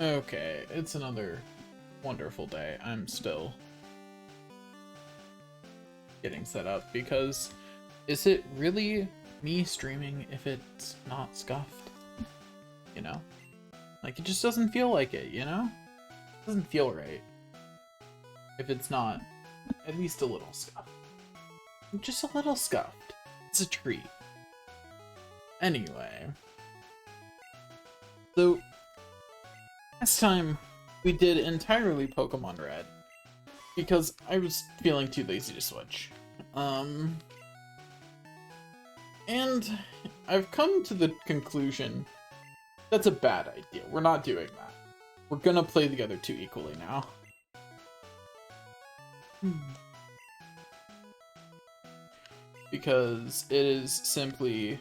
Okay, it's another wonderful day. I'm still getting set up because is it really me streaming if it's not scuffed? You know? Like, it just doesn't feel like it, you know? It doesn't feel right if it's not at least a little scuffed. Just a little scuffed. It's a treat. Anyway. So, last time we did entirely Pokemon Red because I was feeling too lazy to switch. And I've come to the conclusion that's a bad idea. We're not doing that. We're gonna play the other two equally now. Because it is simply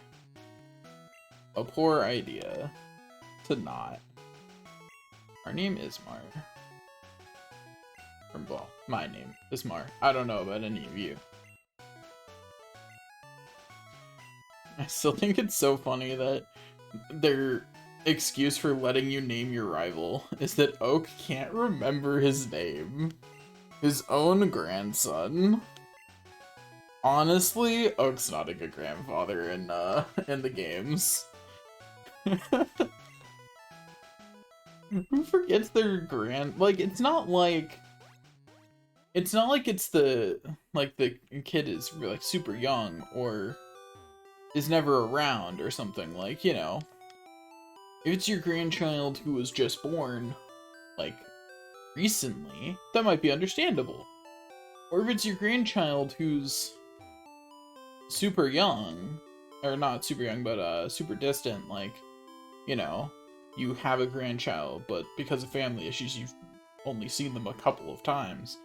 a poor idea to not. Our name is Mar. Well, my name is Mar. I don't know about any of you. I still think it's so funny that their excuse for letting you name your rival is that Oak can't remember his name. His own grandson. Honestly, Oak's not a good grandfather in the games. Who forgets their like it's not like it's the kid is like super young or is never around or something, like, you know. If it's your grandchild who was just born like recently, that might be understandable. Or if it's your grandchild who's super young, or not super young, but super distant, like, you know, you have a grandchild, but because of family issues, you've only seen them a couple of times.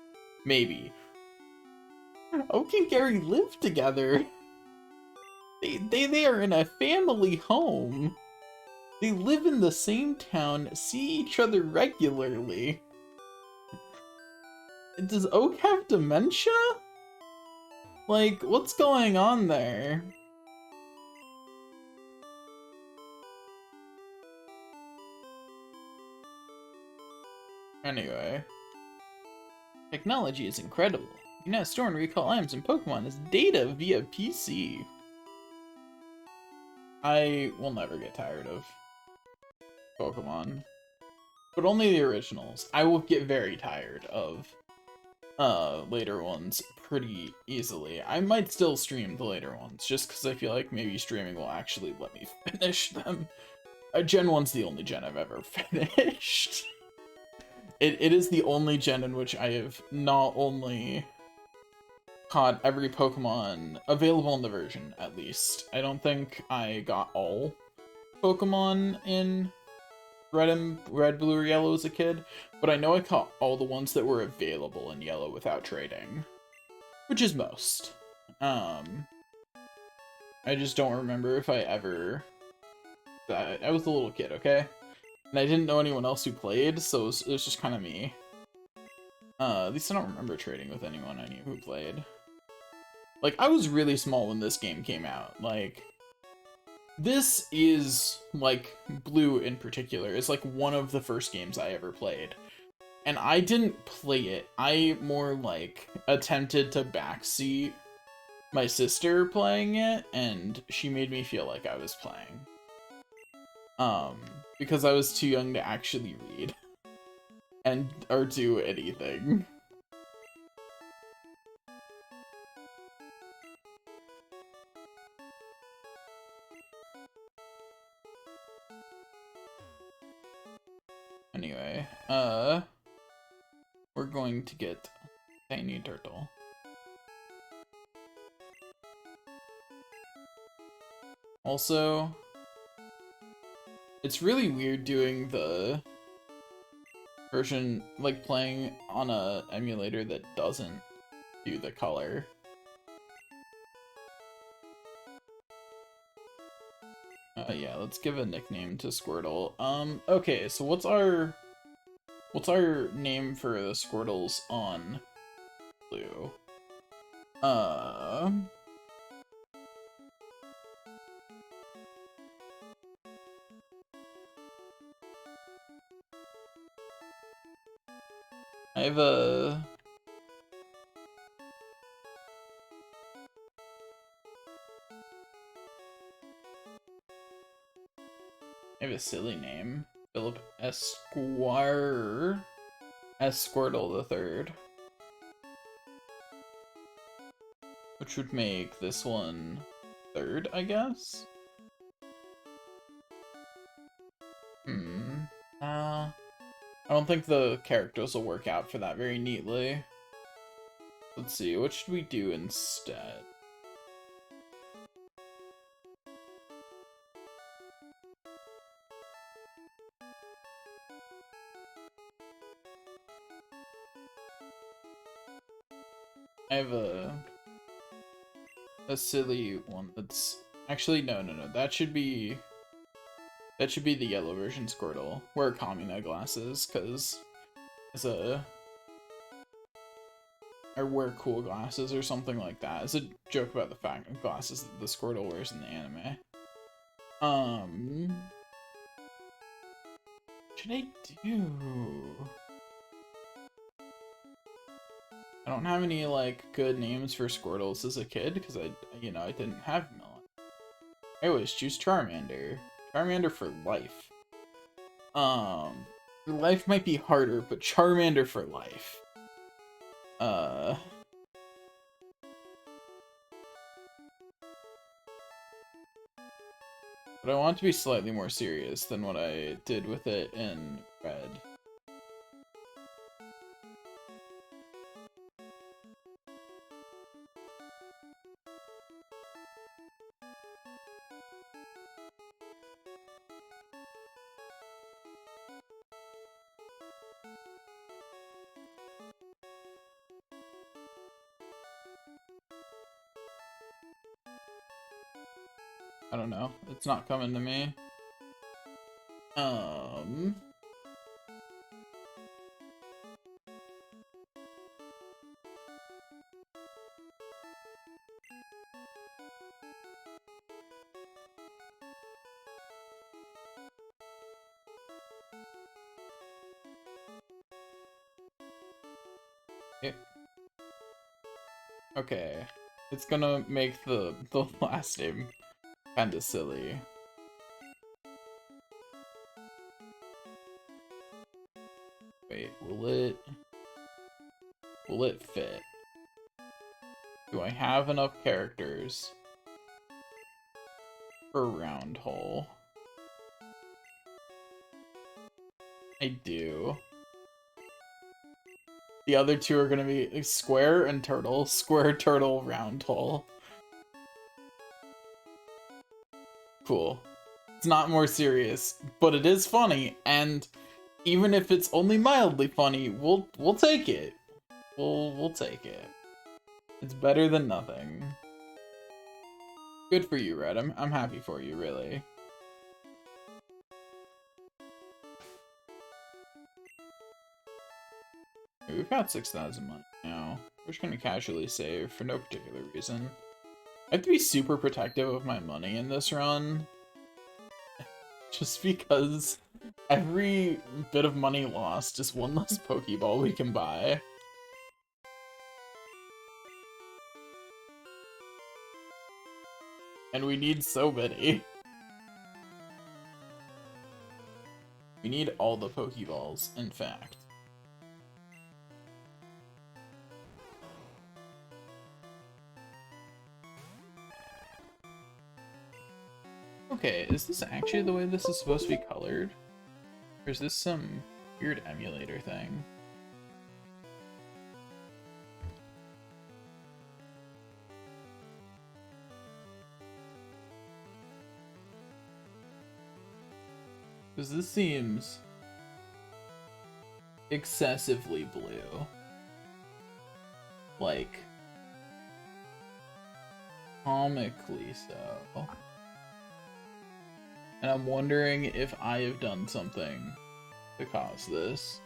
Maybe. Oak and Gary live together. They are in a family home. They live in the same town, see each other regularly. Does Oak have dementia? Like, what's going on there? Anyway. Technology is incredible. You can now store and recall items and Pokemon as data via PC. I will never get tired of Pokemon. But only the originals. I will get very tired of later ones pretty easily. I might still stream the later ones, just because I feel like maybe streaming will actually let me finish them. Gen 1's the only gen I've ever finished. It is the only gen in which I have not only caught every Pokemon available in the version, at least. I don't think I got all Pokemon in Red, Blue, or Yellow as a kid, but I know I caught all the ones that were available in Yellow without trading, which is most. I just don't remember if I ever... I was a little kid, okay? And I didn't know anyone else who played, so it was just kind of me. At least I don't remember trading with anyone I knew who played. Like, I was really small when this game came out. Like, this is, like, Blue in particular, is like one of the first games I ever played. And I didn't play it. I more, like, attempted to backseat my sister playing it, and she made me feel like I was playing. Because I was too young to actually read. Or do anything. Anyway, we're going to get Tiny Turtle. Also, it's really weird doing the version, like, playing on a emulator that doesn't do the color. Yeah, let's give a nickname to Squirtle. Okay, so what's our name for the Squirtles on Blue? have a... I have a silly name. Philip Esquire... Squirtle the Third. Which would make this one third, I guess? I don't think the characters will work out for that very neatly. Let's see, what should we do instead? I have a silly one that's... Actually, no. That should be the yellow version Squirtle. Wear Kamina glasses, because it's a... Or wear cool glasses or something like that. It's a joke about the fact of glasses that the Squirtle wears in the anime. What should I do? I don't have any, like, good names for Squirtles as a kid, because I didn't have Melon. I always choose Charmander. Charmander for life. Life might be harder, but Charmander for life. But I want it to be slightly more serious than what I did with it in Red. I don't know. It's not coming to me. Okay. It's gonna make the last name kinda silly. Wait, will it fit? Do I have enough characters for round hole? I do. The other two are gonna be square and turtle. Square, turtle, round hole. Cool. It's not more serious, but it is funny, and even if it's only mildly funny, we'll take it. We'll take it. It's better than nothing. Good for you, Red. I'm happy for you, really. We've got 6,000 money now. We're just gonna casually save for no particular reason. I have to be super protective of my money in this run. Just because every bit of money lost is one less Pokeball we can buy. And we need so many. We need all the Pokeballs, in fact. Okay, is this actually the way this is supposed to be colored? Or is this some weird emulator thing? Because this seems excessively blue. Like, comically so. And I'm wondering if I have done something to cause this.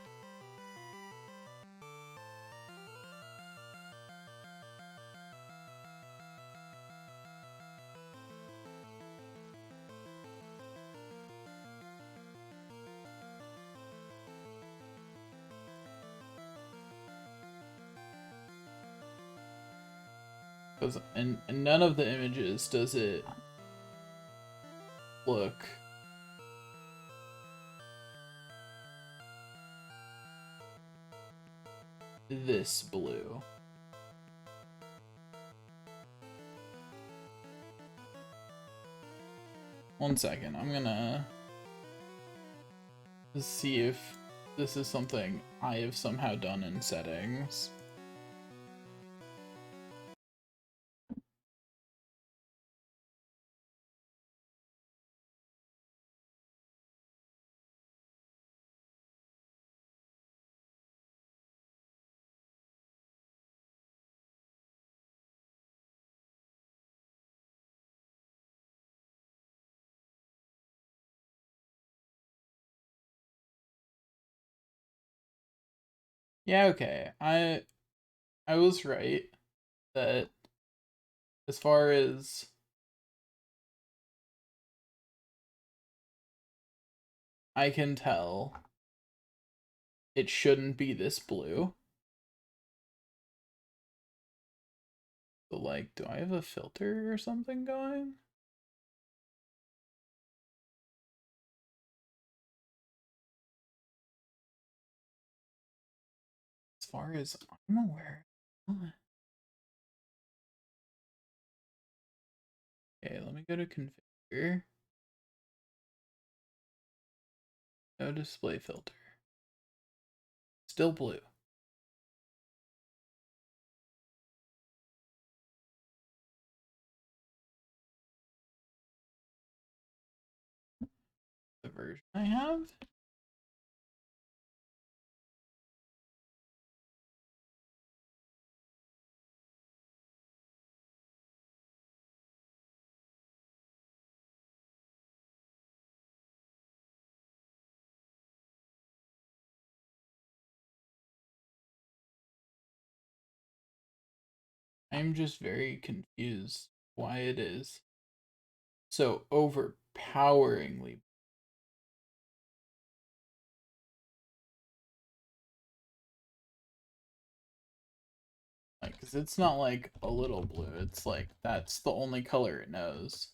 Because in none of the images does it look this blue. One second, I'm gonna see if this is something I have somehow done in settings. Yeah, okay. I was right that as far as I can tell, it shouldn't be this blue. But like, do I have a filter or something going? As far as I'm aware. Okay, let me go to configure. No display filter. Still blue. The version I have? I'm just very confused why it is so overpoweringly. Like, because it's not like a little blue, it's like that's the only color it knows.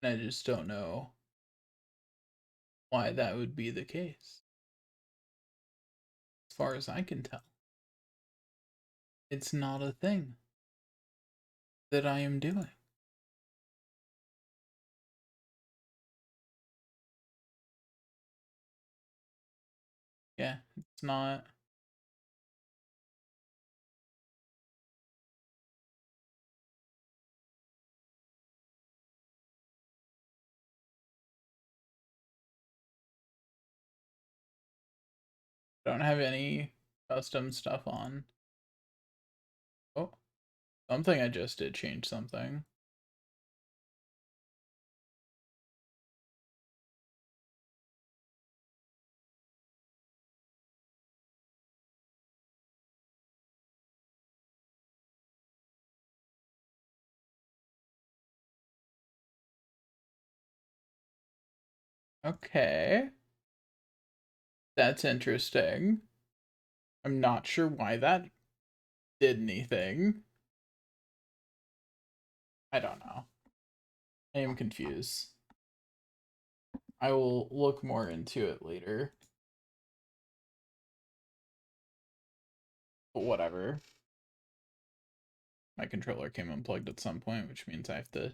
And I just don't know why that would be the case. As far as I can tell, it's not a thing that I am doing. Yeah, it's not. I don't have any custom stuff on. Oh, something I just did change something. Okay. That's interesting. I'm not sure why that did anything. I don't know. I am confused. I will look more into it later. But whatever. My controller came unplugged at some point, which means I have to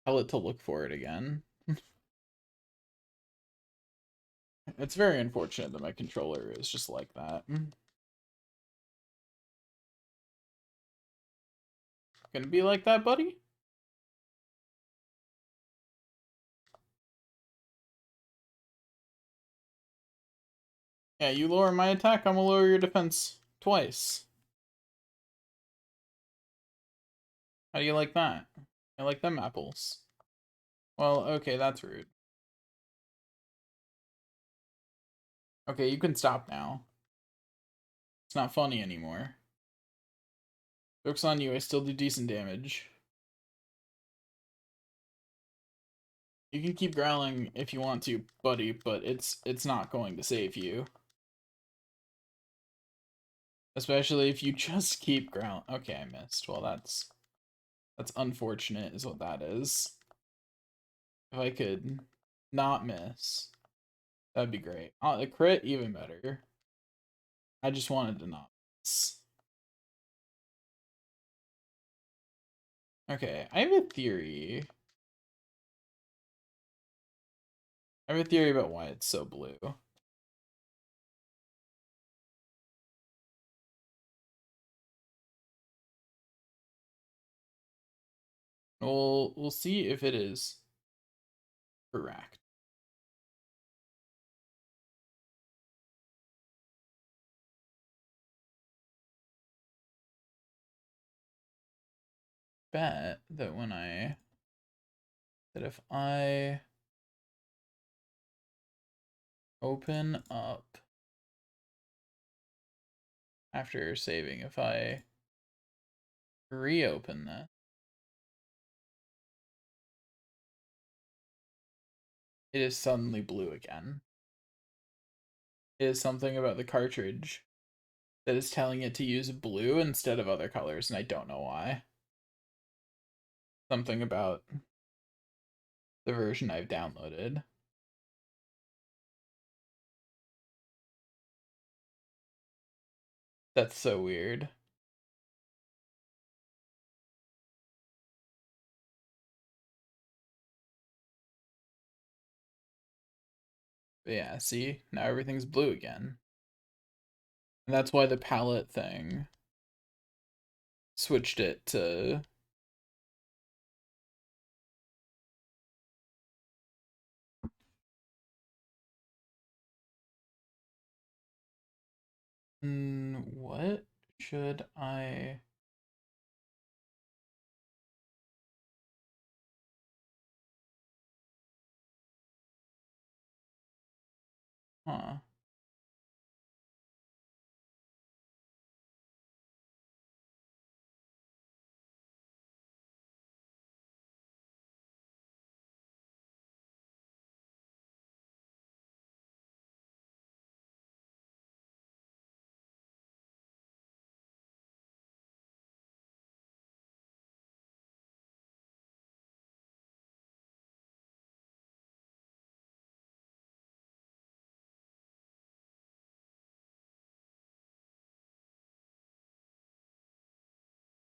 tell it to look for it again. It's very unfortunate that my controller is just like that. Gonna be like that, buddy? Yeah, you lower my attack, I'm gonna lower your defense twice. How do you like that? I like them apples. Well, okay, that's rude. Okay, you can stop now. It's not funny anymore. Joke's on you, I still do decent damage. You can keep growling if you want to, buddy, but it's not going to save you. Especially if you just keep growling. Okay, I missed. Well, that's unfortunate is what that is. If I could not miss, that'd be great. The crit, even better. I just wanted to not miss. Okay, I have a theory. I have a theory about why it's so blue. We'll see if it is correct. Bet that if I open up after saving, if I reopen that, it is suddenly blue again. It is something about the cartridge that is telling it to use blue instead of other colors, and I don't know why. Something about the version I've downloaded. That's so weird. But yeah, see? Now everything's blue again. And that's why the palette thing switched it to... what should I... Huh.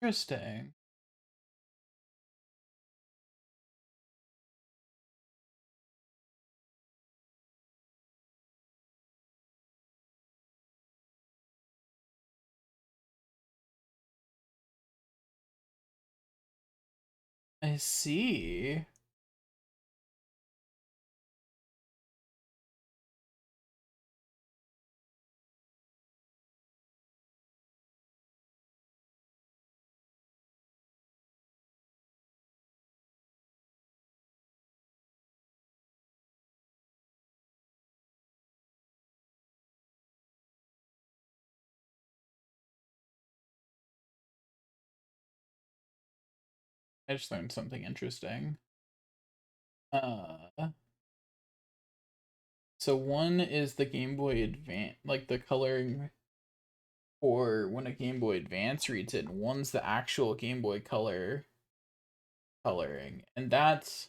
Interesting. I see. I just learned something interesting. So one is the Game Boy Advance, like the coloring for when a Game Boy Advance reads it, and one's the actual Game Boy Color coloring. And that's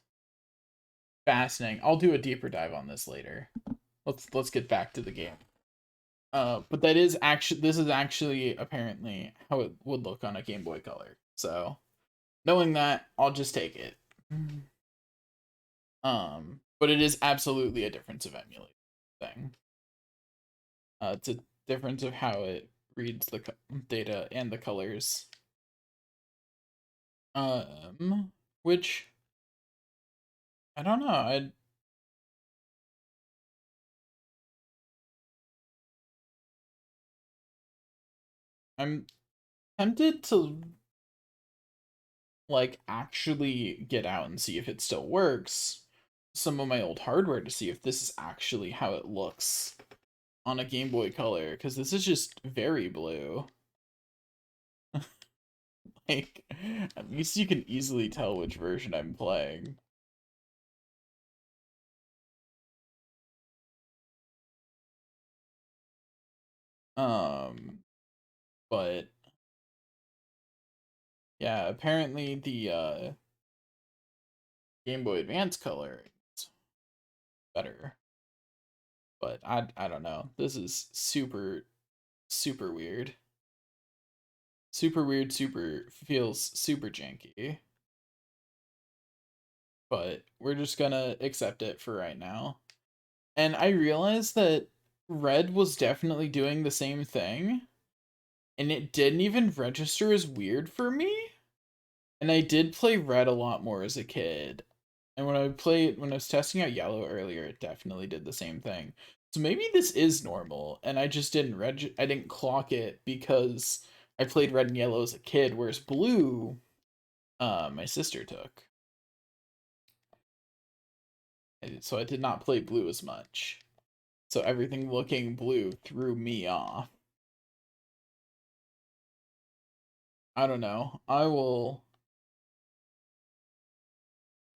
fascinating. I'll do a deeper dive on this later. Let's get back to the game. But that is actually this is actually apparently how it would look on a Game Boy Color. So knowing that, I'll just take it. But it is absolutely a difference of emulate thing. It's a difference of how it reads the data and the colors. Which I don't know. I'm tempted to like actually get out and see if it still works. Some of my old hardware to see if this is actually how it looks on a Game Boy Color, because this is just very blue. Like, at least you can easily tell which version I'm playing. But yeah, apparently the Game Boy Advance color is better. But I don't know. This is super weird. Super weird, feels super janky. But we're just gonna accept it for right now. And I realized that Red was definitely doing the same thing, and it didn't even register as weird for me. And I did play Red a lot more as a kid. And when I was testing out Yellow earlier, it definitely did the same thing. So maybe this is normal, and I just I didn't clock it because I played Red and Yellow as a kid, whereas Blue, my sister took. So I did not play Blue as much. So everything looking blue threw me off. I don't know. I will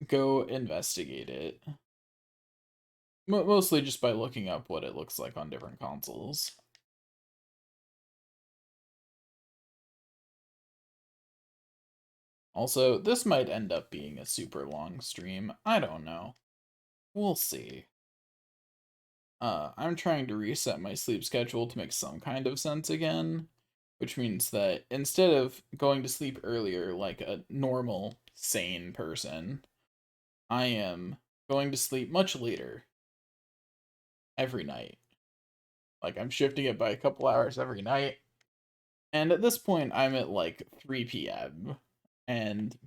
go investigate it. Mostly just by looking up what it looks like on different consoles. Also, this might end up being a super long stream. I don't know. We'll see. I'm trying to reset my sleep schedule to make some kind of sense again, which means that instead of going to sleep earlier like a normal, sane person, I am going to sleep much later every night. Like, I'm shifting it by a couple hours every night. And at this point, I'm at like 3 p.m. And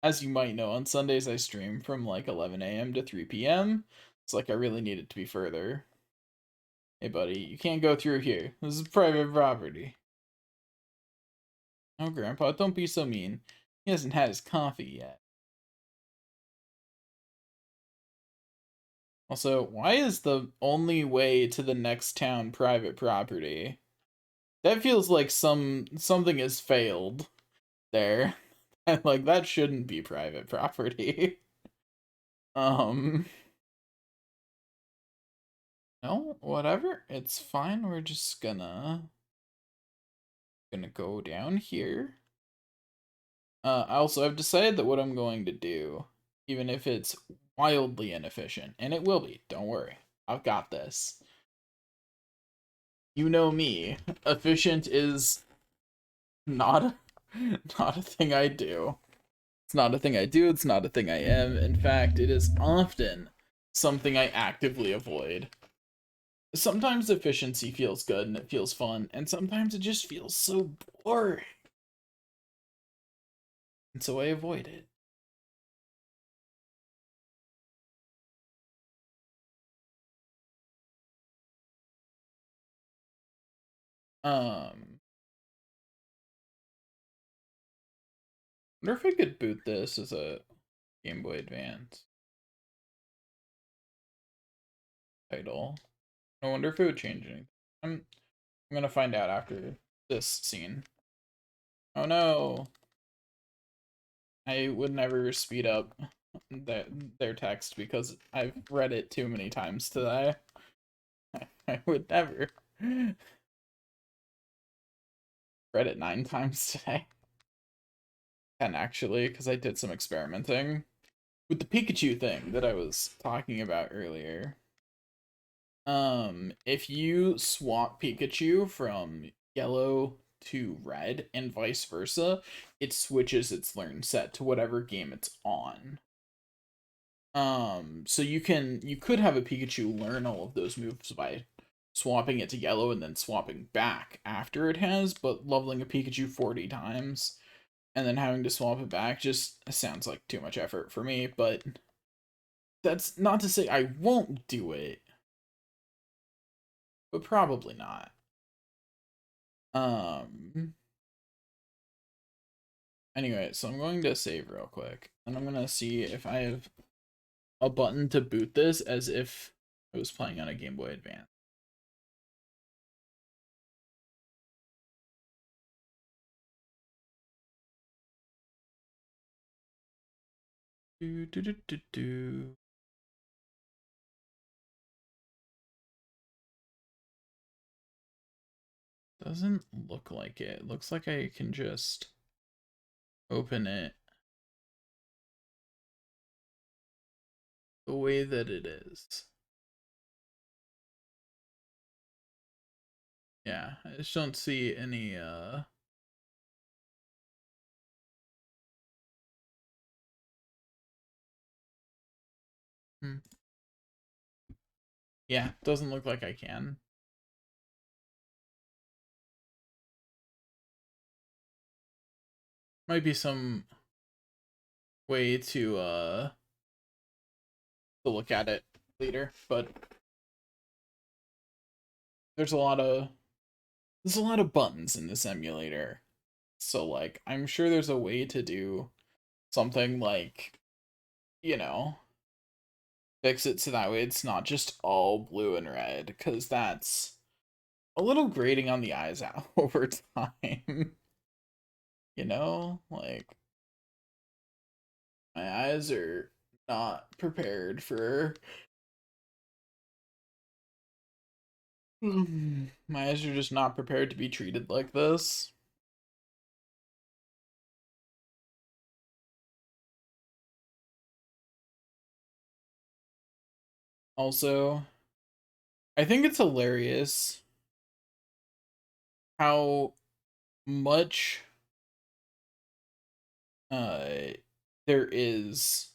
as you might know, on Sundays I stream from like 11 a.m. to 3 p.m. It's like I really need it to be further. Hey, buddy, you can't go through here. This is private property. Oh, Grandpa, don't be so mean. He hasn't had his coffee yet. Also, why is the only way to the next town private property? That feels like something has failed there. And like that shouldn't be private property. No, whatever. It's fine. We're just gonna go down here. I also have decided that what I'm going to do, even if it's wildly inefficient, and it will be, don't worry. I've got this. You know me. Efficient is not not a thing I do. It's not a thing I do, it's not a thing I am. In fact, it is often something I actively avoid. Sometimes efficiency feels good and it feels fun, and sometimes it just feels so boring. And so I avoid it. Wonder if I could boot this as a Game Boy Advance title. I wonder if it would change anything. I'm gonna find out after this scene. Oh no! I would never speed up their text because I've read it too many times today. I would never. Read it 9 times today. 10 actually, because I did some experimenting with the Pikachu thing that I was talking about earlier. If you swap Pikachu from yellow to red and vice versa, it switches its learn set to whatever game it's on. So you could have a Pikachu learn all of those moves by swapping it to yellow and then swapping back after it has, but leveling a Pikachu 40 times and then having to swap it back just sounds like too much effort for me, but that's not to say I won't do it, but probably not. Anyway, so I'm going to save real quick, and I'm gonna see if I have a button to boot this as if I was playing on a Game Boy Advance. Do, do, do, do, do. Doesn't look like it. Looks like I can just open it the way that it is. Yeah, I just don't see any, Yeah, doesn't look like I can. Might be some way to look at it later, but there's a lot of buttons in this emulator. So like I'm sure there's a way to do something like, you know, fix it so that way it's not just all blue and red, because that's a little grating on the eyes out over time. You know, like my eyes are not prepared for my eyes are just not prepared to be treated like this. Also, I think it's hilarious how much uh there is,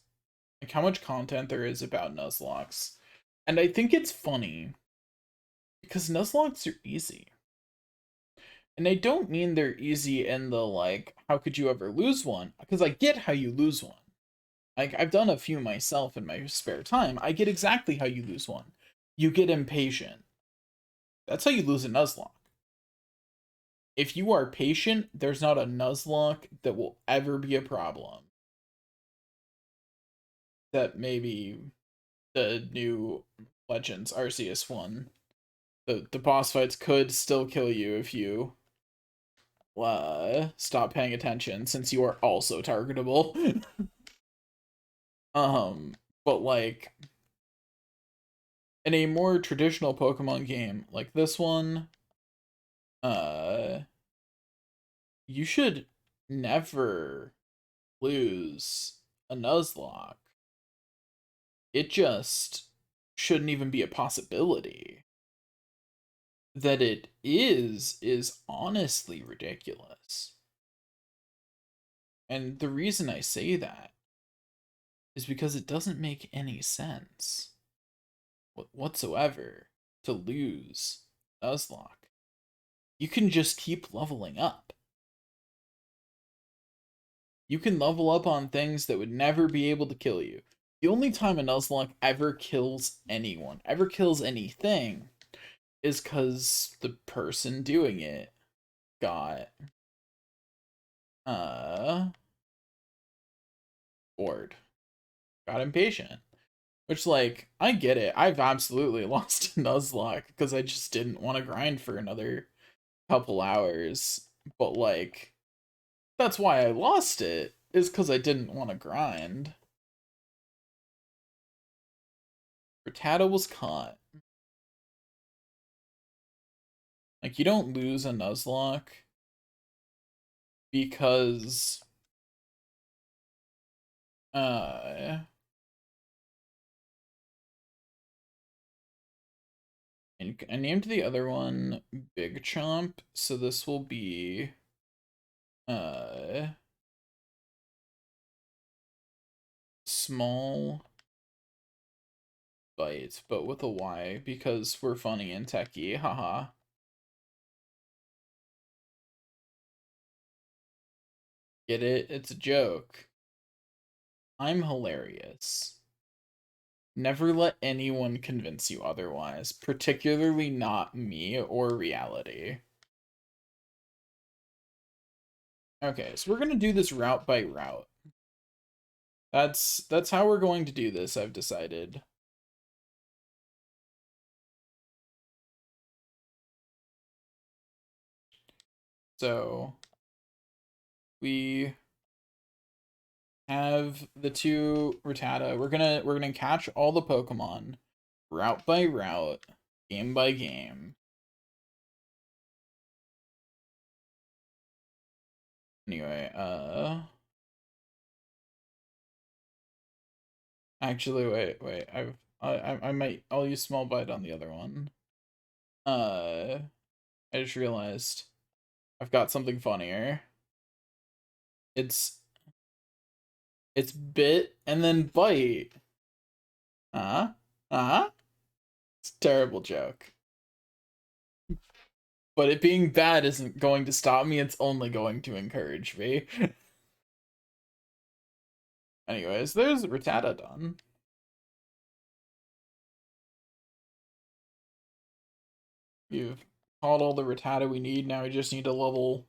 like how much content there is about Nuzlocks. And I think it's funny because Nuzlocks are easy. And I don't mean they're easy in the like, how could you ever lose one? Because I get how you lose one. Like, I've done a few myself in my spare time. I get exactly how you lose one. You get impatient. That's how you lose a Nuzlocke. If you are patient, there's not a Nuzlocke that will ever be a problem. That maybe the new Legends Arceus one. The boss fights could still kill you if you stop paying attention, since you are also targetable. But like in a more traditional Pokemon game like this one, uh you should never lose a Nuzlocke. It just shouldn't even be a possibility. That it is honestly ridiculous. And the reason I say that is because it doesn't make any sense whatsoever to lose Nuzlocke. You can just keep leveling up. You can level up on things that would never be able to kill you. The only time a Nuzlocke ever kills anyone, ever kills anything, is because the person doing it got bored, got impatient. Which, like, I get it. I've absolutely lost a Nuzlocke because I just didn't want to grind for another couple hours. But, like, that's why I lost it, is because I didn't want to grind. Rattata was caught. Like, you don't lose a Nuzlocke because, uh, and I named the other one Big Chomp, so this will be, uh, Small Bite, but with a Y, because we're funny and techie, haha. Get it? It's a joke. I'm hilarious. Never let anyone convince you otherwise, particularly not me or reality. Okay, so we're gonna do this route by route. That's how we're going to do this, I've decided. So we have the two Rattata. We're gonna catch all the Pokemon, route by route, game by game. Anyway, actually, wait. I'll use Small Bite on the other one. I just realized I've got something funnier. It's Bit and then Bite. Uh-huh. It's a terrible joke. But it being bad isn't going to stop me, it's only going to encourage me. Anyways, there's Rattata done. You've caught all the Rattata we need, now we just need to level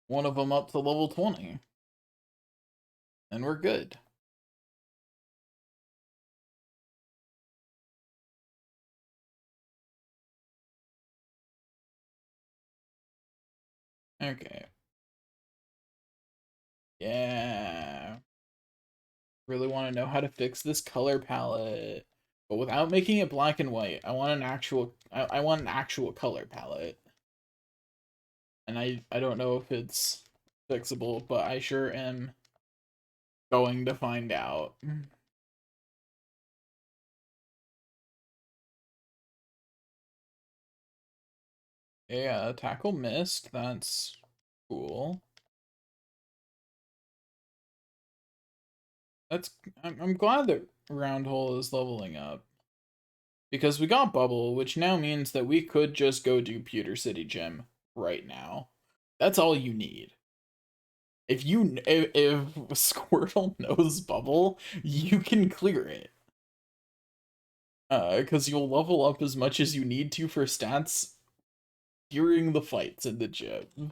one of them up to level 20. And we're good. Okay. Yeah. Really want to know how to fix this color palette. But without making it black and white, I want an actual I want an actual color palette. And I don't know if it's fixable, but I sure am going to find out. Yeah, tackle missed. That's cool. I'm glad that Roundhole is leveling up. Because we got Bubble, which now means that we could just go do Pewter City Gym right now. That's all you need. If Squirtle knows Bubble, you can clear it. Because you'll level up as much as you need to for stats during the fights in the gym.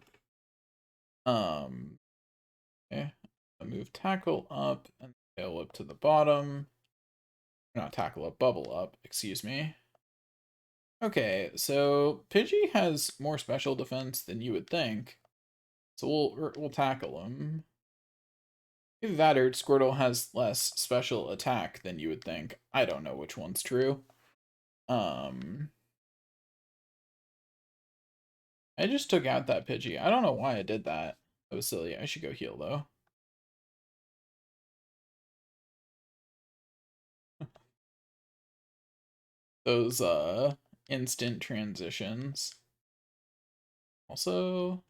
Okay. I move Tackle up and Tail Whip to the bottom. Not Tackle up, Bubble up, excuse me. Okay, so Pidgey has more special defense than you would think. So we'll tackle him. Either that or Squirtle has less special attack than you would think. I don't know which one's true. I just took out that Pidgey. I don't know why I did that. That was silly. I should go heal, though. Those, instant transitions. Also...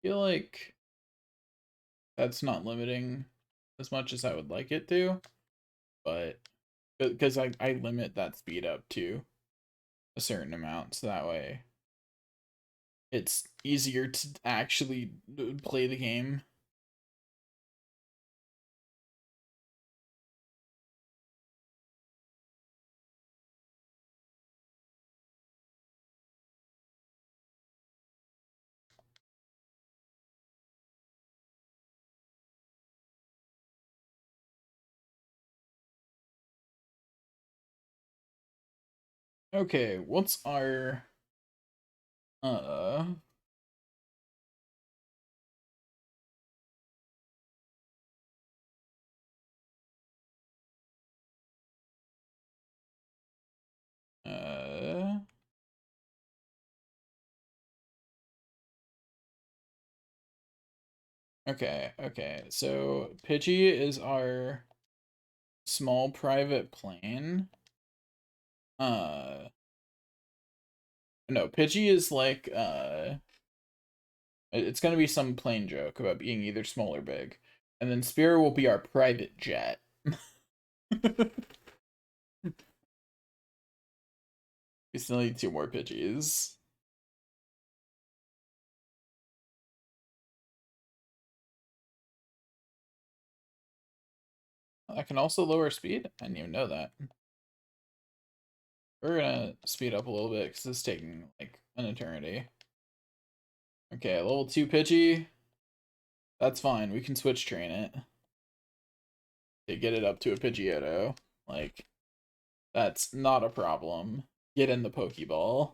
I feel like that's not limiting as much as I would like it to, but because I limit that speed up to a certain amount, so that way it's easier to actually play the game. Okay, what's our uh uh okay, so Pidgey is our small private plane. No, Pidgey is like it's gonna be some plain joke about being either small or big. And then Spear will be our private jet. We still need 2 more Pidgeys. I can also lower speed? I didn't even know that. We're gonna speed up a little bit because this is taking like an eternity. Okay, level 2 Pidgey. That's fine, we can switch train it. To get it up to a Pidgeotto. Like, That's not a problem. Get in the Pokeball.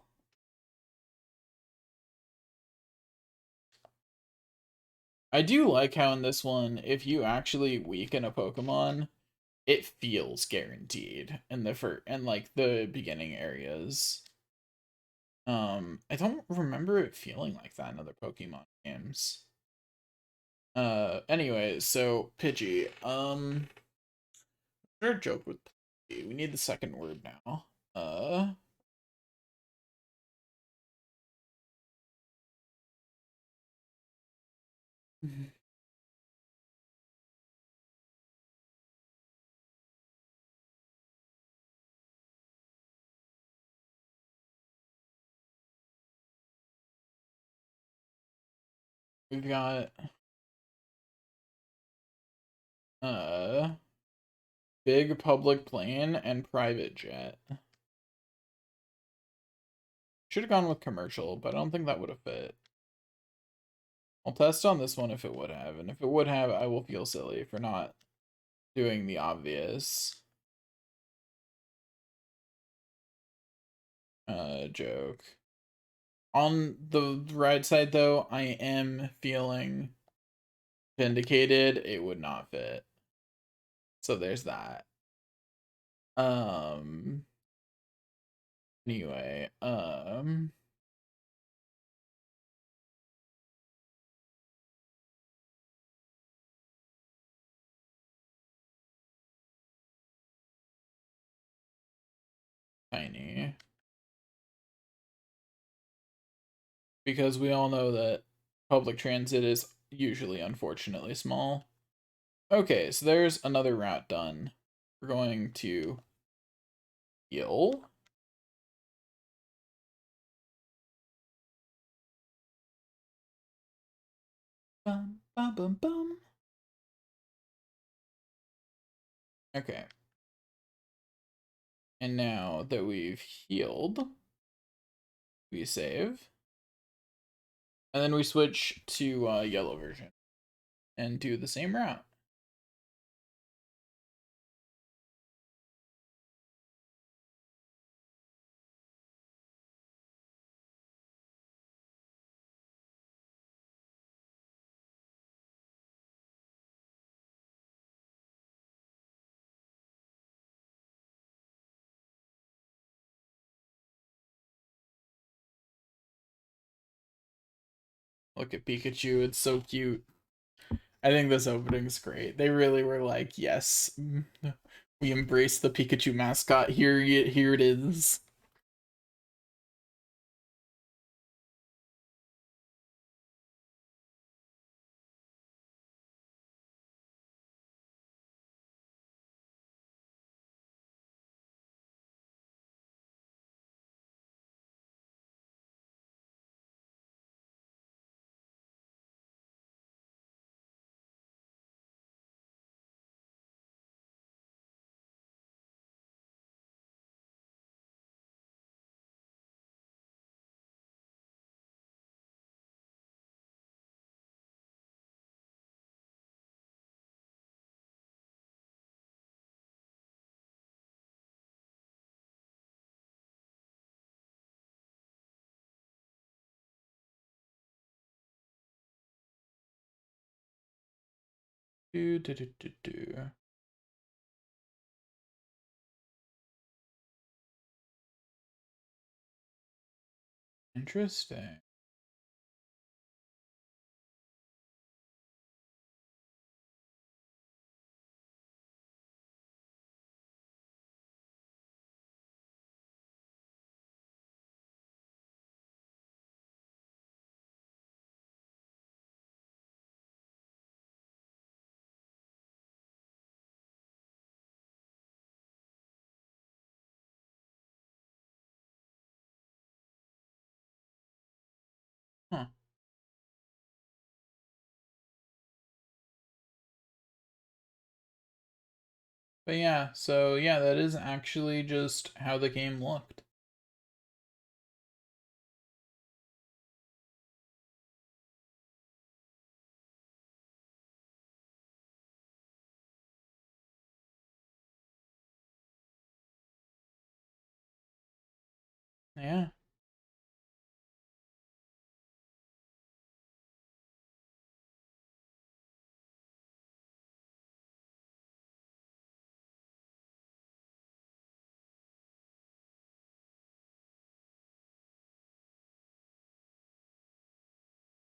I do like how in this one, if you actually weaken a Pokemon, it feels guaranteed in like the beginning areas. I don't remember it feeling like that in other Pokemon games. Anyway, so Pidgey. Our joke with Pidgey. We need the second word now. We've got uh big public plane and private jet. Should have gone with commercial, but I don't think that would have fit. I'll test on this one if it would have, and if it would have, I will feel silly for not doing the obvious joke. On the right side though, I am feeling vindicated. It would not fit. So there's that. Anyway, tiny. Because we all know that public transit is usually unfortunately small. Okay, so there's another route done. We're going to heal. Bum, bum, bum, bum. Okay. And now that we've healed, we save. And then we switch to yellow version and do the same route. Look at Pikachu, it's so cute. I think this opening's great. They really were like, yes, we embrace the Pikachu mascot. Here it is. Do, do, do, do, do. Interesting. Huh. But yeah, so yeah, that is actually just how the game looked. Yeah.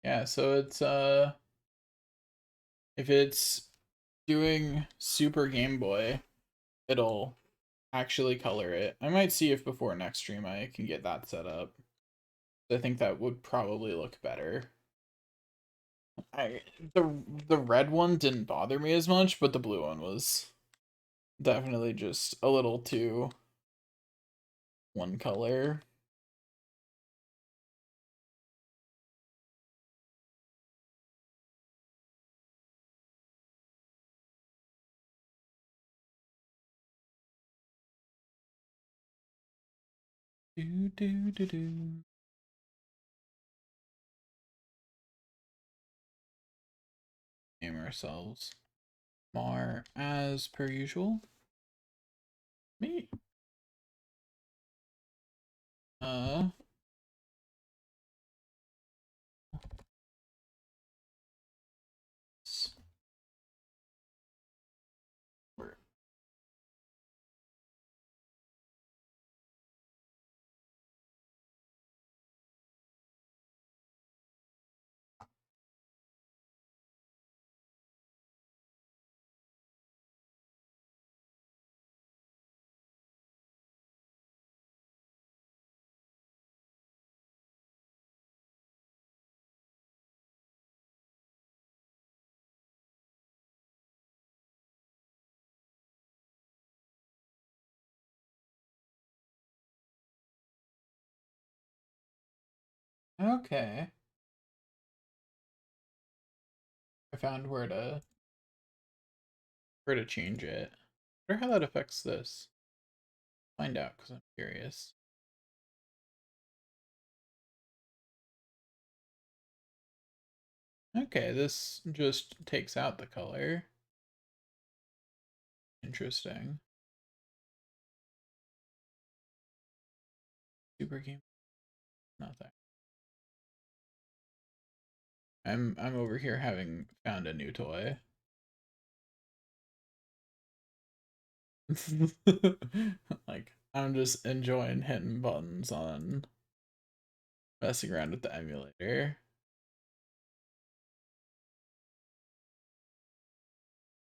Yeah, so it's if it's doing Super Game Boy, it'll actually color it. I might see if before next stream I can get that set up. I think that would probably look better. I the red one didn't bother me as much, but the blue one was definitely just a little too one color. Do do do do. Name ourselves Mar as per usual. Me. Uh where okay. I found where to change it. I wonder how that affects this. Find out because I'm curious. Okay, this just takes out the color. Interesting. Super game. Nothing. I'm over here having found a new toy. Like I'm just enjoying hitting buttons on messing around with the emulator.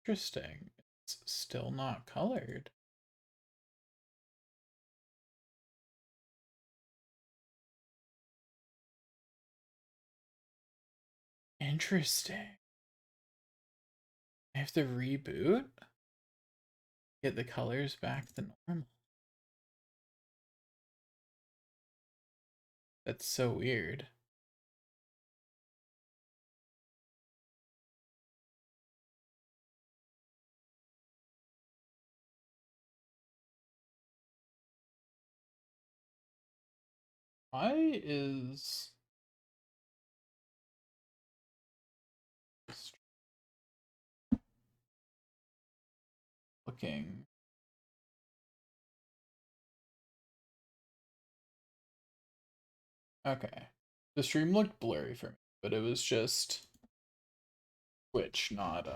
Interesting. It's still not colored. Interesting. I have to reboot? Get the colors back to normal. That's so weird. Why is looking okay? The stream looked blurry for me, but it was just Twitch, not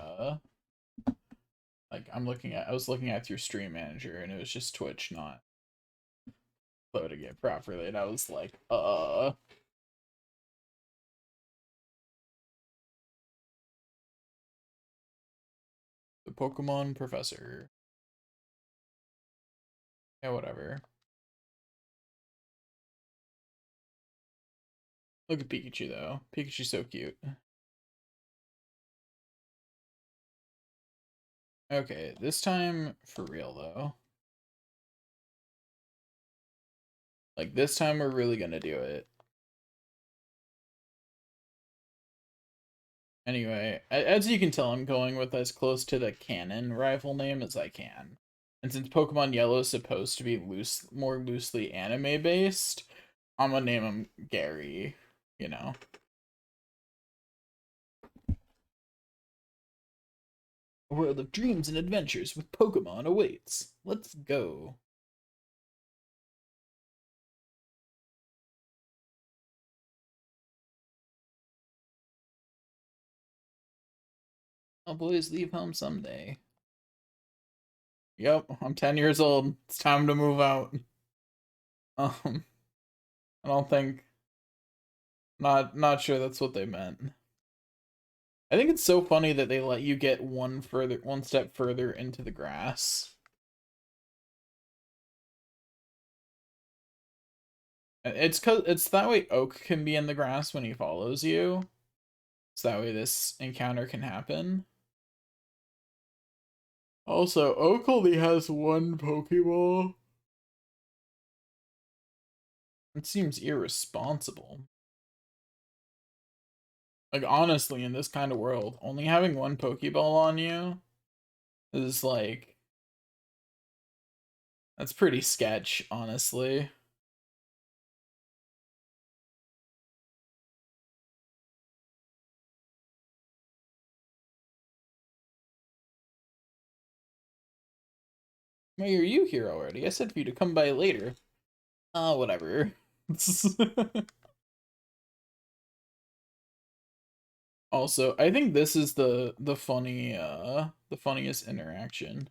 like I was looking at your stream manager and it was just Twitch, not loading it properly, and I was like, the Pokemon professor. Yeah, whatever. Look at Pikachu though. Pikachu's so cute. Okay, this time for real though. Like this time we're really gonna do it. Anyway, as you can tell, I'm going with as close to the canon rival name as I can. And since Pokemon Yellow is supposed to be more loosely anime based, I'm gonna name him Gary, you know. A world of dreams and adventures with Pokemon awaits. Let's go. I'll boys leave home someday. Yep, I'm 10 years old. It's time to move out. I don't think, not sure that's what they meant. I think it's so funny that they let you get one step further into the grass. It's that way Oak can be in the grass when he follows you. So that way this encounter can happen. Also, Oak only has one Pokeball. It seems irresponsible. Like, honestly, in this kind of world, only having one Pokeball on you is like... That's pretty sketch, honestly. Why are you here already? I said for you to come by later. Whatever. Also, I think this is the funniest interaction.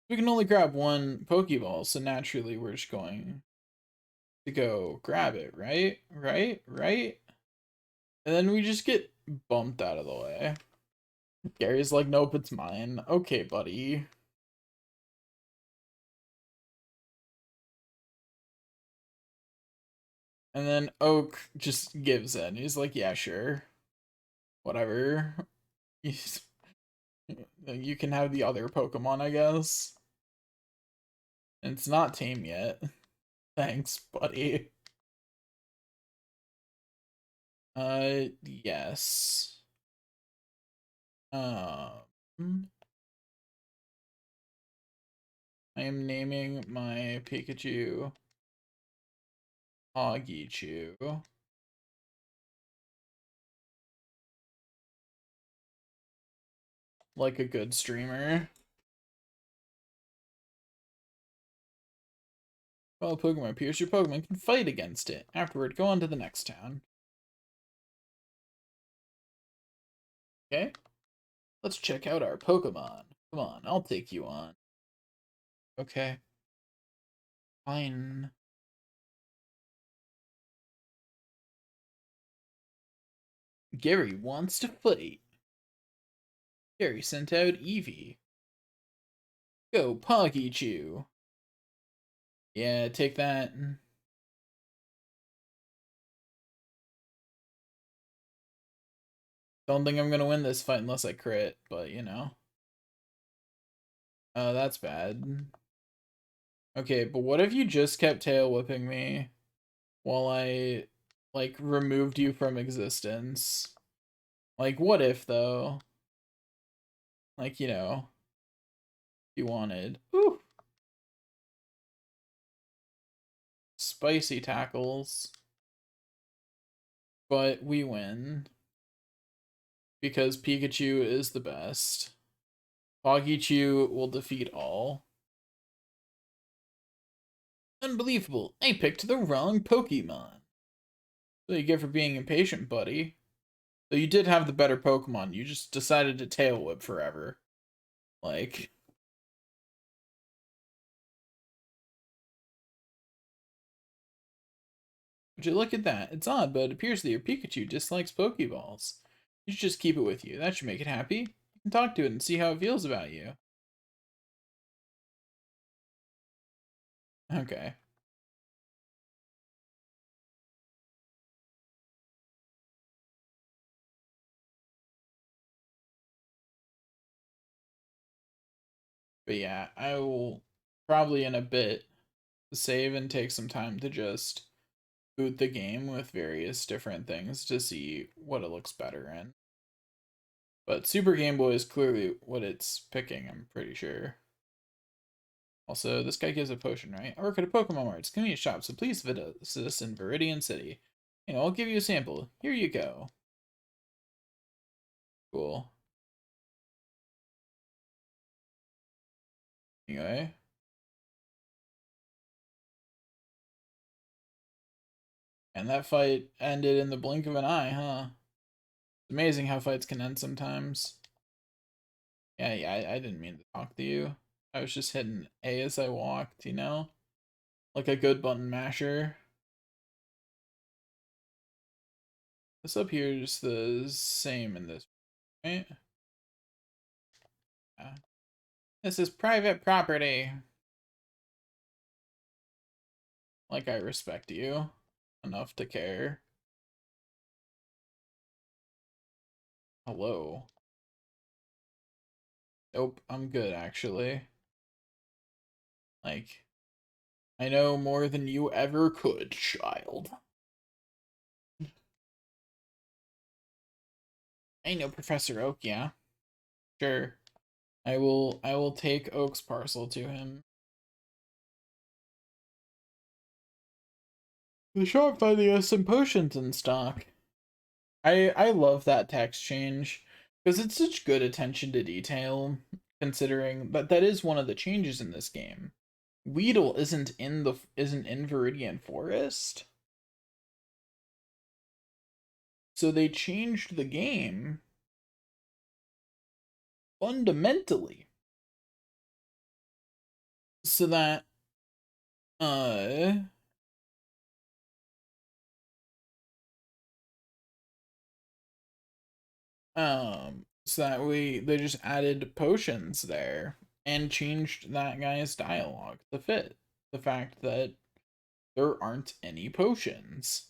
We can only grab one Pokeball, so naturally we're just going to go grab it, right? Right? And then we just get bumped out of the way. Gary's like, nope, it's mine. Okay, buddy. And then Oak just gives in. He's like, yeah, sure. Whatever. You can have the other Pokemon, I guess. And it's not tame yet. Thanks, buddy. Yes. I am naming my Pikachu Hagichu. Like a good streamer. While a Pokemon appears, your Pokemon can fight against it. Afterward, go on to the next town. Okay? Let's check out our Pokemon. Come on, I'll take you on. Okay. Fine. Gary wants to fight. Gary sent out Eevee. Go, Pikachu. Yeah, take that. Don't think I'm gonna win this fight unless I crit, but you know. Oh, that's bad. Okay, but what if you just kept tail whipping me while I, like, removed you from existence? Like, what if, though? Like, you know, you wanted. Ooh. Spicy tackles. But we win. Because Pikachu is the best. Pikachu will defeat all. Unbelievable. I picked the wrong Pokemon. So you get for being impatient, buddy. So you did have the better Pokemon. You just decided to tail whip forever. Like... Would you look at that? It's odd, but it appears that your Pikachu dislikes Pokeballs. You should just keep it with you. That should make it happy. You can talk to it and see how it feels about you. Okay. But yeah, I will probably in a bit save and take some time to just boot the game with various different things to see what it looks better in. But Super Game Boy is clearly what it's picking, I'm pretty sure. Also, this guy gives a potion, right? I work at a Pokemon Mart. It's a convenient shop, so please visit us in Viridian City. You know, I'll give you a sample. Here you go. Cool. Anyway. And that fight ended in the blink of an eye, huh? It's amazing how fights can end sometimes. Yeah, I didn't mean to talk to you. I was just hitting A as I walked, you know? Like a good button masher. This up here is the same in this, right? Yeah. This is private property. Like I respect you enough to care. Hello. Nope, I'm good actually. Like, I know more than you ever could, child. I know Professor Oak, yeah. Sure. I will take Oak's parcel to him. The shop finally has some potions in stock. I love that text change because it's such good attention to detail, considering that is one of the changes in this game. Weedle isn't in Viridian Forest, so they changed the game fundamentally so that uh so that they just added potions there and changed that guy's dialogue to fit the fact that there aren't any potions.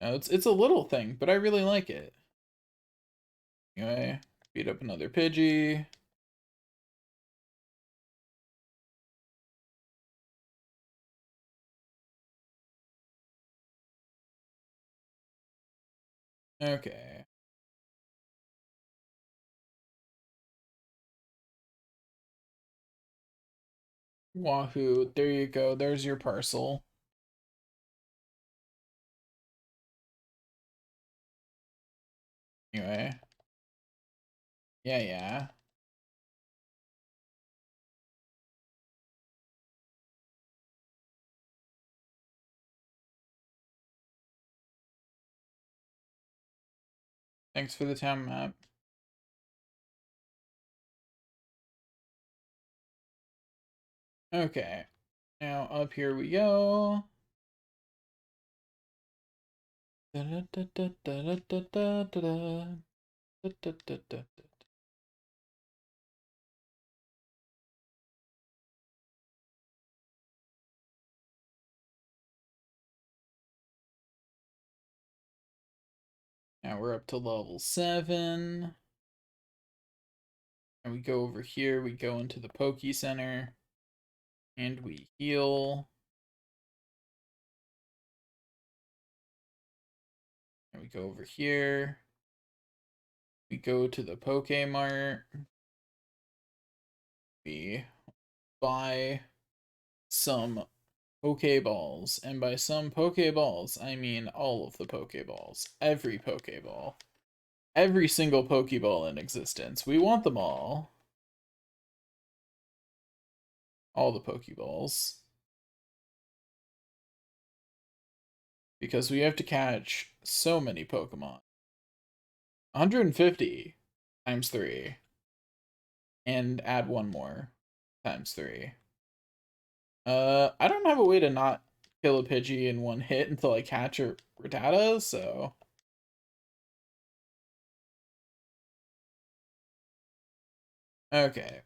It's a little thing, but I really like it. Anyway, beat up another Pidgey. Okay. Wahoo, there you go. There's your parcel. Anyway. Yeah. Thanks for the town map. Okay. Now up here we go. Now we're up to level 7. And we go over here, we go into the Poke Center. And we heal. And we go over here. We go to the Pokemart. We buy some Pokeballs. And by some Pokeballs, I mean all of the Pokeballs. Every Pokeball. Every single Pokeball in existence. We want them all. All the Pokeballs. Because we have to catch so many Pokemon. 150 times 3. And add one more times 3. I don't have a way to not kill a Pidgey in one hit until I catch a Rattata, so... Okay.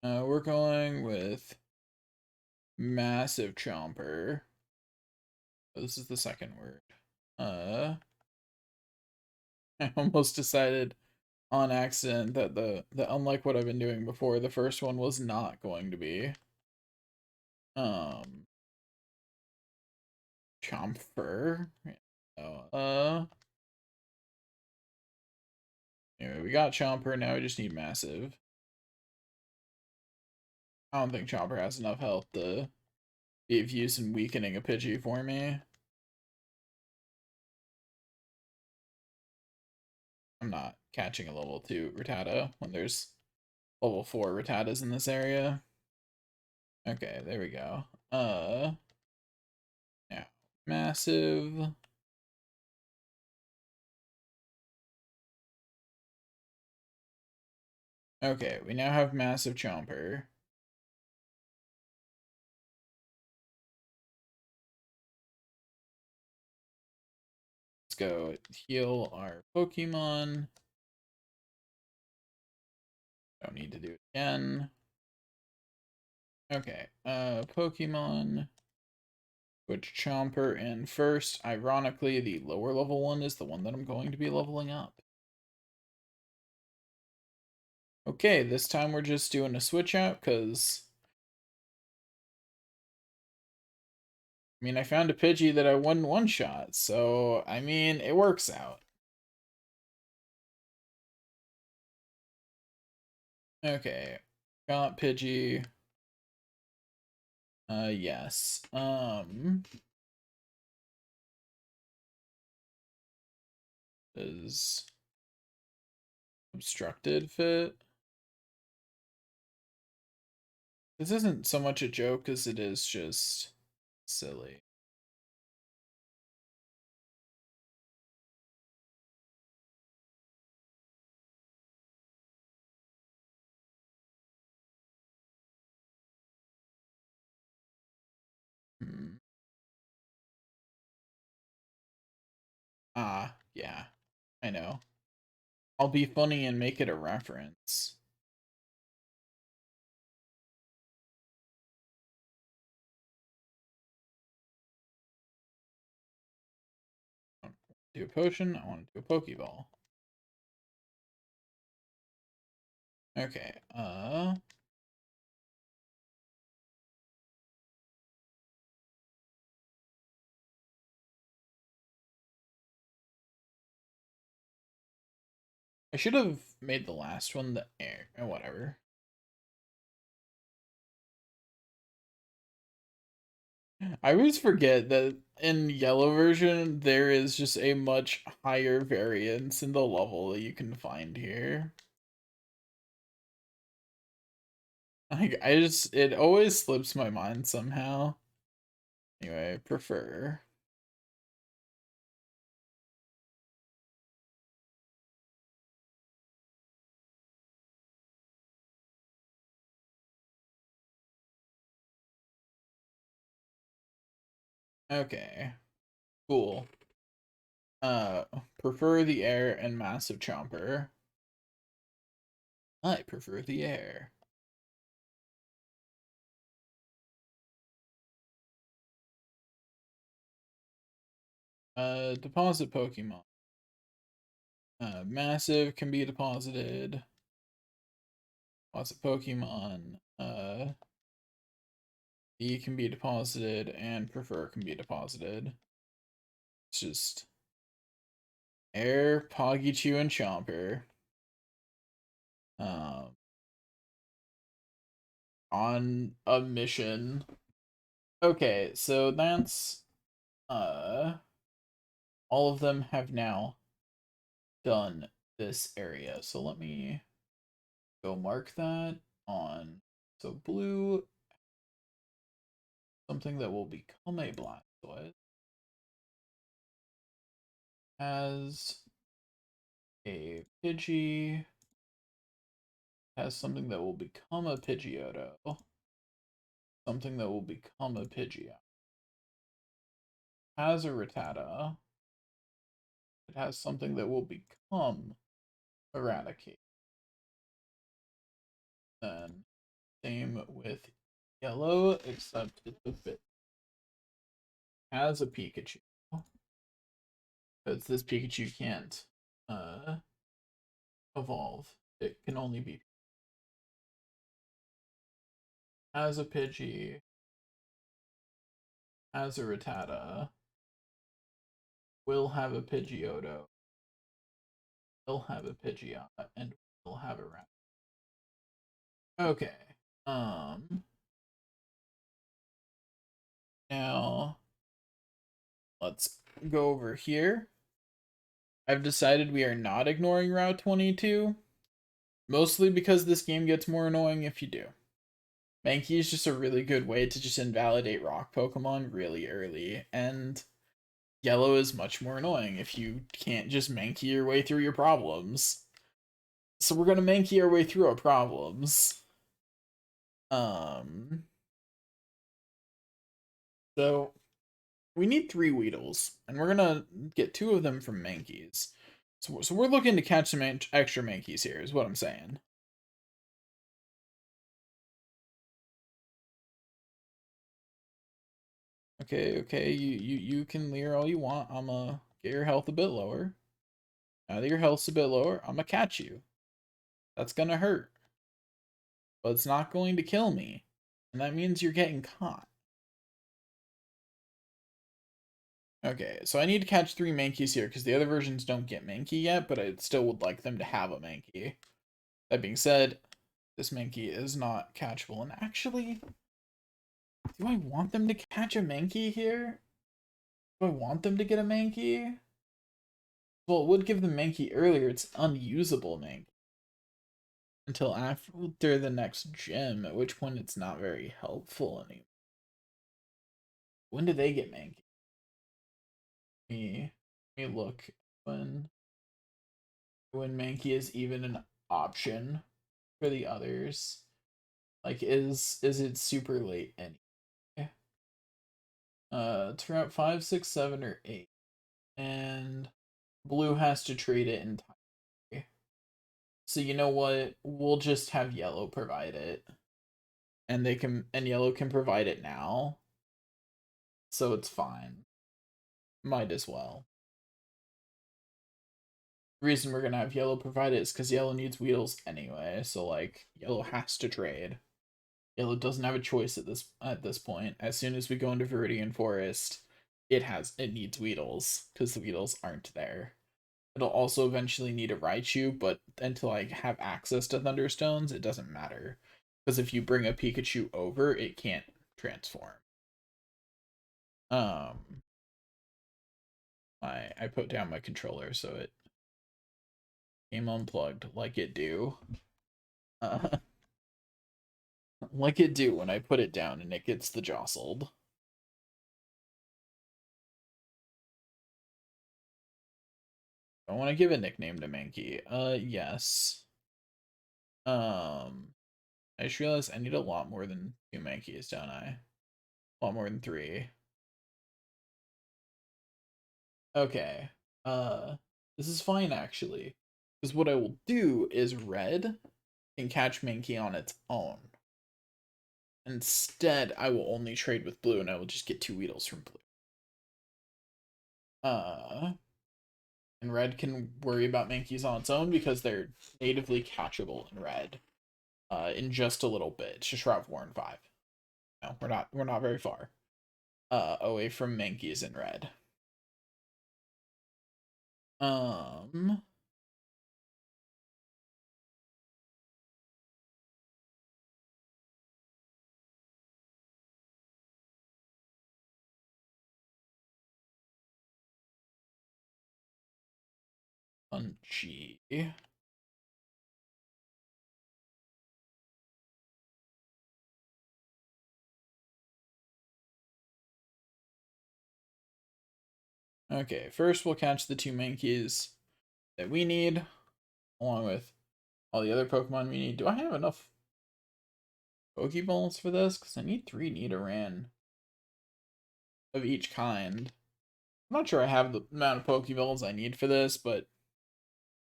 We're going with Massive Chomper. Oh, this is the second word. I almost decided on accident that the unlike what I've been doing before, the first one was not going to be um Chomper. So, anyway, we got Chomper, now we just need Massive. I don't think Chomper has enough health to be of use in weakening a Pidgey for me. I'm not catching a level 2 Rattata when there's level 4 Rattatas in this area. Okay, there we go. Now, massive. Okay, we now have massive Chomper. Let's go heal our Pokemon. Don't need to do it again. Okay, Pokemon. Put Chomper in first. Ironically, the lower level one is the one that I'm going to be leveling up. Okay, this time we're just doing a switch out, because... I mean, I found a Pidgey that I won one shot, so, I mean, it works out. Okay, got Pidgey. Yes. Does obstructed fit? This isn't so much a joke as it is just silly. Hmm. Ah, yeah, I know. I'll be funny and make it a reference. I want to do a potion, I want to do a Pokeball. Okay, I should have made the last one the air, or whatever. I always forget that in yellow version, there is just a much higher variance in the level that you can find here. It always slips my mind somehow. Anyway, prefer. Okay, cool. Uh, prefer the air and massive chomper. I prefer the air. Deposit Pokemon. Massive can be deposited. Deposit Pokemon. E can be deposited, and prefer can be deposited. It's just air, Poggychew, and Chomper. On a mission. Okay, so that's all of them have now done this area. So let me go mark that on. So blue, something that will become a Blastoise, has a Pidgey, has something that will become a Pidgeotto, something that will become a Pidgeot, has a Rattata, it has something that will become Eradicate. Then same with yellow, except it's a bit has a Pikachu. Because this Pikachu can't evolve. It can only be has a Pidgey, has a Rattata, will have a Pidgeotto, will have a Pidgeot, and will have a Rat. Okay. Now let's go over here. I've decided we are not ignoring Route 22, mostly because this game gets more annoying if you do. Mankey is just a really good way to just invalidate rock Pokemon really early, and yellow is much more annoying if you can't just Mankey your way through your problems. So we're gonna Mankey our way through our problems. Um, so we need 3 Weedles, and we're gonna get 2 of them from Mankeys. So we're looking to catch some extra Mankeys here, is what I'm saying. Okay, you can leer all you want. I'ma get your health a bit lower. Now that your health's a bit lower, I'ma catch you. That's gonna hurt, but it's not going to kill me, and that means you're getting caught. Okay, so I need to catch 3 Mankeys here, because the other versions don't get Mankey yet, but I still would like them to have a Mankey. That being said, this Mankey is not catchable, and actually, do I want them to catch a Mankey here? Do I want them to get a Mankey? Well, it would give them Mankey earlier, it's unusable Mankey. Until after the next gym, at which point it's not very helpful anymore. When do they get Mankey? Let me look when Mankey is even an option for the others. Like, is it super late anyway? It's Route 5, 6, 7, or 8. And blue has to trade it entirely. So you know what? We'll just have yellow provide it. And yellow can provide it now. So it's fine. Might as well. The reason we're gonna have yellow provide it is because yellow needs Weedles anyway, so like yellow has to trade. Yellow doesn't have a choice at this point. As soon as we go into Viridian Forest, it needs Weedles, because the Weedles aren't there. It'll also eventually need a Raichu, but until I have access to Thunderstones, it doesn't matter. Because if you bring a Pikachu over, it can't transform. I put down my controller so it came unplugged like it do. Like it do when I put it down and it gets the jostled. I want to give a nickname to Mankey. Yes. I just realized I need a lot more than 2 Mankeys, don't I? A lot more than 3. Okay. This is fine actually. Because what I will do is red can catch Mankey on its own. Instead, I will only trade with blue and I will just get 2 Weedles from blue. And red can worry about Mankeys on its own because they're natively catchable in red. In just a little bit. It's just Route 4 and 5. No, we're not very far. Away from Mankeys in red. Um G. Okay, first we'll catch the 2 Mankeys that we need, along with all the other Pokemon we need. Do I have enough Pokeballs for this? Because I need 3 Nidoran of each kind. I'm not sure I have the amount of Pokeballs I need for this, but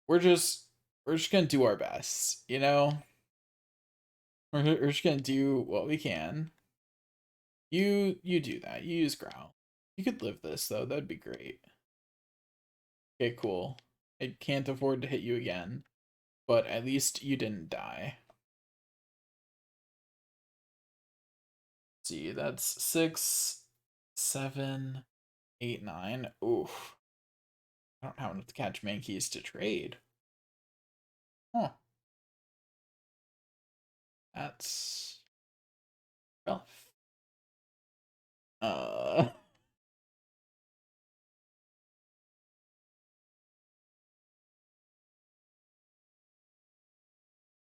we're just gonna do our best, you know? We're just gonna do what we can. You do that. You use Growl. You could live this though. That'd be great. Okay, cool. I can't afford to hit you again, but at least you didn't die. Let's see, that's 6, 7, 8, 9. Oof. I don't have enough to catch Mankeys to trade. Huh. That's rough. Uh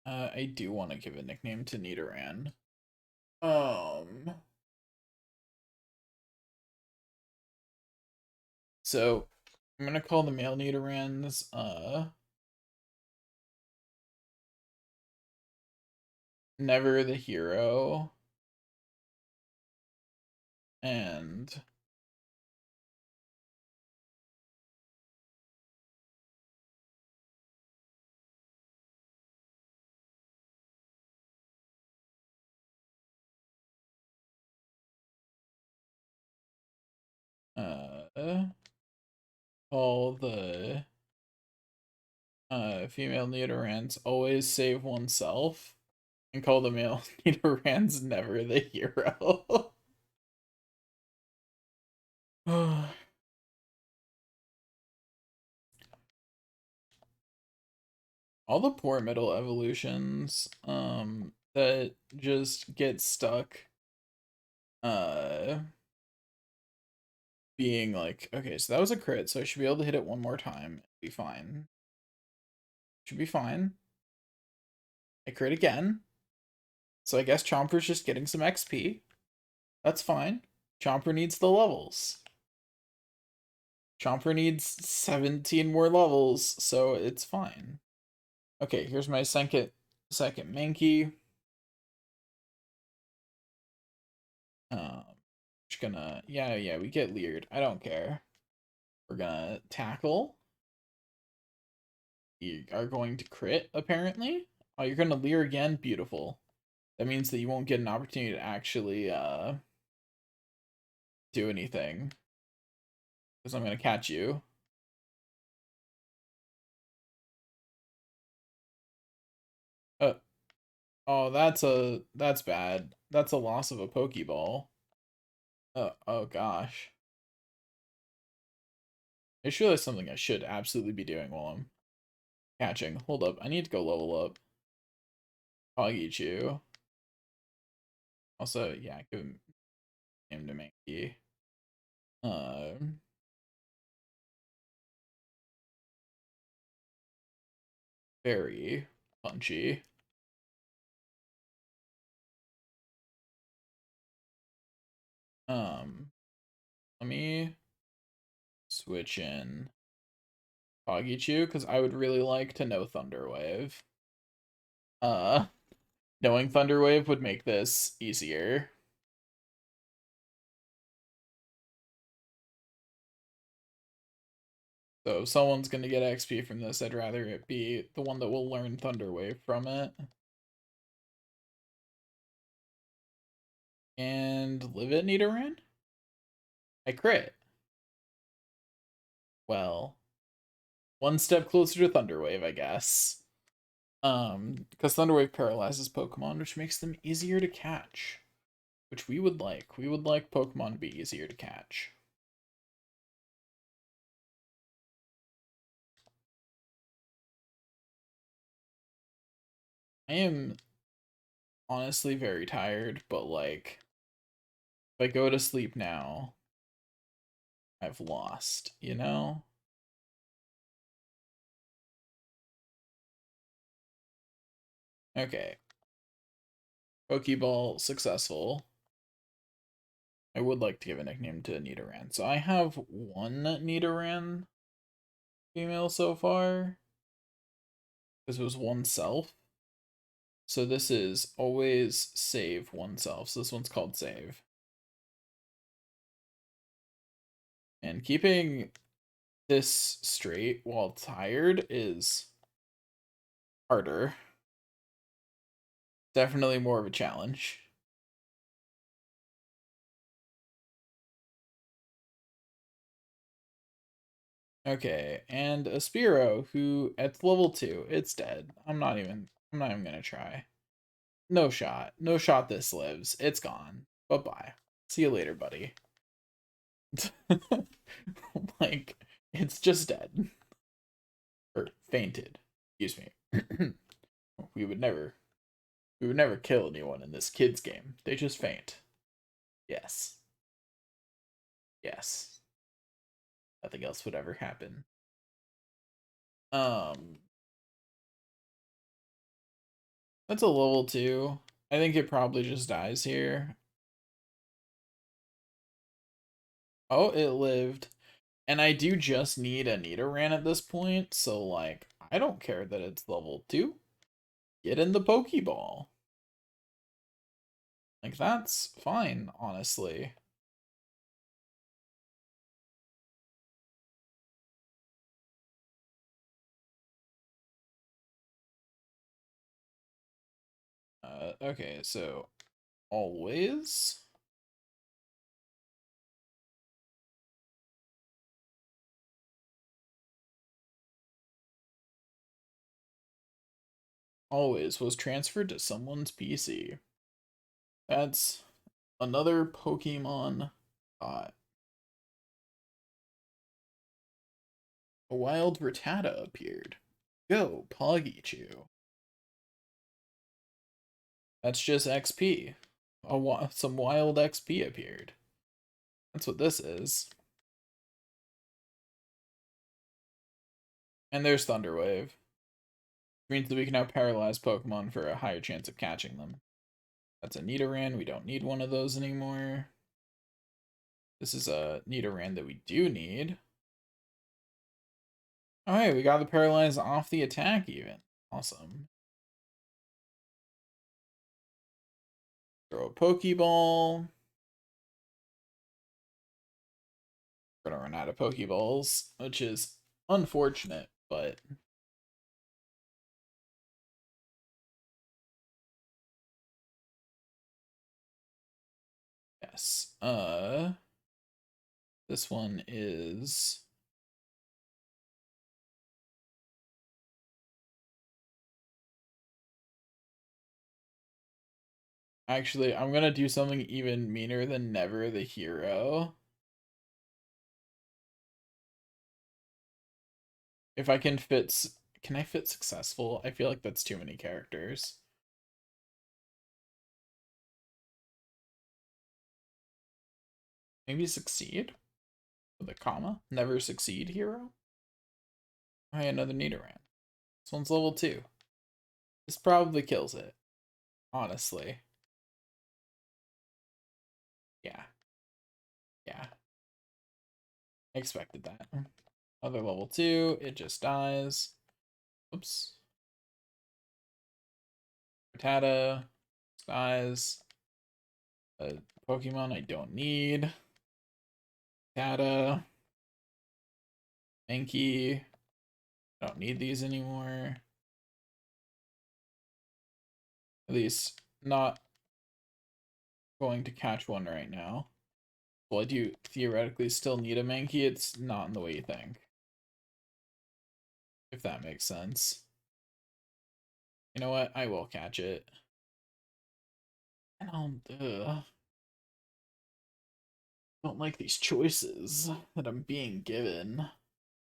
I do want to give a nickname to Nidoran. So I'm gonna call the male Nidorans, Never the Hero, and all the female Nidorans Always Save Oneself, and call the male Nidorans Never the Hero. All the poor middle evolutions that just get stuck uh being like, okay, so that was a crit, so I should be able to hit it one more time. Be fine. Should be fine. I crit again. So I guess Chomper's just getting some XP. That's fine. Chomper needs the levels. Chomper needs 17 more levels, so it's fine. Okay, here's my second Mankey. Just gonna, yeah, we get leered. I don't care. We're gonna tackle. You are going to crit, apparently. Oh, you're gonna leer again? Beautiful. That means that you won't get an opportunity to actually, do anything. Because I'm gonna catch you. Oh, that's bad. That's a loss of a Pokeball. Oh gosh. I just realized something I should absolutely be doing while I'm catching. Hold up, I need to go level up. Poggychu. Also, yeah, give him name to Mankey. Very punchy. Let me switch in Poggychu because I would really like to know Thunder Wave. Knowing Thunder Wave would make this easier. So if someone's gonna get XP from this, I'd rather it be the one that will learn Thunder Wave from it. And live it, Nidoran? I crit. Well, one step closer to Thunder Wave, I guess. Because Thunder Wave paralyzes Pokemon, which makes them easier to catch. Which we would like. We would like Pokemon to be easier to catch. I am honestly very tired, but like, if I go to sleep now, I've lost, you know? Okay. Pokeball successful. I would like to give a nickname to Nidoran. So I have one Nidoran female so far. Because it was oneself. So this is always save oneself. So this one's called save. And keeping this straight while tired is harder. Definitely more of a challenge. Okay, and a Spearow who at level 2, it's dead. I'm not even gonna try. No shot. No shot this lives. It's gone. Bye-bye. See you later, buddy. Like, it's just dead. Or fainted. Excuse me. we would never kill anyone in this kids game. They just faint. Yes. Yes. Nothing else would ever happen. Um That's a level 2. I think it probably just dies here. Oh, it lived. And I do just need a Nidoran at this point, so, like, I don't care that it's level 2. Get in the Pokeball. Like, that's fine, honestly. Okay, so always. Always was transferred to someone's PC. That's another Pokemon thought. A wild Rattata appeared. Go, Poggichu. That's just XP. Some wild XP appeared. That's what this is. And there's Thunderwave. Means that we can now paralyze Pokemon for a higher chance of catching them. That's a Nidoran. We don't need one of those anymore. This is a Nidoran that we do need. Alright, we got the paralyze off the attack even. Awesome. Throw a Pokeball. We're gonna run out of Pokeballs, which is unfortunate, but yes. This one is actually, I'm gonna do something even meaner than Never the Hero. If I can fit, can I fit Successful? I feel like that's too many characters. Maybe Succeed? With a comma? Never Succeed Hero? Alright, another Nidoran. This one's level 2. This probably kills it. Honestly. Yeah. Yeah. I expected that. Other level 2, it just dies. Oops. Rattata dies. A Pokemon I don't need. Rattata. Mankey. I don't need these anymore. At least not going to catch one right now. Well, I do theoretically still need a Mankey. It's not in the way you think. If that makes sense. You know what? I will catch it. I don't like these choices that I'm being given.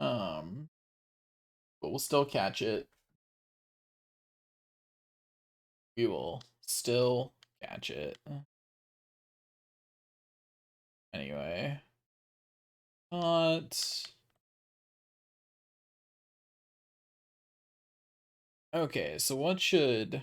But we'll still catch it. We will still catch it. Anyway. But okay, so what should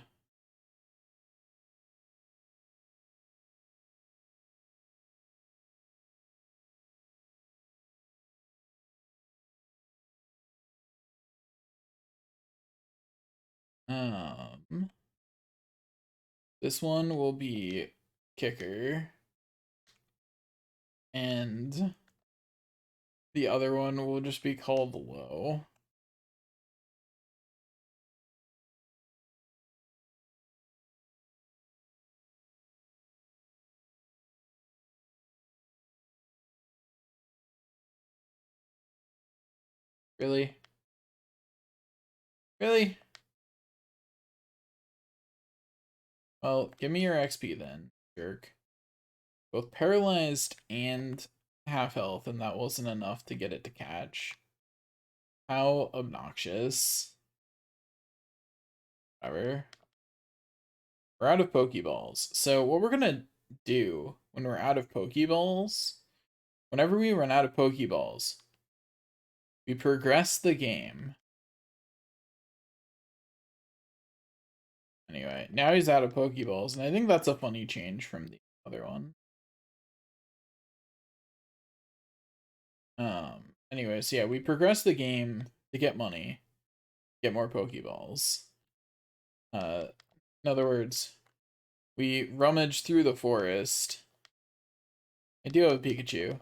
this one will be kicker. And the other one will just be called low. Really? Really? Well, give me your XP then, jerk. Both paralyzed and half health, and that wasn't enough to get it to catch. How obnoxious. Whatever. We're out of Pokeballs. So what we're gonna do when we're out of Pokeballs, whenever we run out of Pokeballs, we progress the game. Anyway, now he's out of Pokeballs, and I think that's a funny change from the other one. Anyway, so yeah, we progress the game to get money, get more Pokeballs. In other words, we rummage through the forest. I do have a Pikachu.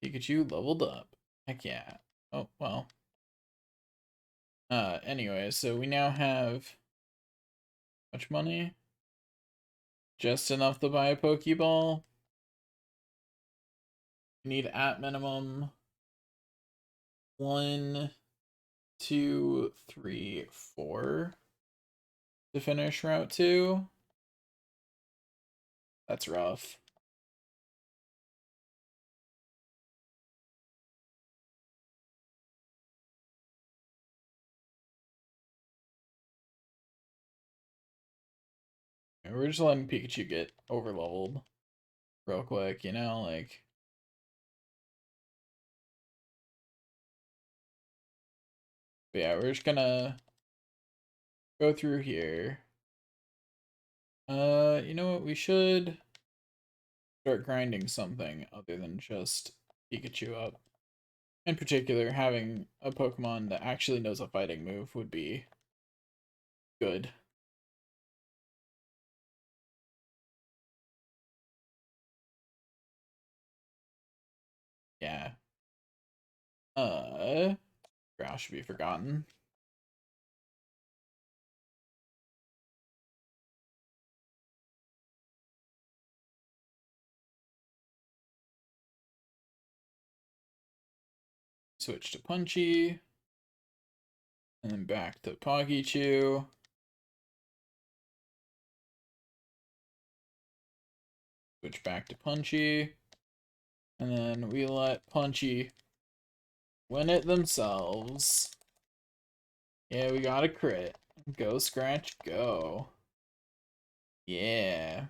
Pikachu leveled up. Heck yeah. Oh, well. Anyway, so we now have much money? Just enough to buy a Pokeball. We need at minimum 1, 2, 3, 4 to finish Route 2. That's rough. We're just letting Pikachu get overleveled real quick, you know, like. But yeah, we're just gonna go through here. You know what? We should start grinding something other than just Pikachu up. In particular, having a Pokemon that actually knows a fighting move would be good. Yeah. Growl should be forgotten. Switch to Punchy. And then back to Poggychew. Switch back to Punchy. And then we let Punchy win it themselves. Yeah, we got a crit. Go, Scratch, go. Yeah.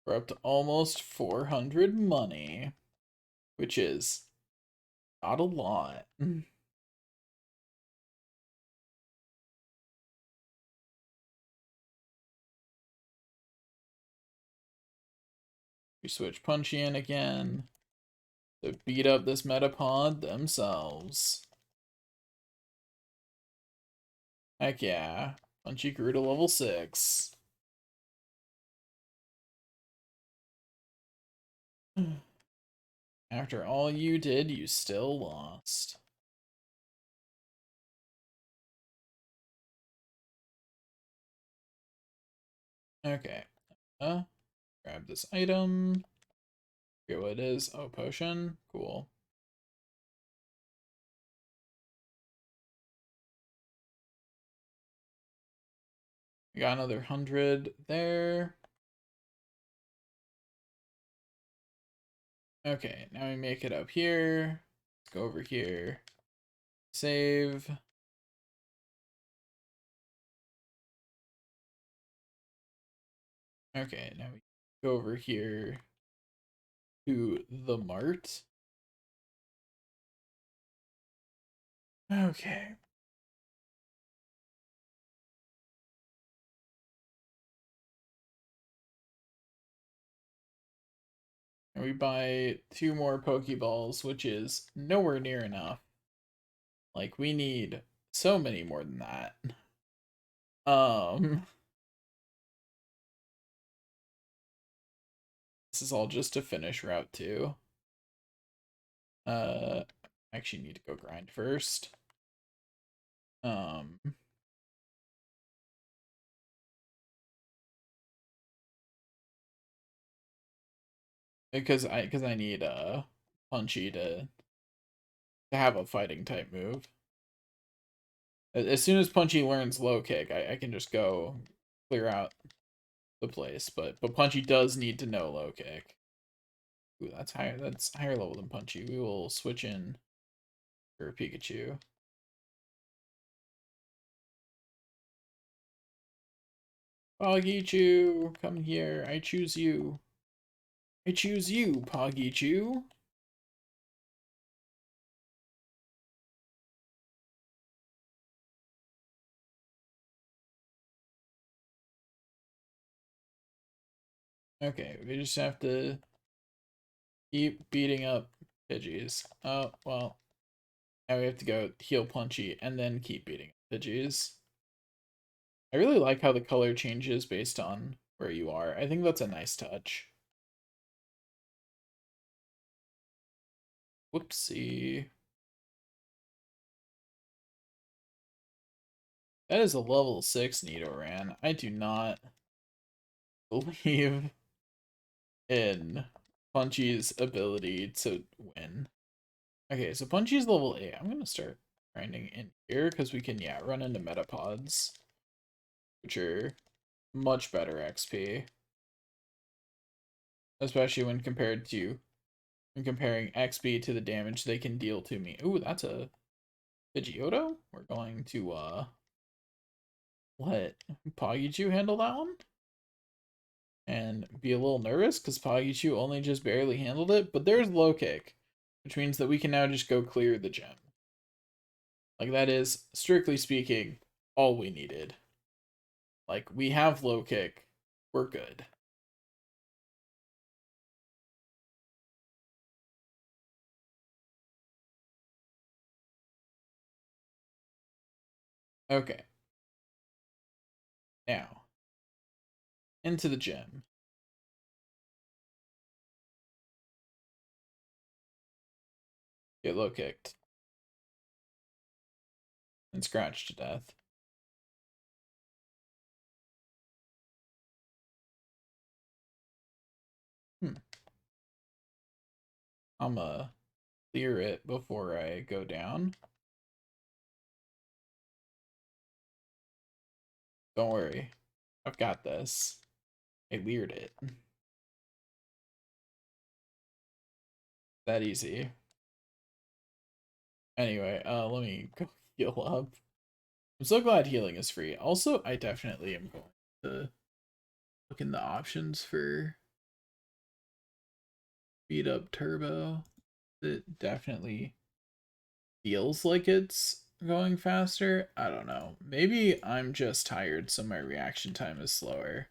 We're up to almost 400 money, which is not a lot. We switch Punchy in again to beat up this Metapod themselves. Heck yeah. Punchy grew to level 6. After all you did, you still lost. Okay. Grab this item. Forget what it is. Oh, potion. Cool. We got another 100 there. Okay, now we make it up here. Let's go over here. Save. Okay, now we go over here to the mart. Okay. And we buy 2 more Pokeballs, which is nowhere near enough. Like, we need so many more than that. This is all just to finish Route 2. Actually need to go grind first. Because I need Punchy to have a fighting type move. As soon as Punchy learns low kick, I can just go clear out the place. But Punchy does need to know low kick. Ooh, that's higher. That's higher level than Punchy. We will switch in for Pikachu. Poggichu, come here. I choose you. I choose you, Poggichu. Okay, we just have to keep beating up Pidgeys. Oh, well. Now we have to go heal Punchy and then keep beating up Pidgeys. I really like how the color changes based on where you are. I think that's a nice touch. Whoopsie. That is a level 6 Nidoran. I do not believe in Punchy's ability to win. Okay, so Punchy's level 8. I'm going to start grinding in here because we can, yeah, run into Metapods, which are much better XP. Especially when comparing XP to the damage they can deal to me. Ooh, that's a Pidgeotto? We're going to, let Poggichu handle that one? And be a little nervous, because Poggichu only just barely handled it, but there's low kick, which means that we can now just go clear the gym. Like, that is, strictly speaking, all we needed. Like, we have low kick. We're good. Okay. Now, into the gym. Get low kicked. And scratched to death. I'ma clear it before I go down. Don't worry. I've got this. I cleared it. That easy. Anyway, let me go heal up. I'm so glad healing is free. Also, I definitely am going to look in the options for speed up turbo. It definitely feels like it's going faster. I don't know. Maybe I'm just tired, so my reaction time is slower.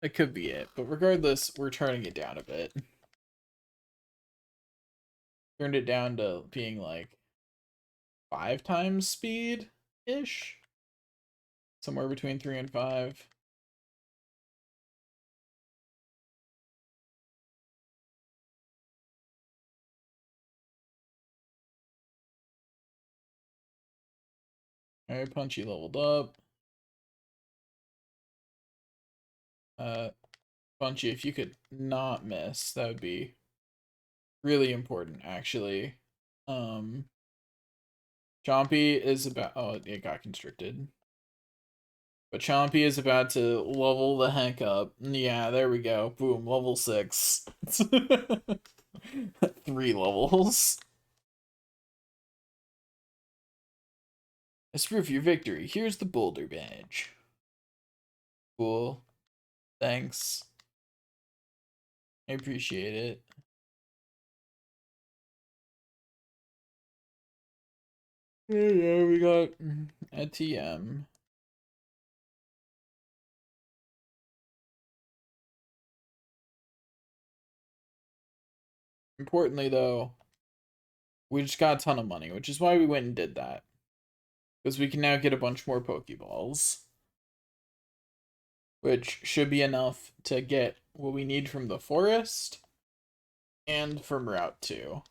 That could be it. But regardless, we're turning it down a bit. Turned it down to being like 5 times speed ish. Somewhere between 3 and 5. Alright, Punchy leveled up. Punchy, if you could not miss, that would be really important, actually. Chompy is about... Oh, it got constricted. But Chompy is about to level the heck up. Yeah, there we go. Boom, level 6. 3 levels. As proof of your victory, here's the Boulder Badge. Cool. Thanks. I appreciate it. Yeah, we got a TM. Importantly, though, we just got a ton of money, which is why we went and did that. Because we can now get a bunch more Pokeballs. Which should be enough to get what we need from the forest and from Route 2.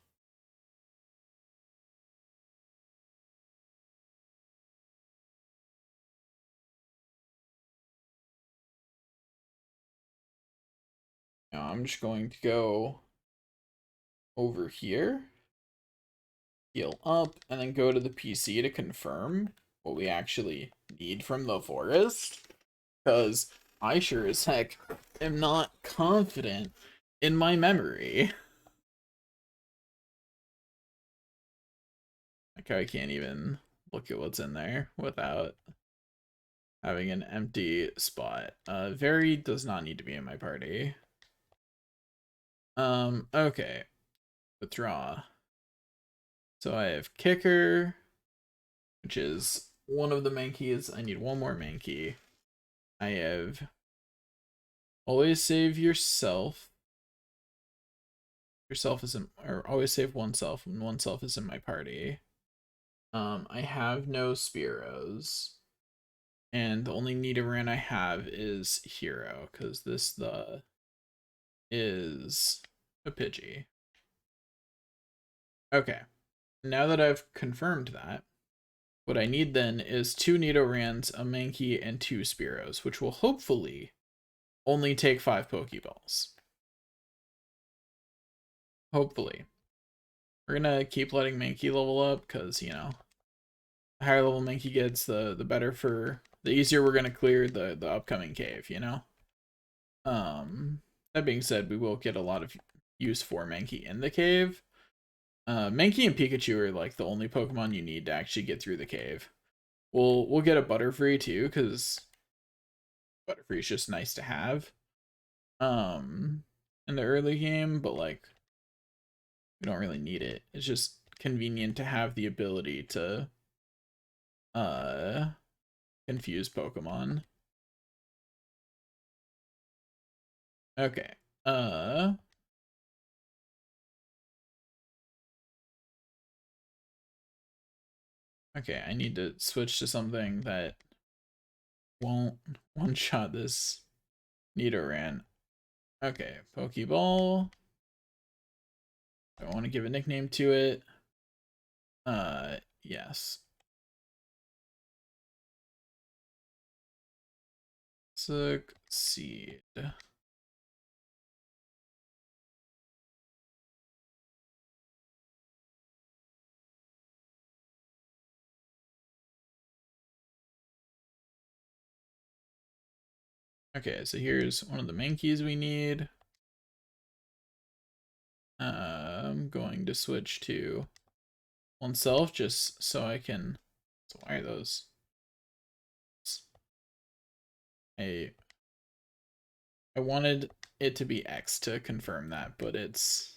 Now I'm just going to go over here, heal up, and then go to the PC to confirm what we actually need from the forest. Because I sure as heck am not confident in my memory. Like, I can't even look at what's in there without having an empty spot. Very does not need to be in my party. Okay. Withdraw. So I have Kicker, which is one of the Mankeys. I need one more Mankey. I have always save yourself. Yourself is in, or always save oneself when oneself is in my party. I have no Spearows. And the only Nidoran I have is Hero, because this is a Pidgey. Okay. Now that I've confirmed that, what I need then is 2 Nidorans, a Mankey, and 2 Spearows, which will hopefully only take 5 Pokeballs. Hopefully. We're gonna keep letting Mankey level up, because, you know, the higher level Mankey gets, the better for... The easier we're gonna clear the upcoming cave, you know? That being said, we will get a lot of use for Mankey in the cave. Mankey and Pikachu are like the only Pokemon you need to actually get through the cave. We'll get a Butterfree too, because Butterfree is just nice to have. In the early game, but like we don't really need it. It's just convenient to have the ability to confuse Pokemon. Okay. Okay, I need to switch to something that won't one-shot this Nidoran. Okay, Pokeball. I want to give a nickname to it. Yes. Succeed. Okay, so here's one of the main keys we need. I'm going to switch to oneself just so I can... So why are those? I wanted it to be X to confirm that, but it's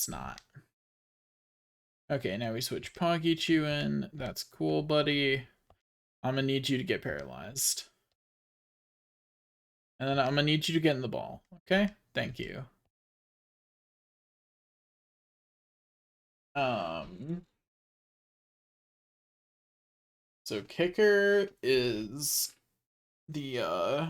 not. Okay, now we switch Pikachu in. That's cool, buddy. I'm gonna need you to get paralyzed. And then I'm gonna need you to get in the ball. Okay? Thank you. So Kicker is the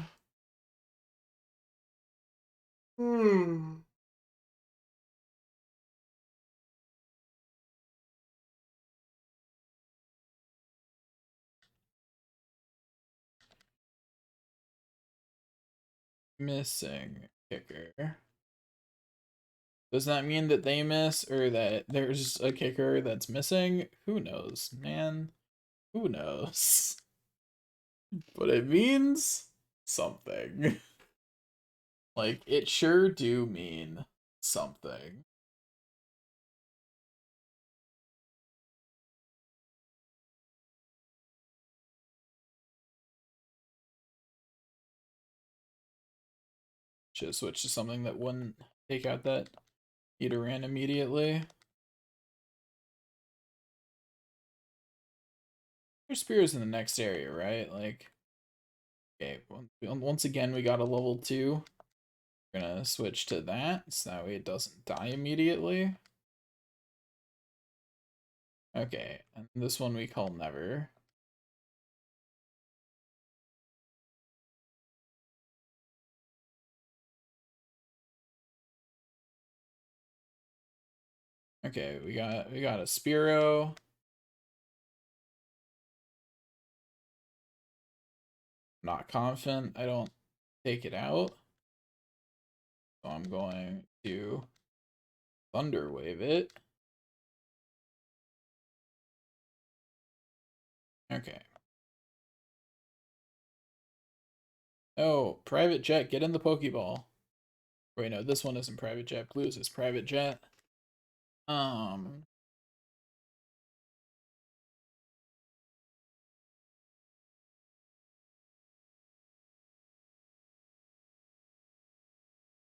missing Kicker. Does that mean that they miss or that there's a Kicker that's missing? Who knows, man? Who knows? But it means something. Like, it sure do mean something. Should switch to something that wouldn't take out that Nidoran immediately. There's spears in the next area, right? Like, okay, once again, we got a level 2. We're gonna switch to that, so that way it doesn't die immediately. Okay, and this one we call Never. Okay, we got a Spearow. Not confident I don't take it out. So I'm going to Thunder Wave it. Okay. Oh, Private Jet, get in the Pokeball. Wait, no, this one isn't Private Jet. Blue's is Private Jet.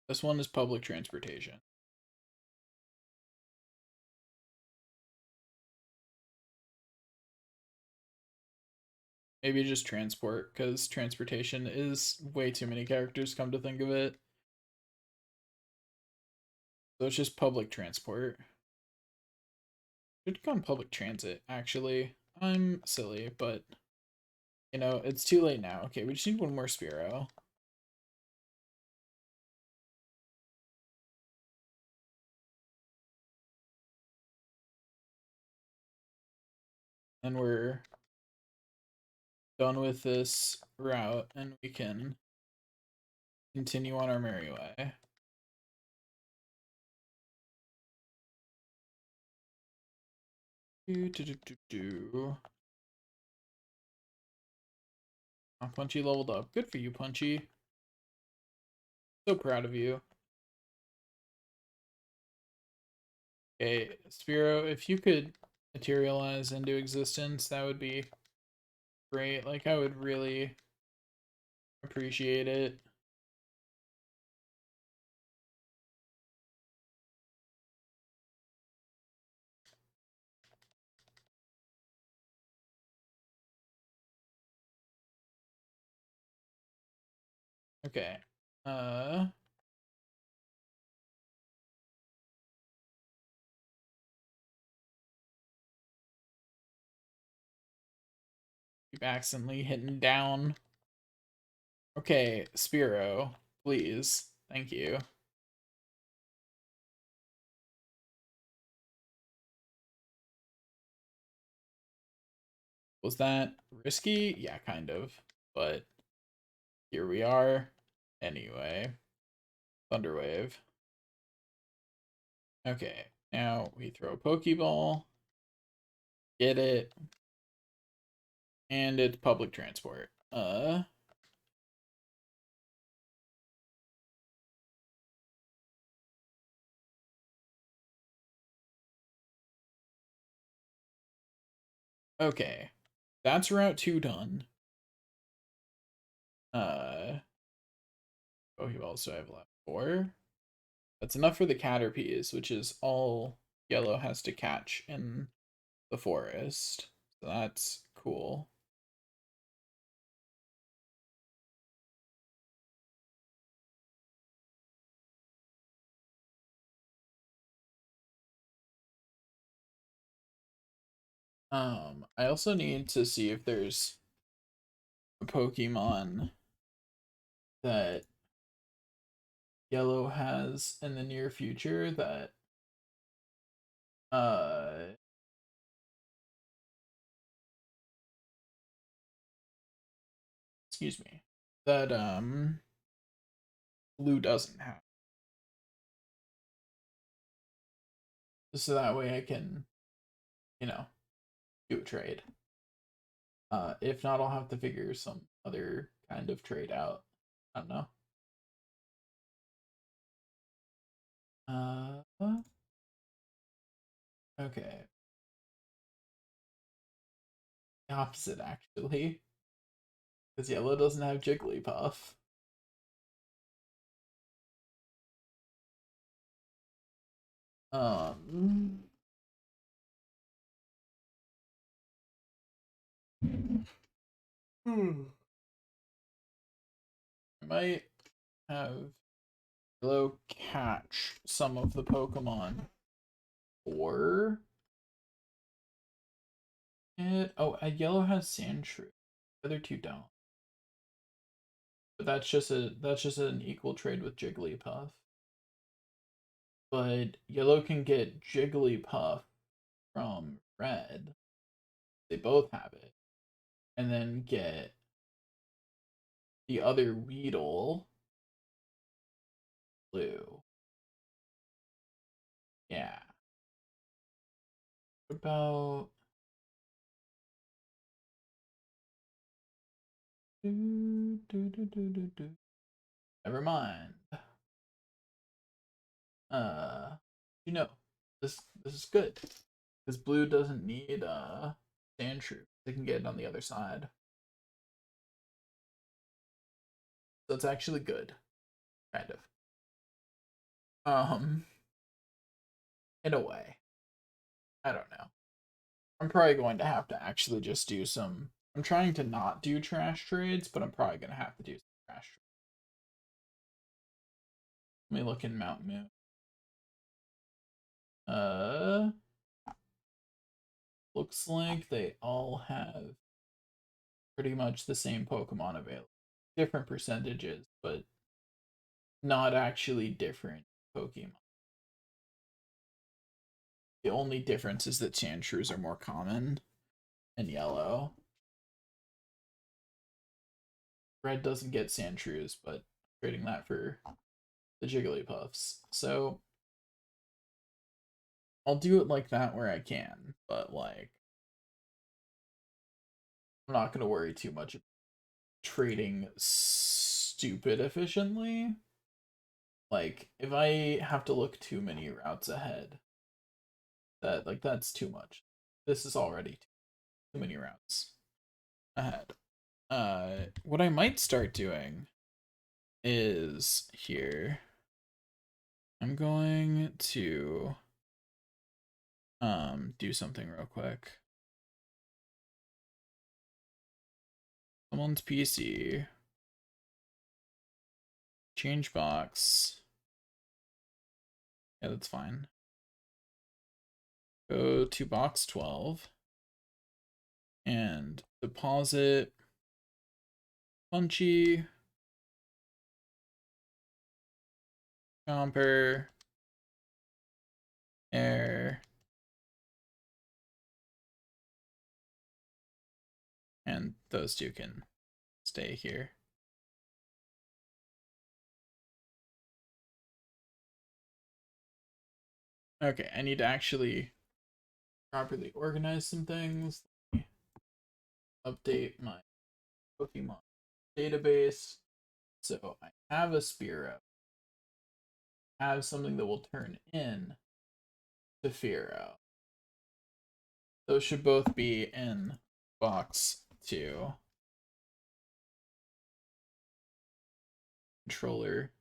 This one is public transportation. Maybe just transport, because transportation is way too many characters, come to think of it. So it's just public transport. Should go public transit, actually. I'm silly, but, you know, it's too late now. Okay, we just need one more Spearow. And we're done with this route, and we can continue on our merry way. Oh, Punchy leveled up. Good for you, Punchy. So proud of you. Okay, Spearow, if you could materialize into existence, that would be great. Like, I would really appreciate it. Okay. Keep accidentally hitting down. Okay, Spearow, please. Thank you. Was that risky? Yeah, kind of. But here we are. Anyway. Thunderwave. Okay, now we throw a Pokeball. Get it. And it's public transport. Okay. That's Route 2 done. Pokeballs do I have left? 4? That's enough for the Caterpies, which is all Yellow has to catch in the forest. So that's cool. I also need to see if there's a Pokemon that Yellow has in the near future that excuse me, that Blue doesn't have. So that way I can, you know, do a trade. If not, I'll have to figure some other kind of trade out. I don't know. Okay. The opposite, actually. Because Yellow doesn't have Jigglypuff. Um. I might have Yellow catch some of the Pokemon. Or Yellow has Sandshrew. The other two don't. But that's just an equal trade with Jigglypuff. But Yellow can get Jigglypuff from Red. They both have it. And then get the other Weedle Blue. Yeah. What about Never mind. You know, this is good. Because Blue doesn't need Sandshrew. They can get it on the other side. So it's actually good. Kind of. In a way. I don't know. I'm probably going to have to actually just do some. I'm trying to not do trash trades, but I'm probably going to have to do some trash trades. Let me look in Mount Moon. Looks like they all have pretty much the same Pokemon available. Different percentages, but not actually different Pokemon. The only difference is that Sandshrews are more common in yellow. Red doesn't get Sandshrews, but trading that for the Jigglypuffs. So I'll do it like that where I can, but like I'm not gonna worry too much about trading stupid efficiently. Like if I have to look too many routes ahead, that's too much. This is already too many routes ahead. What I might start doing is here. I'm going to do something real quick. Someone's PC. Change box. Yeah, that's fine. Go to box 12 and deposit Punchy, Chomper, Air, and those two can stay here. Okay, I need to actually properly organize some things. Update my Pokemon database. So I have a Spearow. I have something that will turn in to Fearow. Those should both be in box 2. Controller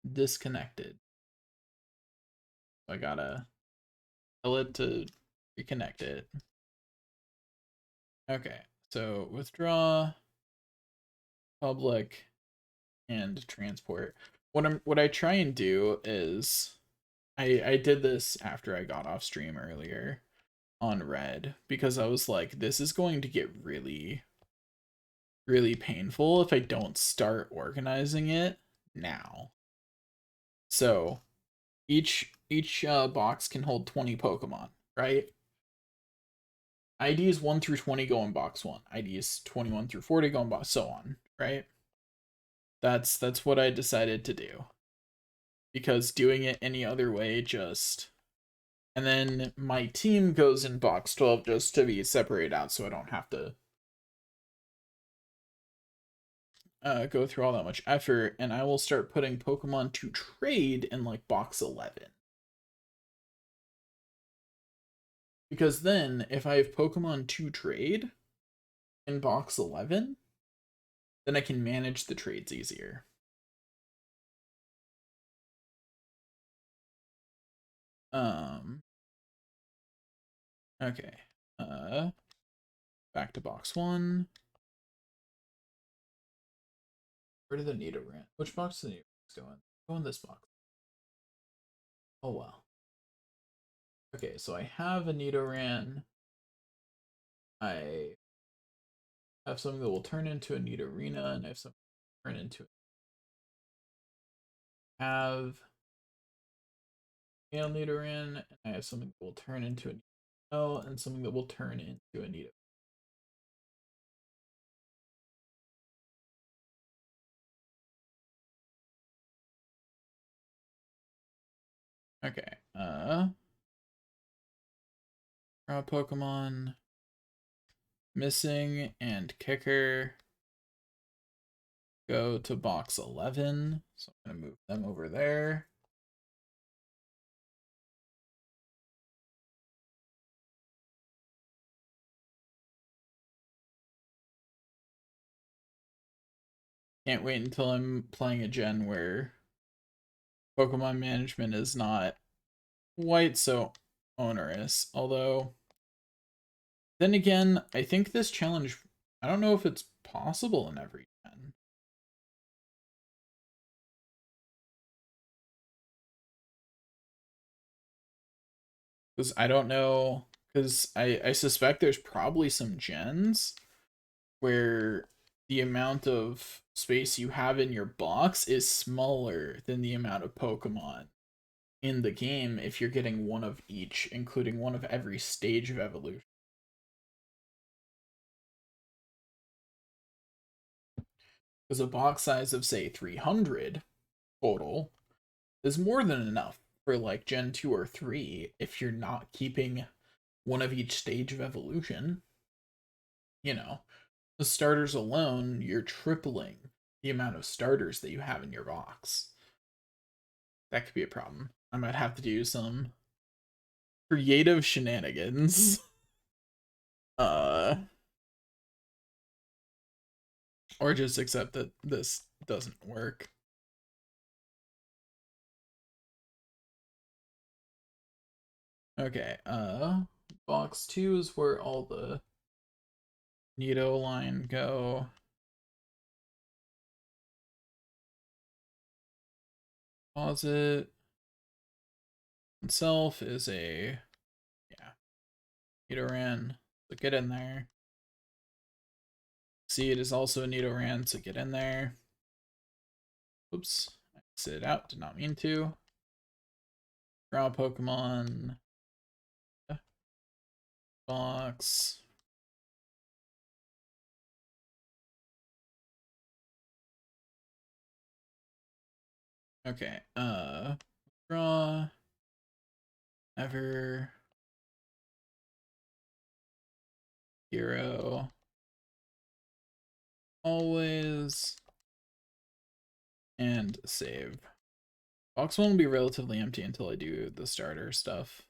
disconnected. I gotta tell it to reconnect it. Okay, so withdraw, public, and transport. What I try and do is I did this after I got off stream earlier on Red because I was like, this is going to get really, really painful if I don't start organizing it now. So each box can hold 20 Pokemon, right? IDs 1 through 20 go in box 1. IDs 21 through 40 go in box, so on, right? That's what I decided to do. Because doing it any other way just... And then my team goes in box 12 just to be separated out so I don't have to go through all that much effort. And I will start putting Pokemon to trade in like box 11. Because then, if I have Pokemon to trade in box 11, then I can manage the trades easier. Okay. Back to box 1. Where did the Nidoran? Which box did the Nidoran go in? Go in this box. Oh, wow. Okay, so I have a Nidoran. I have something that will turn into a Nidorina, and I have something that will turn into have male Nidoran, and I have something that will turn into a Nidoran, and something that will turn into a Nidoran. Okay, Pokemon missing and kicker go to box 11, so I'm gonna move them over there. Can't wait until I'm playing a gen where Pokemon management is not quite so onerous, although then again, I think this challenge, I don't know if it's possible in every gen. Because I don't know, because I suspect there's probably some gens where the amount of space you have in your box is smaller than the amount of Pokemon in the game if you're getting one of each, including one of every stage of evolution. Because a box size of, say, 300 total is more than enough for like Gen 2 or 3 if you're not keeping one of each stage of evolution. You know, the starters alone, you're tripling the amount of starters that you have in your box. That could be a problem. I might have to do some creative shenanigans. uh or just accept that this doesn't work. Okay, box 2 is where all the Nidoline go. Deposit itself is a, yeah, Nidoran, so get in there. Seed is also a Nidoran, so get in there. Oops, I exit out, did not mean to. Draw Pokemon. Box. Okay, draw. Ever. Hero. Always. And save. Box 1 will be relatively empty until I do the starter stuff.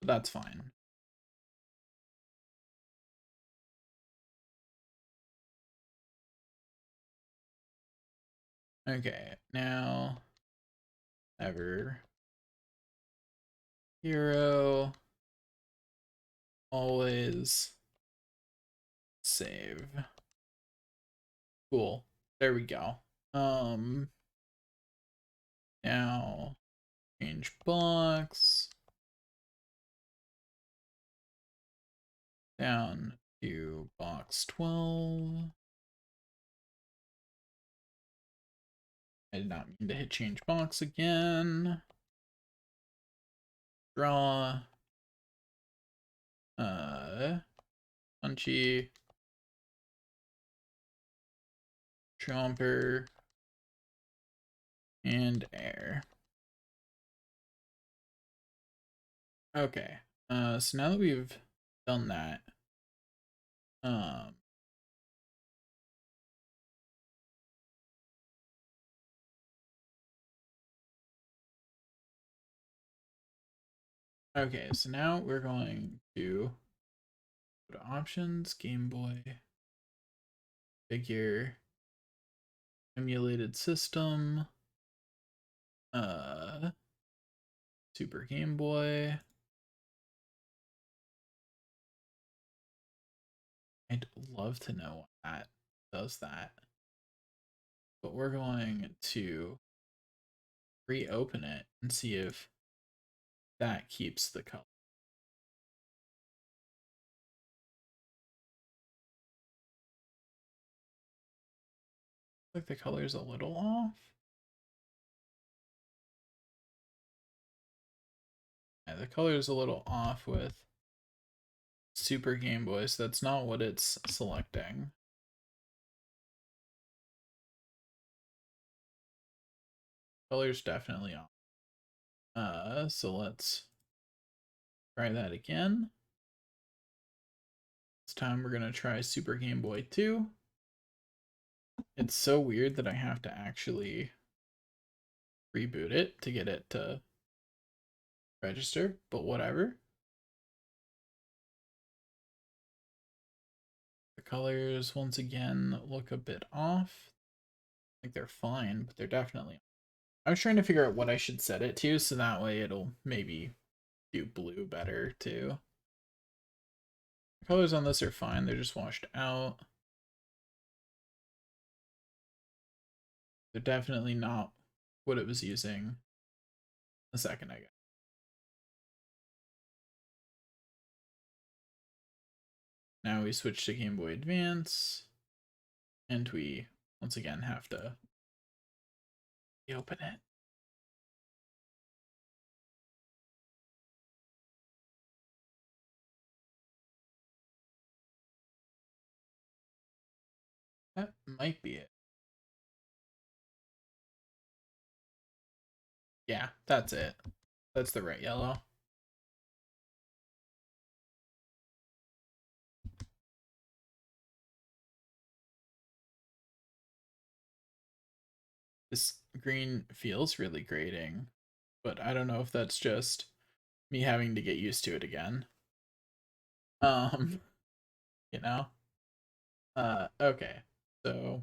That's fine. Okay, now ever hero always save. Cool. There we go. Now change box down to box 12. I did not mean to hit change box again. Draw. Punchy. Chomper. And air. Okay. So now that we've done that, okay, so now we're going to go to options, Game Boy, figure, emulated system, Super Game Boy. I'd love to know what that does that. But we're going to reopen it and see if that keeps the color. Like the color's a little off. Yeah, the color's a little off with Super Game Boy, so that's not what it's selecting. Color's definitely off. So let's try that again. This time we're gonna try Super Game Boy 2. It's so weird that I have to actually reboot it to get it to register, but whatever. The colors once again look a bit off. Like they're fine, but they're definitely. I was trying to figure out what I should set it to, so that way it'll maybe do blue better too. The colors on this are fine, they're just washed out. They're definitely not what it was using a second ago. Now we switch to Game Boy Advance, and we once again have to open it. That might be it. Yeah, that's it. That's the right yellow. This green feels really grating, but I don't know if that's just me having to get used to it again. Um, you know? Okay. So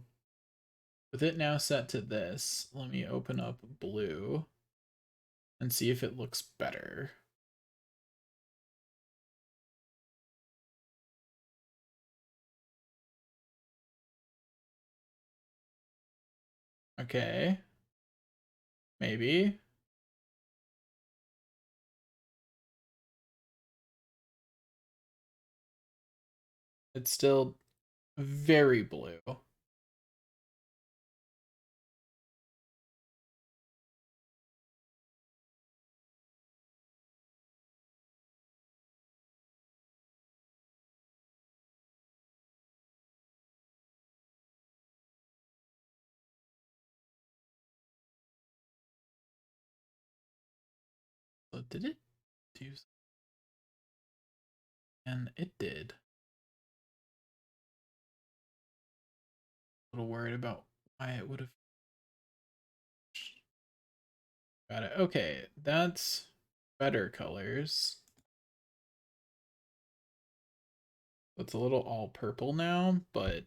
with it now set to this, let me open up blue and see if it looks better. Okay. Maybe. It's still very blue. So did it do? And it did. A little worried about why it would have got it. Okay, that's better colors. It's a little all purple now, but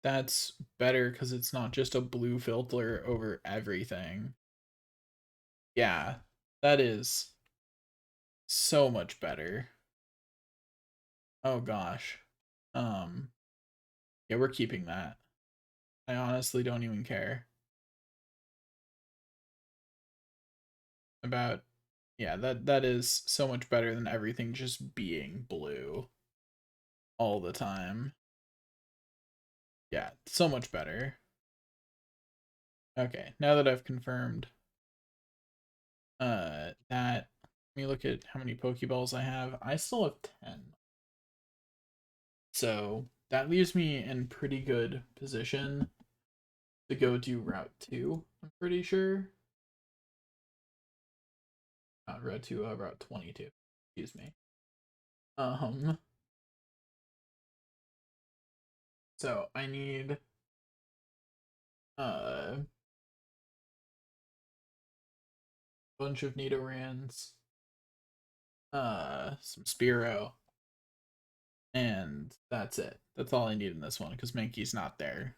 that's better because it's not just a blue filter over everything. Yeah, that is so much better. Oh gosh. Um, yeah, we're keeping that. I honestly don't even care about, yeah, that is so much better than everything just being blue all the time. Yeah, so much better. Okay, now that I've confirmed that, let me look at how many Pokeballs I have. I still have 10. So that leaves me in pretty good position to go do Route 2, I'm pretty sure. Not Route 2, Route 22. Excuse me. Um, so I need a bunch of Nidorans, some Spearow, and that's it. That's all I need in this one because Mankey's not there.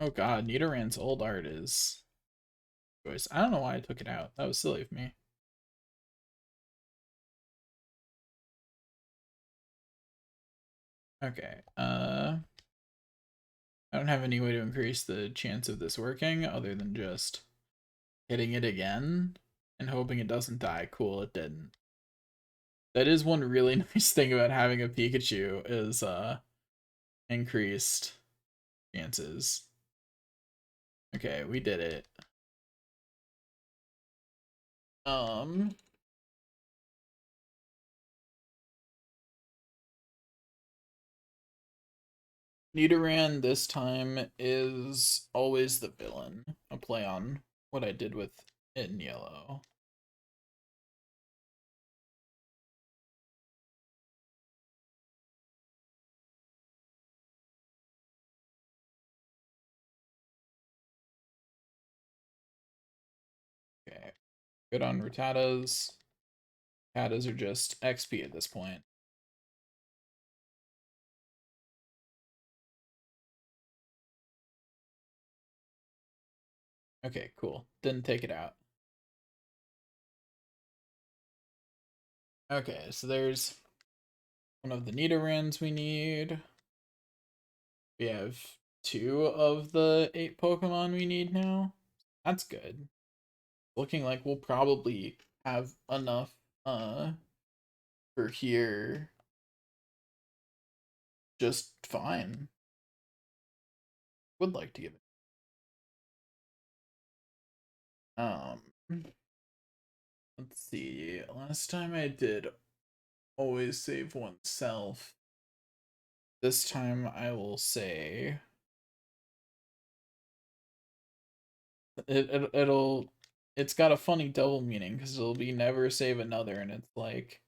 Oh god, Nidoran's old art is choice. I don't know why I took it out. That was silly of me. Okay. I don't have any way to increase the chance of this working other than just hitting it again and hoping it doesn't die. Cool, it didn't. That is one really nice thing about having a Pikachu is increased chances. Okay, we did it. Um Nidoran this time is always the villain. A play on what I did with it in yellow. Okay. Good on Rattatas. Katas are just XP at this point. Okay, cool. Didn't take it out. Okay, so there's one of the Nidorans we need. We have 2 of the 8 Pokemon we need now. That's good. Looking like we'll probably have enough for here just fine. Would like to give it. Let's see. Last time I did always save oneself. This time I will say it's got a funny double meaning because it'll be never save another, and it's like,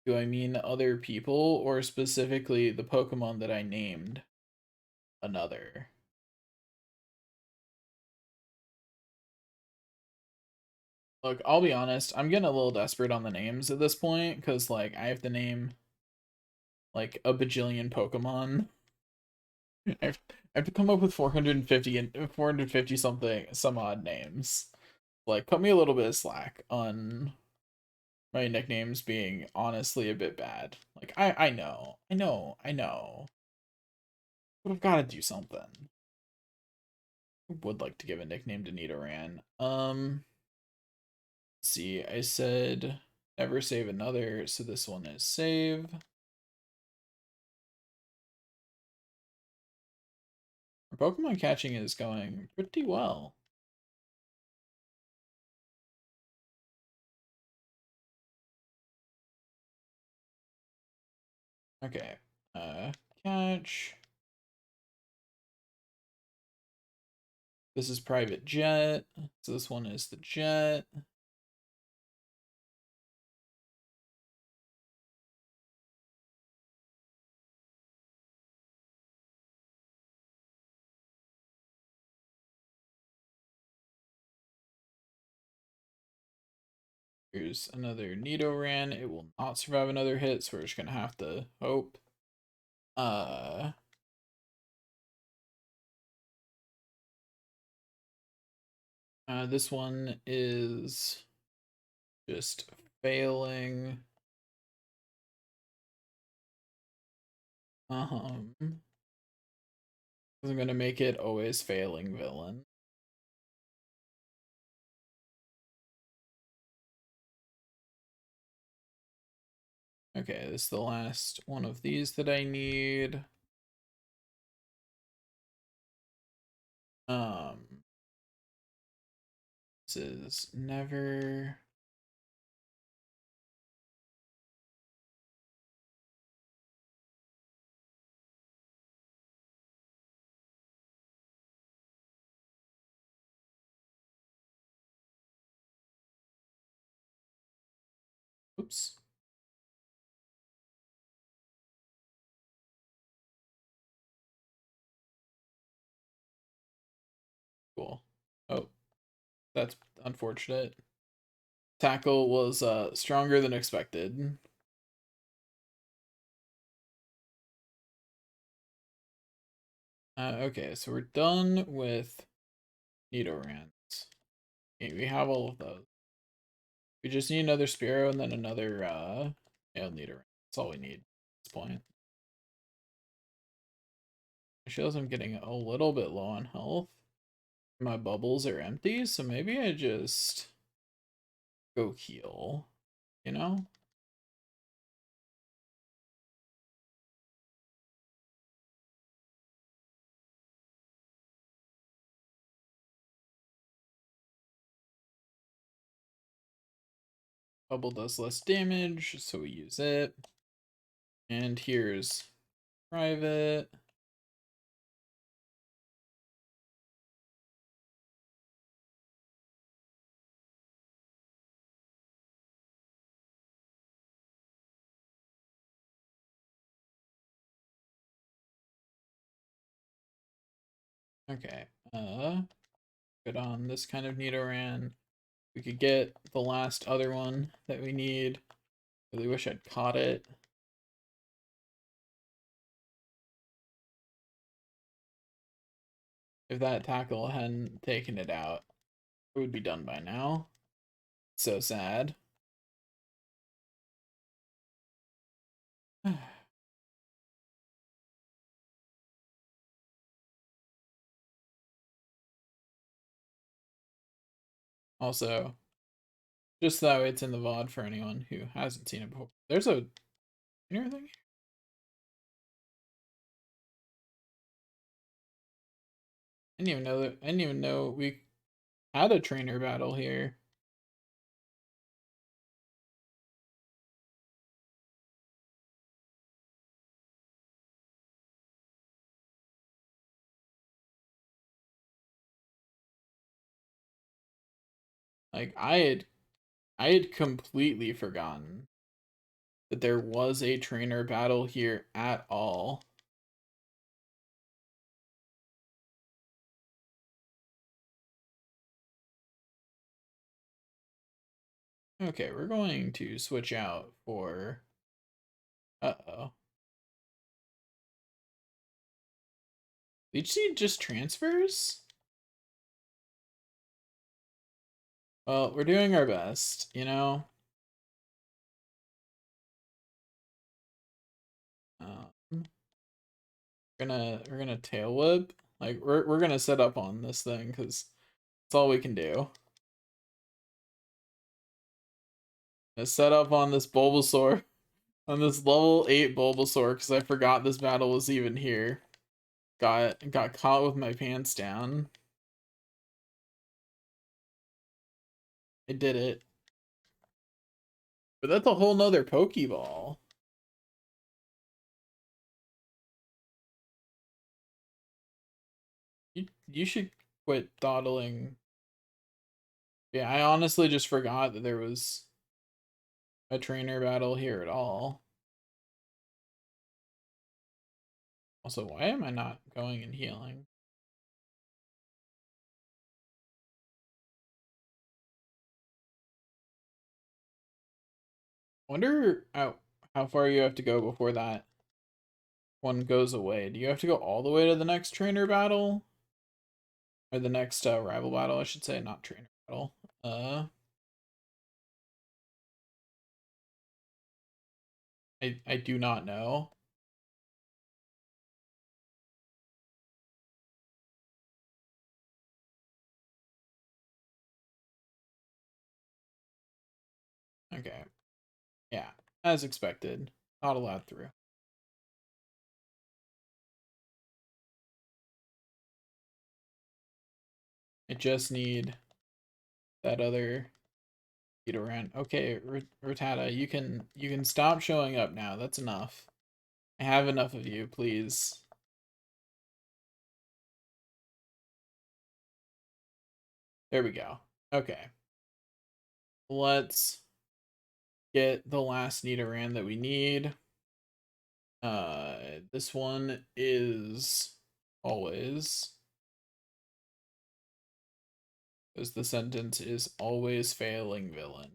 do I mean other people or specifically the Pokemon that I named another? Look, I'll be honest, I'm getting a little desperate on the names at this point because like I have to name like a bajillion Pokemon. I have to come up with 450 and 450 something some odd names. Like, cut me a little bit of slack on my nicknames being honestly a bit bad. Like, I know. But I've got to do something. I would like to give a nickname to Nidoran. Let's see, I said never save another, so this one is save. Our Pokemon catching is going pretty well. Okay, catch. This is private jet, so this one is the jet. Here's another Nidoran. It will not survive another hit, so we're just gonna have to hope. This one is just failing. I'm gonna make it always failing villain. Okay, this is the last one of these that I need. This is never. Oops. Cool. Oh, that's unfortunate. Tackle was stronger than expected. Okay, so we're done with Nidorans. Okay, we have all of those. We just need another Spearow and then another male Nidoran. That's all we need at this point. It shows I'm getting a little bit low on health. My bubbles are empty, so maybe I just go heal, you know? Bubble does less damage, so we use it. And here's private. Okay, good on this kind of Nidoran. We could get the last other one that we need. Really wish I'd caught it. If that tackle hadn't taken it out, it would be done by now. So sad. Also, just that way it's in the VOD for anyone who hasn't seen it before. There's a trainer thing. I didn't even know we had a trainer battle here. Like I had completely forgotten that there was a trainer battle here at all. Okay, we're going to switch out for... Uh-oh. Leech Seed just transfers? Well, we're doing our best, you know? We're gonna tail whip. Like we're gonna set up on this thing because that's all we can do. Let's set up on this Bulbasaur, on this level 8 Bulbasaur, because I forgot this battle was even here. Got caught with my pants down. I did it. But that's a whole nother Pokeball. You should quit dawdling. Yeah, I honestly just forgot that there was a trainer battle here at all. Also, why am I not going and healing? Wonder how far you have to go before that one goes away. Do you have to go all the way to the next trainer battle? Or the next rival battle, I should say, not trainer battle. I do not know. Okay. Yeah, as expected. Not allowed through. I just need that other around. Okay, Rattata, you can stop showing up now. That's enough. I have enough of you, please. There we go. Okay. Let's get the last Nidoran that we need. This one is always, because the sentence is always failing villain.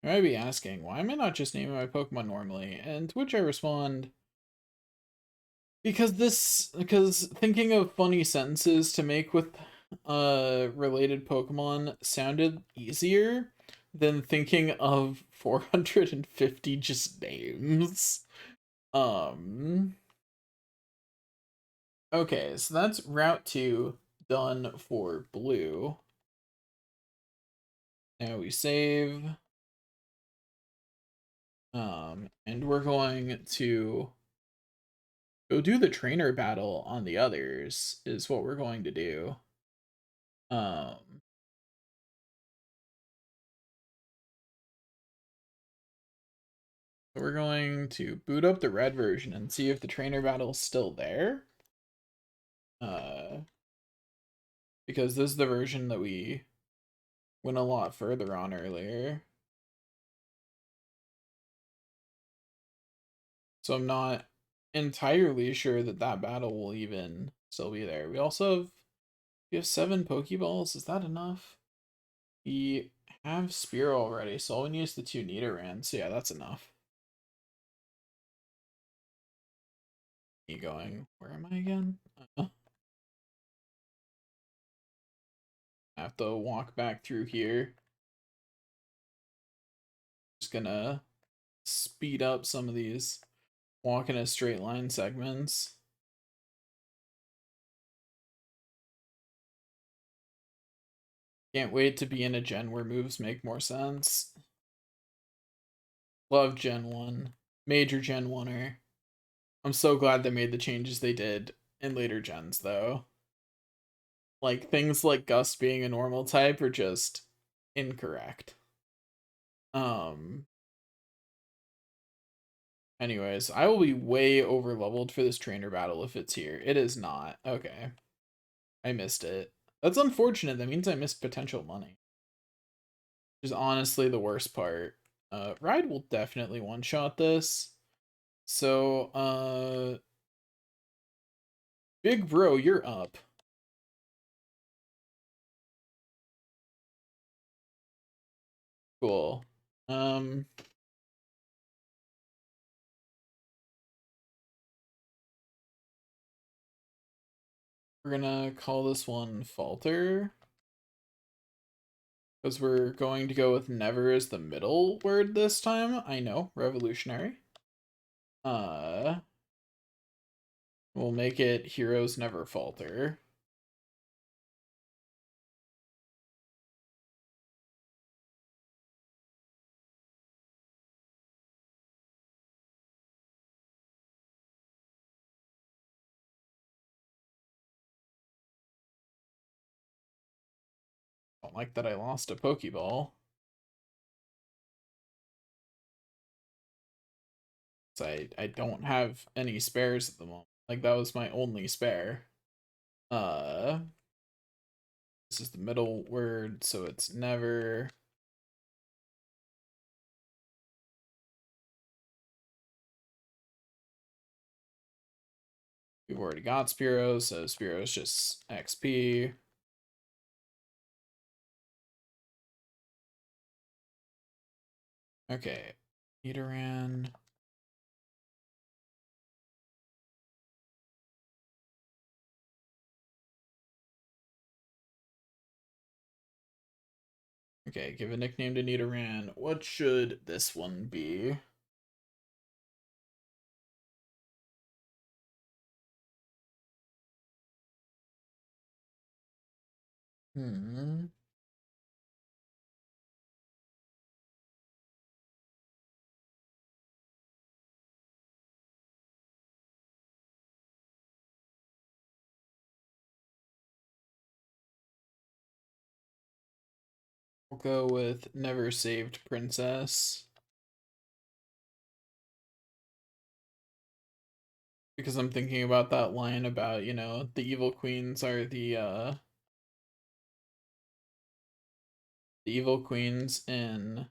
You might be asking, why am I not just naming my Pokemon normally? And to which I respond, because thinking of funny sentences to make with related Pokemon sounded easier than thinking of 450 just names. Okay, so that's Route 2 done for blue. Now we save. And we're going to go do the trainer battle on the others, is what we're going to do. We're going to boot up the red version and see if the trainer battle is still there. Because this is the version that we went a lot further on earlier. So I'm not entirely sure that that battle will even still be there. We also have We have 7 Pokeballs. Is that enough? We have Spear already, so all we need is the 2 Nidoran. So yeah, that's enough. Me going. Where am I again? I have to walk back through here. Just gonna speed up some of these walk in a straight line segments. Can't wait to be in a gen where moves make more sense. Love Gen 1. Major Gen 1er. I'm so glad they made the changes they did in later gens, though. Like, things like Gus being a normal type are just incorrect. Anyways, I will be way over leveled for this trainer battle if it's here. It is not. Okay. I missed it. That's unfortunate. That means I missed potential money. Which is honestly the worst part. Ride will definitely one-shot this. So, Big Bro, you're up. Cool. We're gonna call this one Falter. Because we're going to go with never as the middle word this time. I know, revolutionary. We'll make it heroes never falter. Don't like that I lost a Pokeball. So I don't have any spares at the moment. Like, that was my only spare. This is the middle word, so it's never. We've already got Spearow, so Spearow's just XP. Okay, Nidoran. Okay, give a nickname to Nidoran. What should this one be? Hmm. We'll go with Never Saved Princess. Because I'm thinking about that line about, you know, the evil queens are the evil queens in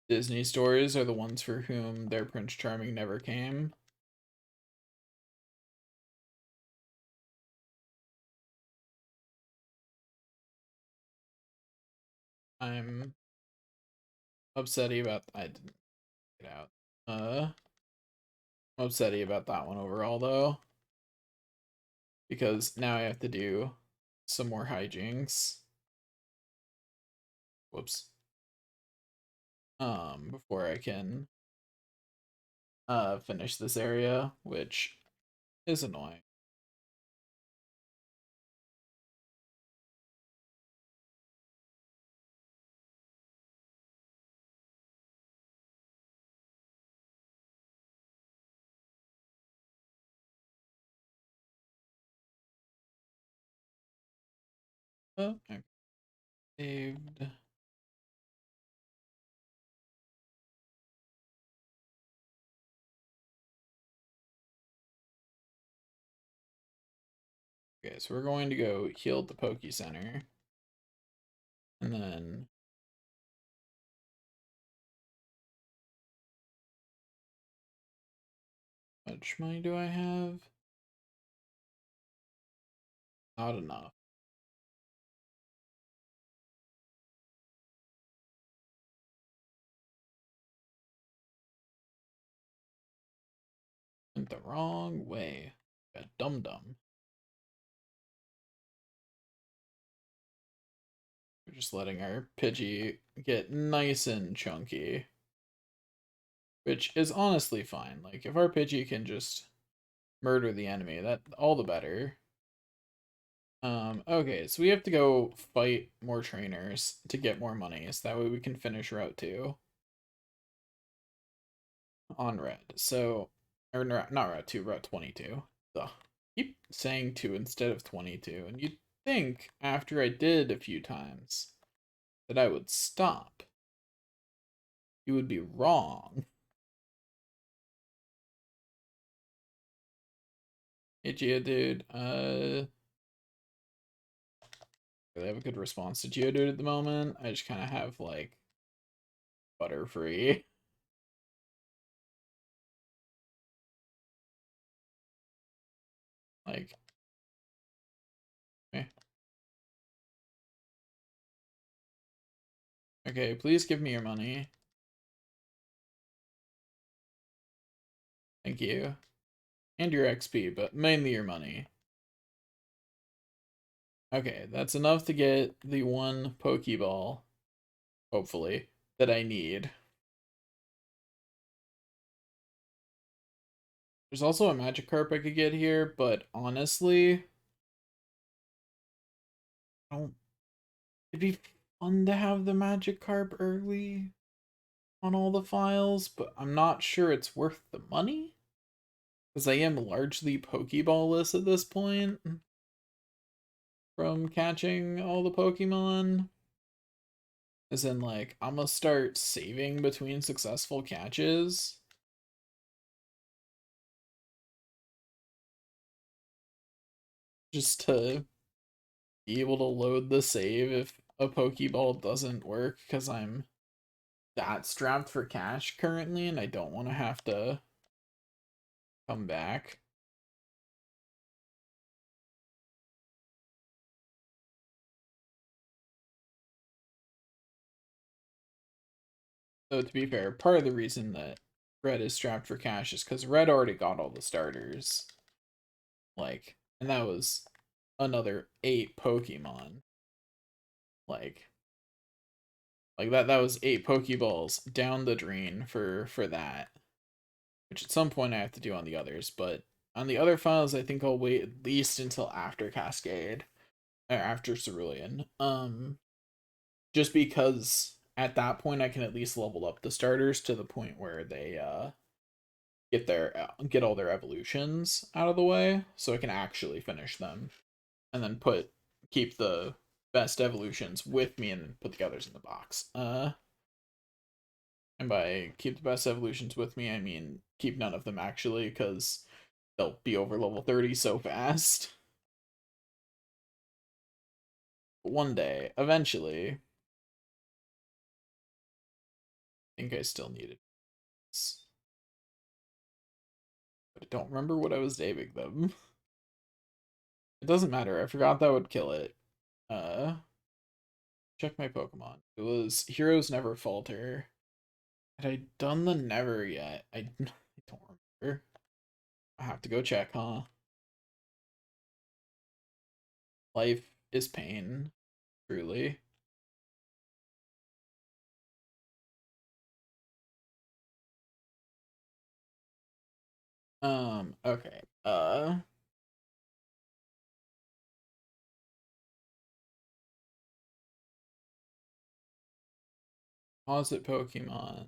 Disney stories are the ones for whom their Prince Charming never came. I'm upsetty about I didn't get out. I'm upsetty about that one overall though. Because now I have to do some more hijinks. Whoops. Before I can finish this area, which is annoying. Okay. Saved. Okay, so we're going to go heal at the Poke Center. And then how much money do I have? Not enough. went the wrong way. A dum-dum. We're just letting our Pidgey get nice and chunky. Which is honestly fine. Like, if our Pidgey can just murder the enemy, that all the better. Okay, so we have to go fight more trainers to get more money, so that way we can finish Route 2 on red. So, or not Route 2, Route 22. Ugh. Keep saying 2 instead of 22, and you'd think after I did a few times that I would stop. You would be wrong. Hey, Geodude, they have a good response to Geodude at the moment. I just kind of have, like, Butterfree. Like, eh. Okay, please give me your money. Thank you. And your XP, but mainly your money. Okay, that's enough to get the one Pokeball, hopefully, that I need. There's also a Magikarp I could get here, but honestly, I don't. It'd be fun to have the Magikarp early on all the files, but I'm not sure it's worth the money. Because I am largely Pokeball-less at this point from catching all the Pokemon. As in, like, I'm gonna start saving between successful catches. Just to be able to load the save if a Pokeball doesn't work, because I'm that strapped for cash currently and I don't want to have to come back. So to be fair, part of the reason that Red is strapped for cash is because Red already got all the starters. Like, and that was another 8 Pokemon. Like that was 8 Pokeballs down the drain for that. Which at some point I have to do on the others, but on the other files I think I'll wait at least until after Cascade. Or after Cerulean. Just because at that point I can at least level up the starters to the point where they get all their evolutions out of the way, so I can actually finish them, and then keep the best evolutions with me and then put the others in the box. And by keep the best evolutions with me, I mean keep none of them actually, because they'll be over level 30 so fast. But one day, eventually, I think I still need it. But I don't remember what I was naming them. It doesn't matter. I forgot that would kill it. Uh, check my Pokemon. It was Heroes Never Falter. Had I done the Never yet? I don't remember. I have to go check, huh? Life is pain, truly. Okay. Deposit Pokemon.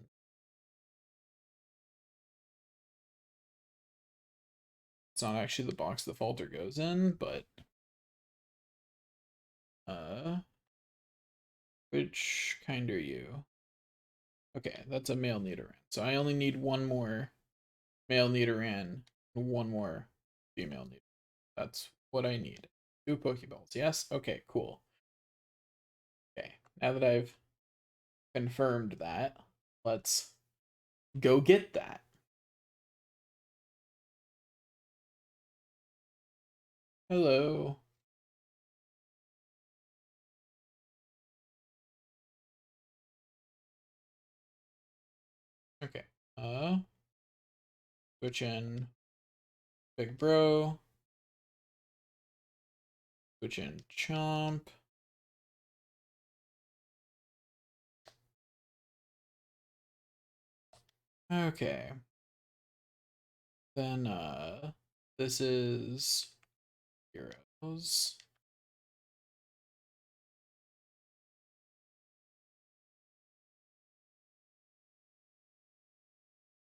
It's not actually the box the Falter goes in, but uh which kind are you? Okay, that's a male Nidoran. So I only need one more male Nidoran and one more female Nidoran. That's what I need. 2 Pokeballs. Yes? Okay, cool. Okay, now that I've confirmed that, let's go get that. Hello. Okay. Switch in Big Bro. Switch in Chomp. Okay. Then this is Heroes.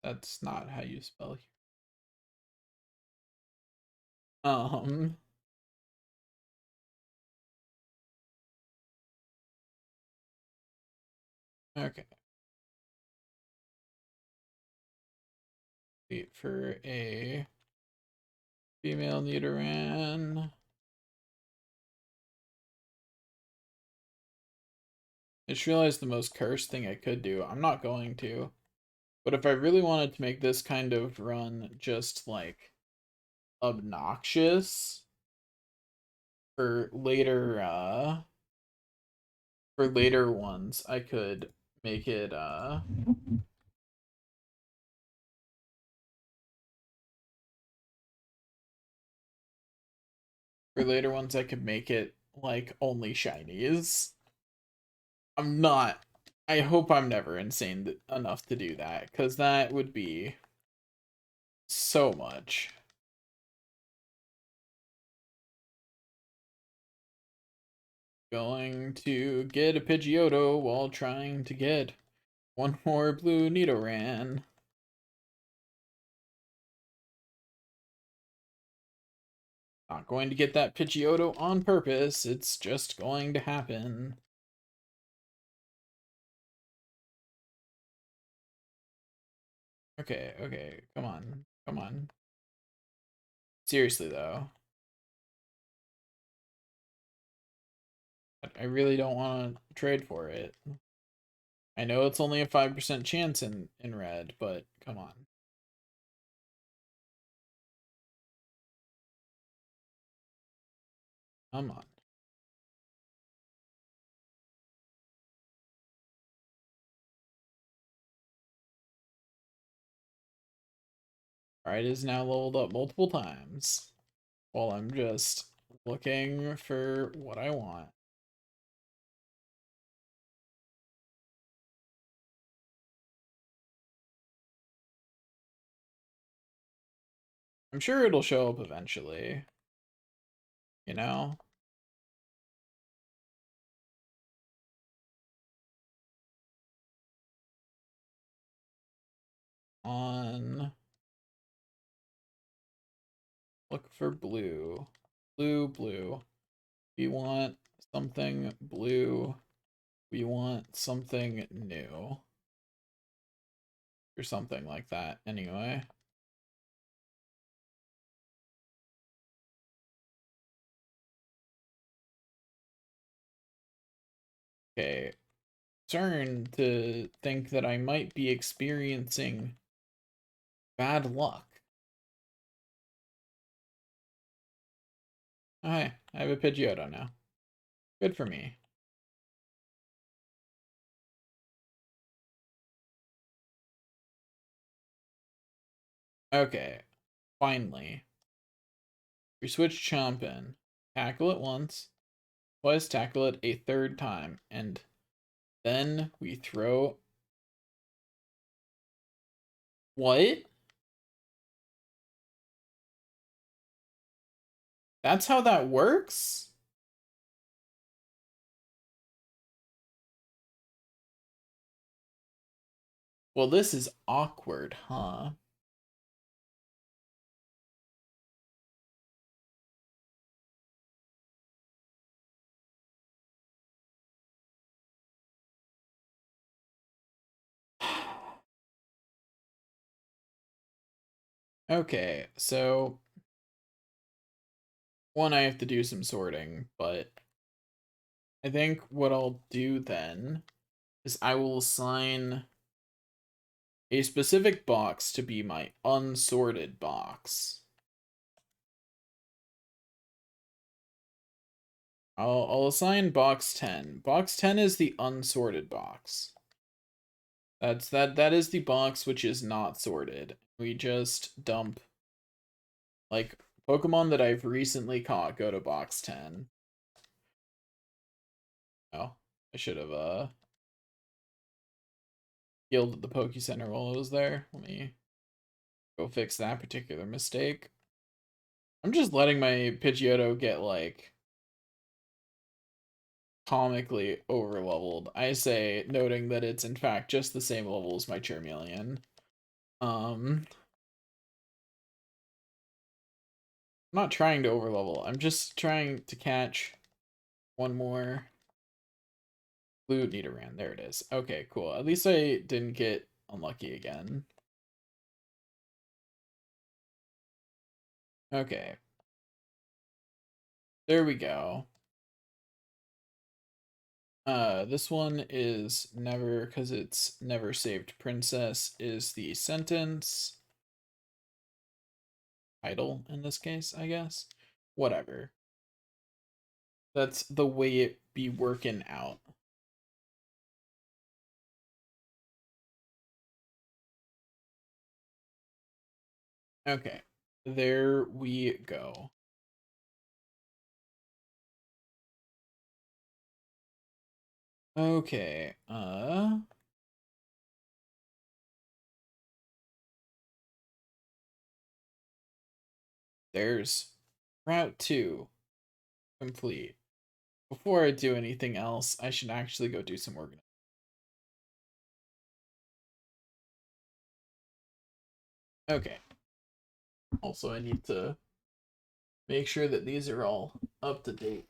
That's not how you spell here. Okay. Wait for a female Nidoran. I just realized the most cursed thing I could do. I'm not going to. But if I really wanted to make this kind of run just like obnoxious for later ones, I could make it for later ones I could make it like only shinies. I'm not. I hope I'm never insane enough to do that, because that would be so much. Going to get a Pidgeotto while trying to get one more blue Nidoran. Not going to get that Pidgeotto on purpose, it's just going to happen. Okay, okay, come on, come on. Seriously, though. I really don't want to trade for it. I know it's only a 5% chance in red, but come on. Come on. Alright, is now leveled up multiple times while I'm just looking for what I want. I'm sure it'll show up eventually. You know? On... Look for blue. Blue, blue. We want something blue. We want something new. Or something like that, anyway. Okay. Starting to think that I might be experiencing bad luck. Okay, I have a Pidgeotto now. Good for me. Okay, finally. We switch Chomp in. Tackle it once. Twice tackle it a third time. And then we throw... What? That's how that works? Well, this is awkward, huh? Okay, so... One, I have to do some sorting, but... I think what I'll do then is I will assign a specific box to be my unsorted box. I'll assign box 10. Box 10 is the unsorted box. That is the box which is not sorted. We just dump Like, Pokemon that I've recently caught go to box 10. Oh, I should have, healed at the Poke Center while I was there. Let me go fix that particular mistake. I'm just letting my Pidgeotto get, like, comically overleveled. I say, noting that it's in fact just the same level as my Charmeleon. I'm not trying to overlevel. I'm just trying to catch one more blue Nidoran. There it is. Okay, cool. At least I didn't get unlucky again. Okay. There we go. This one is never, because it's never saved princess, is the sentence. Title in this case, I guess. Whatever. That's the way it be working out. Okay. There we go. Okay, there's Route 2 complete. Before I do anything else, I should actually go do some organizing. Okay. Also, I need to make sure that these are all up to date.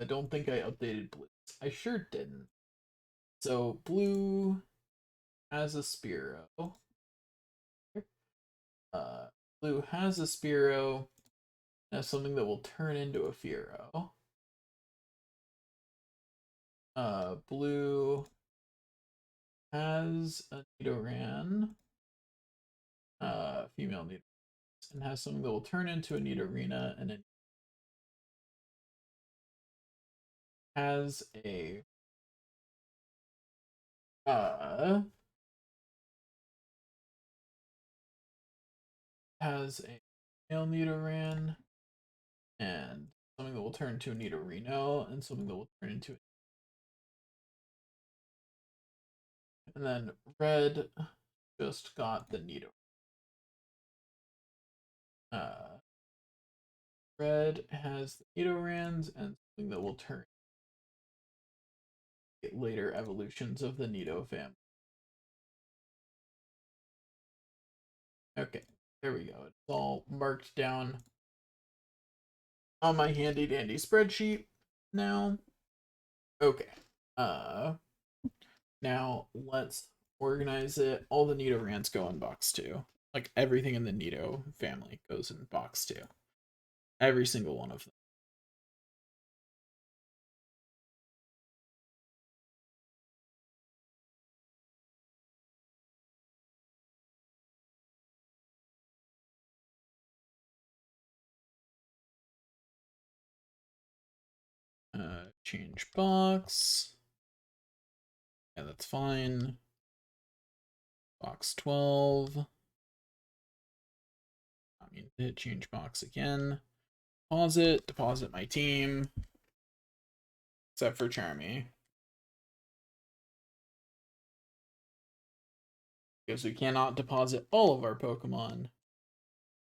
I don't think I updated Blue. I sure didn't. So, Blue has a Spearow. Blue has a Spearow. Has something that will turn into a Fearow. Blue has a Nidoran. Female Nidoran. And has something that will turn into a Nidorina, and it has a has a male Nidoran and something that will turn into a Nidorino and something that will turn into, and then red just got the Nido. Red has the Nidorans and something that will turn later evolutions of the Nido family. Okay, there we go. It's all marked down on my handy dandy spreadsheet now. Okay. Now let's organize it. All the Nidorans go in box 2. Like everything in the Nido family goes in box 2. Every single one of them. Change box. Yeah, that's fine. Box 12. I mean, hit change box again. Deposit my team. Except for Charmy. Because we cannot deposit all of our Pokemon.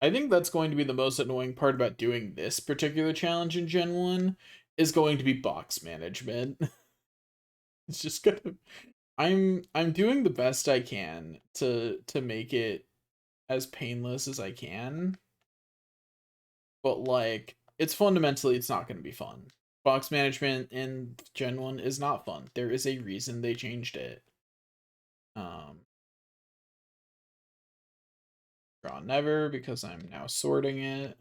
I think that's going to be the most annoying part about doing this particular challenge in Gen 1, is going to be box management. It's just gonna I'm doing the best I can to make it as painless as I can. But like it's not gonna be fun. Box management in Gen 1 is not fun. There is a reason they changed it. Draw never because I'm now sorting it.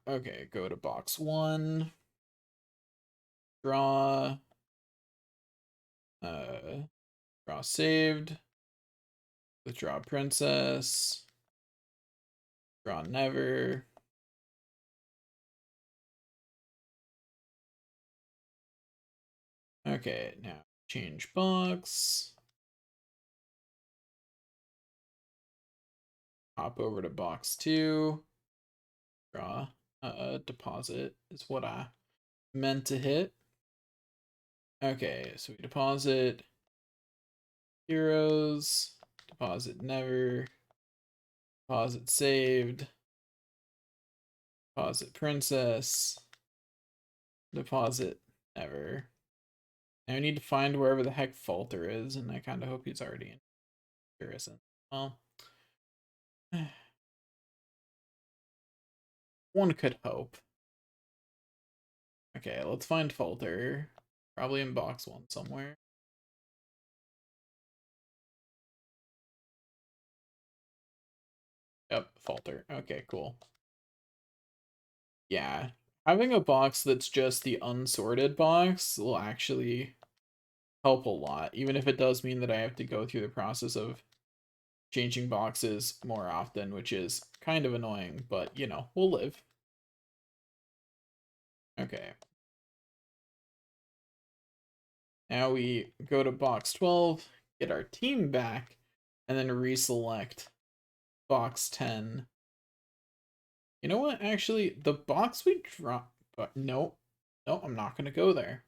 Okay, go to box 1. Draw. Draw saved. Withdraw princess. Draw never. Okay, now change box. hop over to box 2. Draw a deposit is what I meant to hit. Okay, so we deposit heroes, deposit never, deposit saved, deposit princess, deposit never. Now I need to find wherever the heck Falter is, and I kind of hope he's already in. There isn't. Well, one could hope. Okay, let's find Falter. Probably in box 1 somewhere. Yep, Falter. Okay, cool. Yeah, having a box that's just the unsorted box will actually help a lot, even if it does mean that I have to go through the process of changing boxes more often, which is kind of annoying, but, you know, we'll live. Okay. Now we go to box 12, get our team back, and then reselect box 10. You know what? Actually, the box we dropped... No, I'm not going to go there.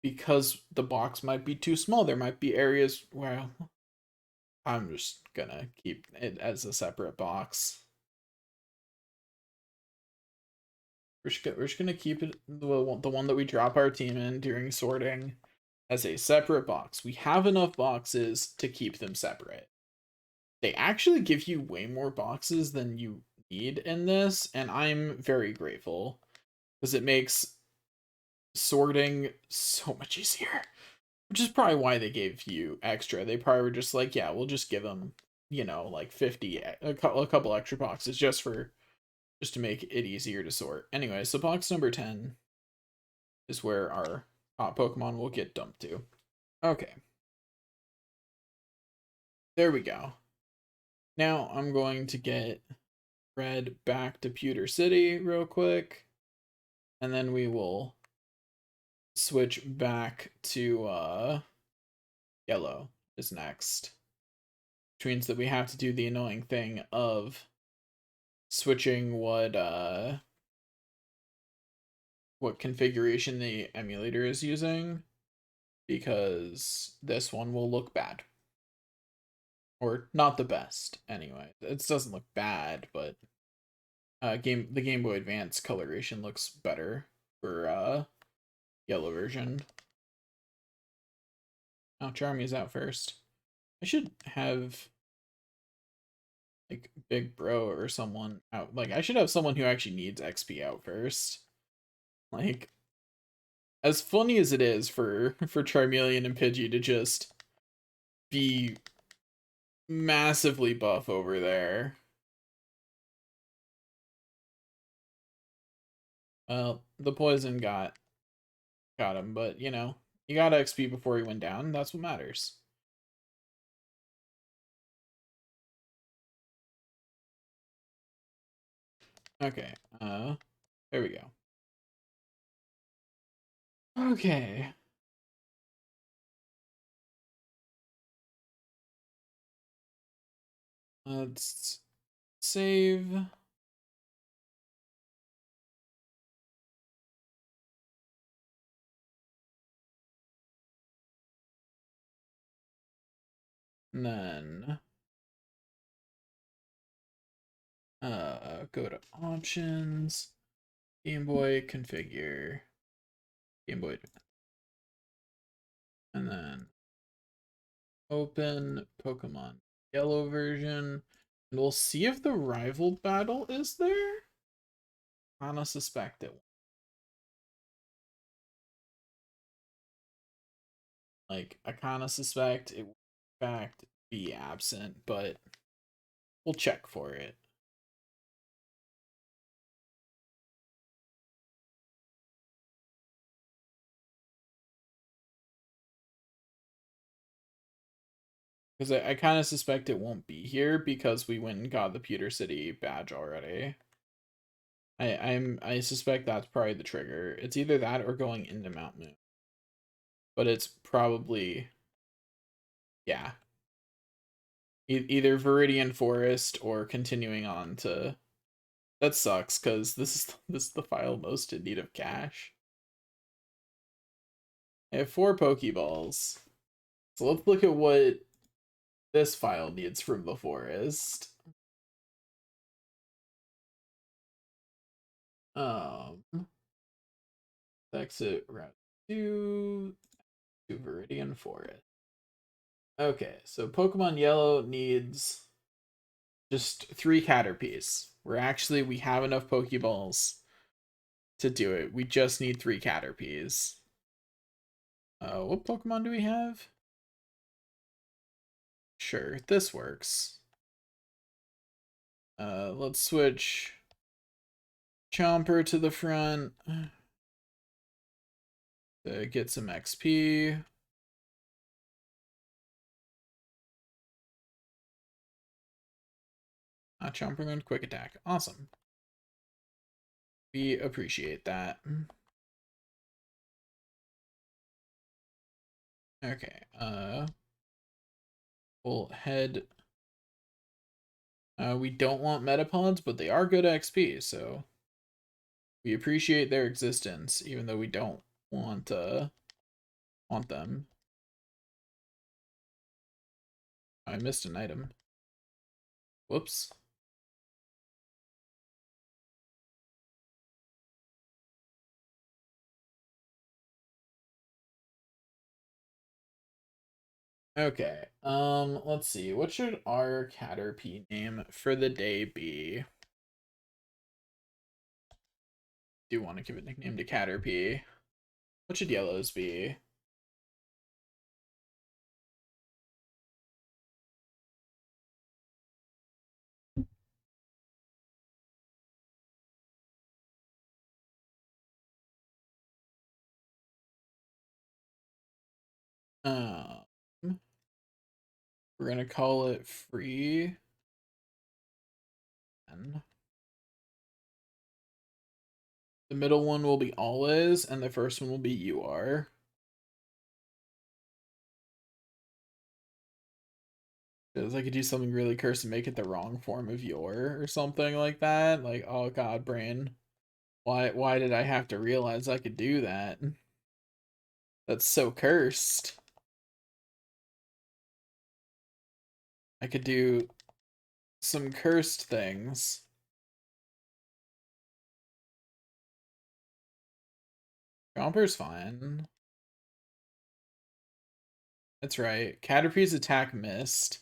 Because the box might be too small. There might be areas where... I'm just gonna keep it as a separate box. We're just gonna keep it the one that we drop our team in during sorting as a separate box. We have enough boxes to keep them separate. They actually give you way more boxes than you need in this, and I'm very grateful because it makes sorting so much easier. Which is probably why they gave you extra. They probably were just like, yeah, we'll just give them, you know, like 50, a couple extra boxes just to make it easier to sort. Anyway, so box number 10 is where our Pokemon will get dumped to. Okay. There we go. Now I'm going to get Red back to Pewter City real quick. And then we will switch back to Yellow is next. Which means that we have to do the annoying thing of switching what configuration the emulator is using, because this one will look bad. Or not the best, anyway. It doesn't look bad, but the Game Boy Advance coloration looks better for yellow version. Oh, Charmy's out first. I should have like Big Bro or someone out. Like, I should have someone who actually needs XP out first. Like, as funny as it is for Charmeleon and Pidgey to just be massively buff over there. Well, the poison got him, but you know, he got XP before he went down. That's what matters. Okay, there we go. Okay. Let's save. And then go to options, Game Boy configure, Game Boy Advance. And then open Pokemon Yellow version. And we'll see if the rival battle is there. I don't suspect it. Like, I kind of suspect it will in fact be absent, but we'll check for it. Because I kind of suspect it won't be here because we went and got the Pewter City badge already. I suspect that's probably the trigger. It's either that or going into Mount Moon. But it's probably, yeah. Either Viridian Forest or continuing on to... That sucks, because this is the file most in need of cash. I have 4 Pokeballs. So let's look at what this file needs from the forest. Exit Route 2 to Viridian Forest. Okay, so Pokemon Yellow needs just 3 Caterpies. We have enough Pokeballs to do it. We just need 3 Caterpies. What Pokemon do we have? Sure, this works. Let's switch Chomper to the front to get some XP. Chomper learned Quick Attack. Awesome. We appreciate that. Okay, we'll head... we don't want Metapods, but they are good XP, so we appreciate their existence, even though we don't want them. I missed an item. Whoops. Okay, let's see. What should our Caterpie name for the day be? Do want to give a nickname to Caterpie. What should Yellow's be? Um, we're gonna call it Free. And the middle one will be Always, and the first one will be You Are. Because I could do something really cursed and make it the wrong form of Your or something like that. Like, oh god, brain. Why did I have to realize I could do that? That's so cursed. I could do some cursed things. Chomper's fine. That's right. Caterpie's attack missed.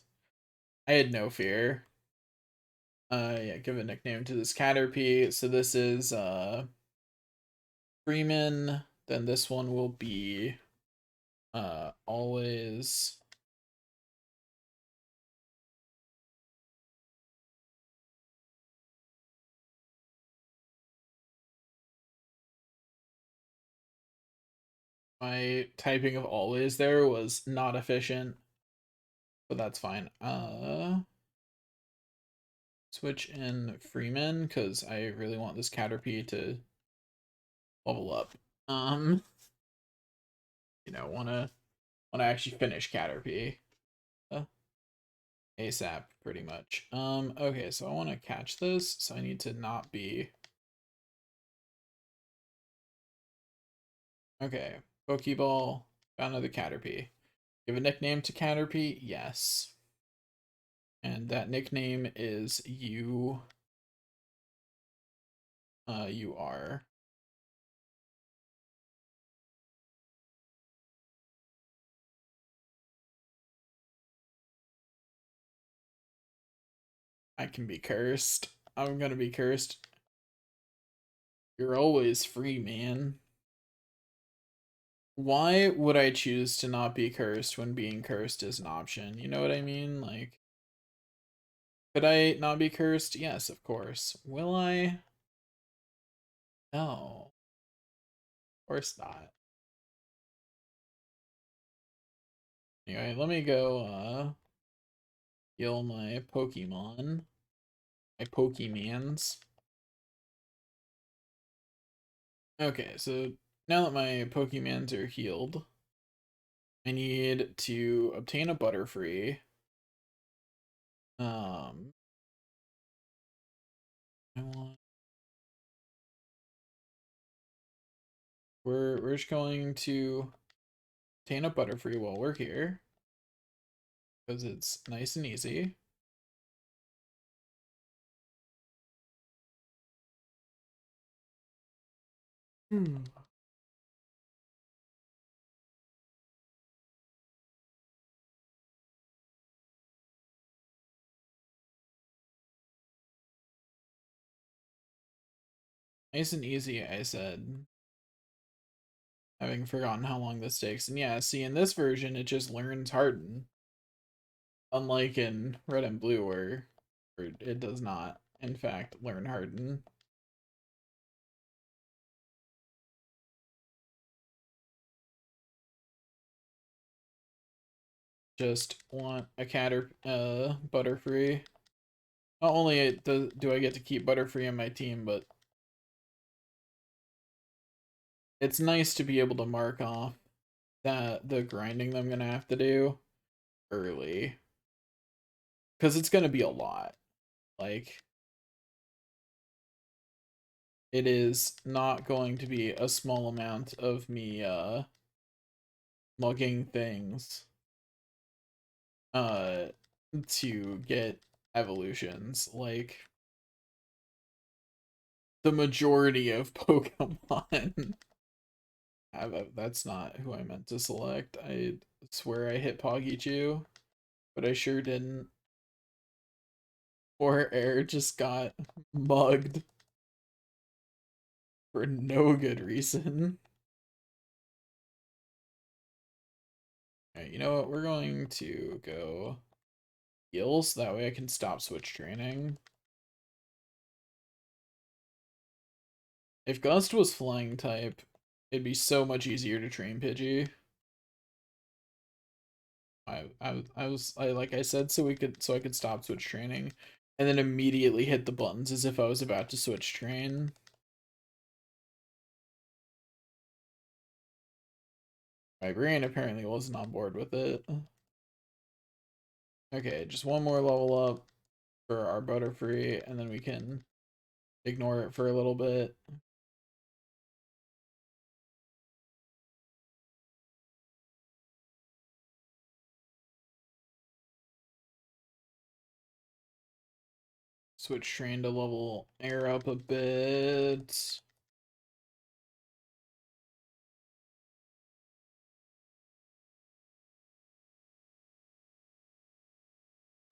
I had no fear. Yeah, give a nickname to this Caterpie. So this is Freeman. Then this one will be Always. My typing of Always there was not efficient, but that's fine. Switch in Freeman because I really want this Caterpie to level up. You know, wanna actually finish Caterpie. ASAP, pretty much. Okay, so I want to catch this, so I need to not be... Okay, Pokeball, got another Caterpie. Give a nickname to Caterpie? Yes. And that nickname is You... You Are. I can be cursed. I'm gonna be cursed. You're always free, man. Why would I choose to not be cursed when being cursed is an option? You know what I mean? Like, could I not be cursed? Yes, of course. Will I? No. Of course not. Anyway, let me go, heal my Pokemon. My Pokemans. Okay, so now that my Pokemans are healed, I need to obtain a Butterfree. Um, I want. We're just going to obtain a Butterfree while we're here, because it's nice and easy. Nice and easy, I said. Having forgotten how long this takes. And yeah, see, in this version, it just learns Harden. Unlike in Red and Blue, where it does not, in fact, learn Harden. Just want a Butterfree. Not only do I get to keep Butterfree on my team, but it's nice to be able to mark off that the grinding that I'm gonna have to do early, because it's gonna be a lot. Like, it is not going to be a small amount of me mugging things to get evolutions. Like, the majority of Pokemon that's not who I meant to select. I swear I hit Poggichu, but I sure didn't. Or Air just got mugged for no good reason. Alright, you know what? We're going to go heals. That way I can stop switch training. If Gust was flying type, it'd be so much easier to train Pidgey. Like I said, so I could stop switch training, and then immediately hit the buttons as if I was about to switch train. My brain apparently wasn't on board with it. Okay, just one more level up for our Butterfree, and then we can ignore it for a little bit. Switch train to level Air up a bit.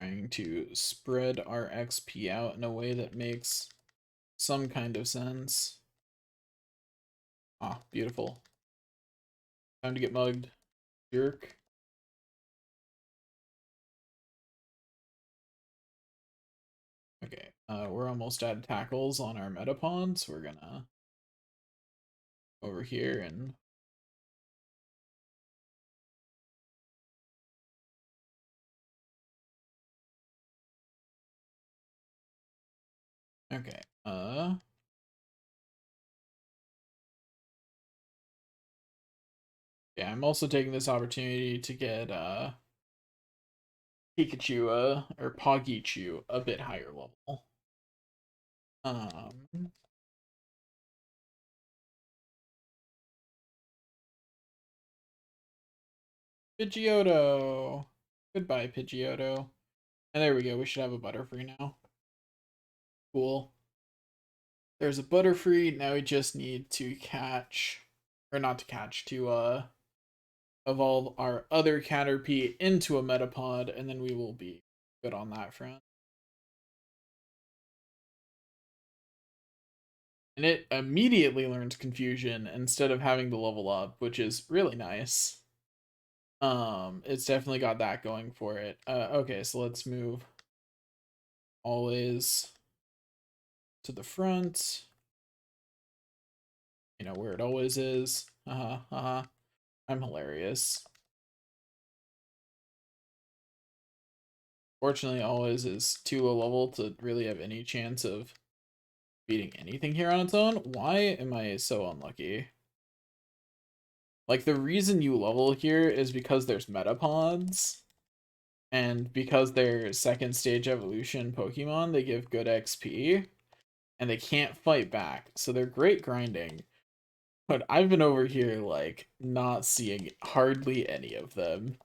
Trying to spread our XP out in a way that makes some kind of sense. Ah, beautiful. Time to get mugged. Jerk. Okay, we're almost out of tackles on our Metapod, so we're gonna over here and okay, yeah, I'm also taking this opportunity to get Pikachu or Poggichu a bit higher level. Pidgeotto. Goodbye, Pidgeotto. And there we go. We should have a Butterfree now. Cool. There's a Butterfree. Now we just need to catch, or not to catch, to evolve our other Caterpie into a Metapod, and then we will be good on that front. And it immediately learns Confusion instead of having to level up, which is really nice. It's definitely got that going for it. Okay, so let's move always to the front. You know, where it always is. I'm hilarious. Fortunately, always is too low level to really have any chance of beating anything here on its own. Why am I so unlucky? Like, the reason you level here is because there's Metapods. And because they're second stage evolution Pokemon, they give good XP, and they can't fight back, so they're great grinding. But I've been over here, like, not seeing hardly any of them.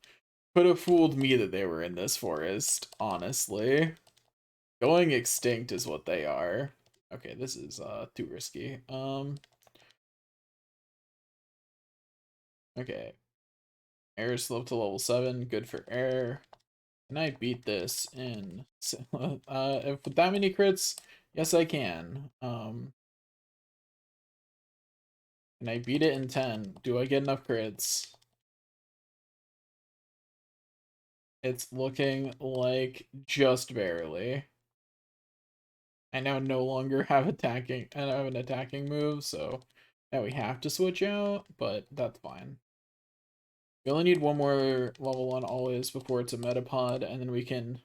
Could have fooled me that they were in this forest, honestly. Going extinct is what they are. Okay, this is too risky. Okay. Air slope to level 7, good for air. Can I beat this in if with that many crits? Yes, I can. Can I beat it in 10? Do I get enough crits? It's looking like just barely. I now no longer have attacking. I have an attacking move, so now we have to switch out, but that's fine. We only need one more level 1 always before it's a Metapod, and then we can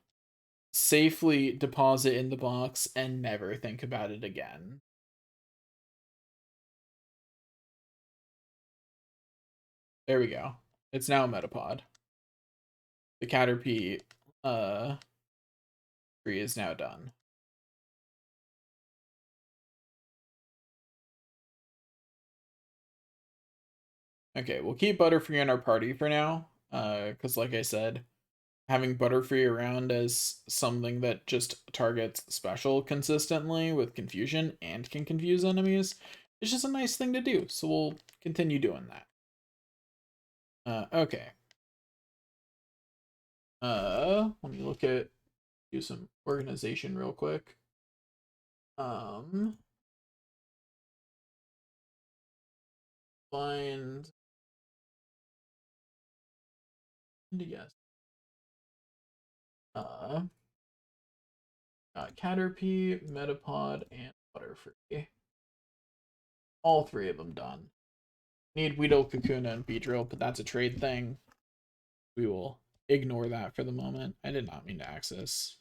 safely deposit in the box and never think about it again. There we go. It's now a Metapod. The Caterpie tree is now done. Okay, we'll keep Butterfree in our party for now, because like I said, having Butterfree around as something that just targets special consistently with confusion and can confuse enemies is just a nice thing to do, so we'll continue doing that. Okay. Let me do some organization real quick. Find yes. Caterpie, Metapod, and Butterfree. All three of them done. Need Weedle, Kakuna, and Beedrill, but that's a trade thing. We will ignore that for the moment. I did not mean to access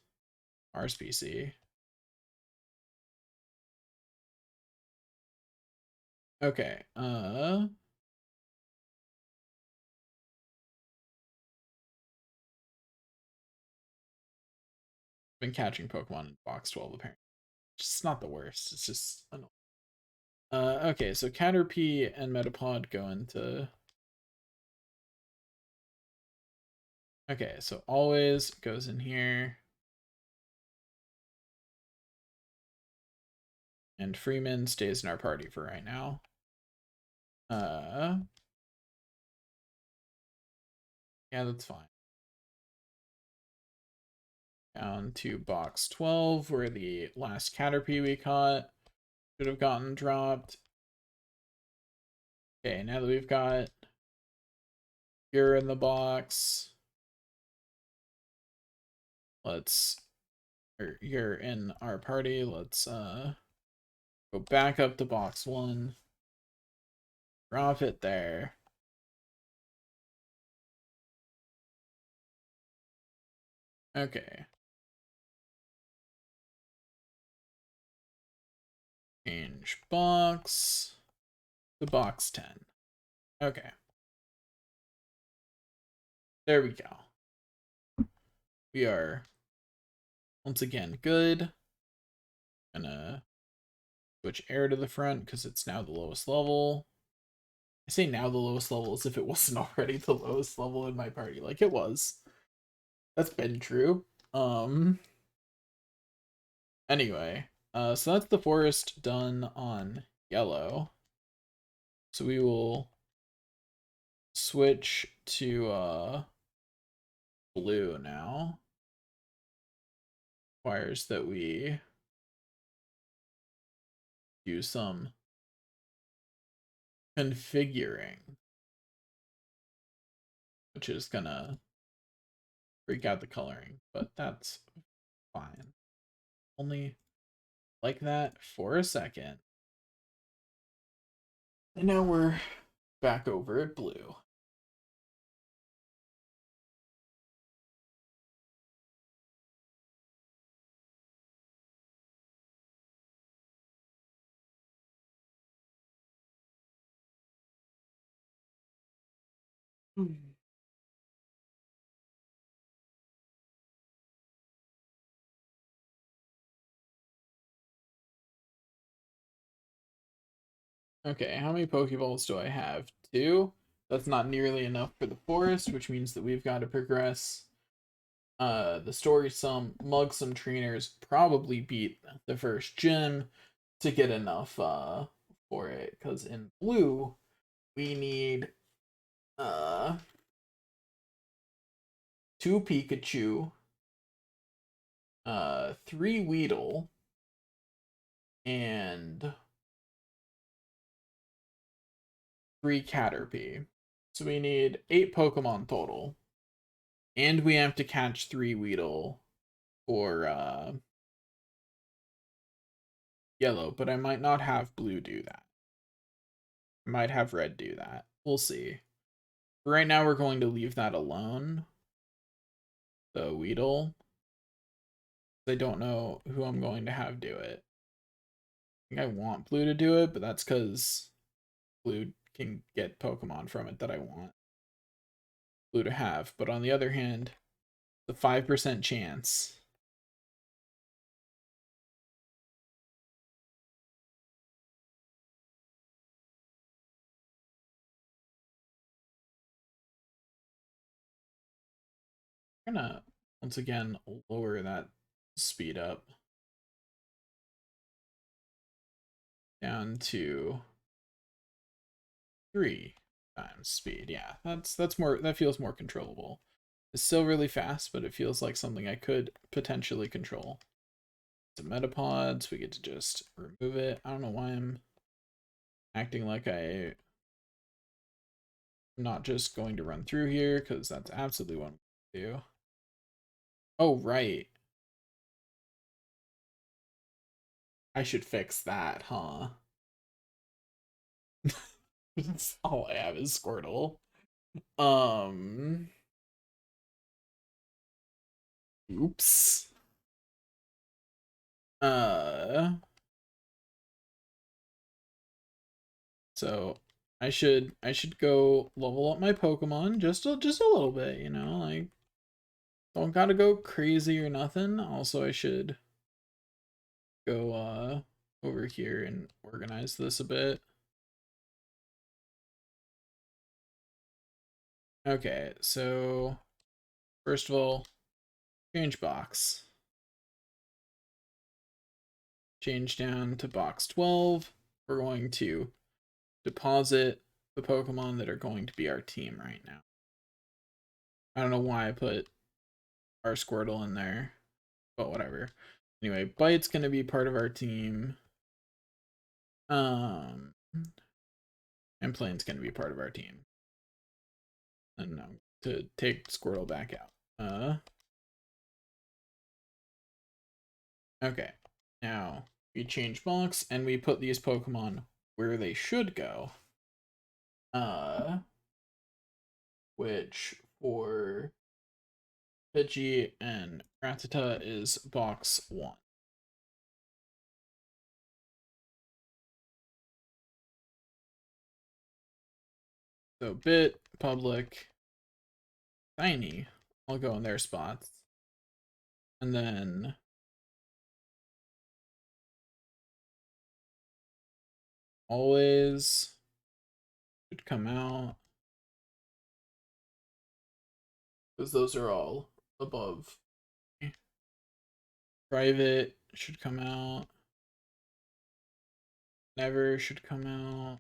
Mars PC. Okay, been catching Pokemon in box 12 apparently. It's not the worst. It's just annoying. Okay, so Caterpie and Metapod go into. Okay, so always goes in here. And Freeman stays in our party for right now. Yeah, that's fine. Down to box 12, where the last Caterpie we caught should have gotten dropped. Okay, now that we've got you're in the box, you're in our party, let's go back up to box 1, drop it there. Okay. Change box to box 10. Okay. There we go. We are once again good. Gonna switch air to the front because it's now the lowest level. I say now the lowest level as if it wasn't already the lowest level in my party. Like it was. That's been true. Anyway, so that's the forest done on yellow. So we will switch to blue now. Requires that we do some configuring, which is gonna freak out the coloring, but that's fine. Only like that for a second. And now we're back over at blue. Okay, how many Pokeballs do I have? 2? That's not nearly enough for the forest, which means that we've got to progress the story some, mug some trainers, probably beat the first gym to get enough for it. Because in blue, we need 2 Pikachu, 3 Weedle, and 3 Caterpie. So we need 8 Pokemon total. And we have to catch 3 Weedle for yellow, but I might not have blue do that. I might have red do that. We'll see. For right now, we're going to leave that alone. The Weedle. I don't know who I'm going to have do it. I think I want blue to do it, but that's because blue can get Pokemon from it that I want blue to have. But on the other hand, the 5% chance. I'm gonna, once again, lower that speed up. Down to 3 times speed. Yeah, that's more, that feels more controllable. It's still really fast, but it feels like something I could potentially control. The Metapods, we get to just remove it. I don't know why I'm acting like I'm not just going to run through here, because that's absolutely what I'm going to do. Oh, right. I should fix that, huh? All I have is Squirtle. Oops. Uh, so I should go level up my Pokemon just a little bit, you know, like don't gotta go crazy or nothing. Also, I should go over here and organize this a bit. Okay, so first of all, change box. Change down to box 12. We're going to deposit the Pokemon that are going to be our team right now. I don't know why I put our Squirtle in there, but whatever. Anyway, Bite's gonna be part of our team. And Plane's gonna be part of our team. And no, to take Squirtle back out. Okay. Now we change box and we put these Pokemon where they should go. Which for Pidgey and Rattata is box 1. So Bit, Public, Tiny, I'll go in their spots. And then Always should come out. Because those are all above. Private should come out. Never should come out.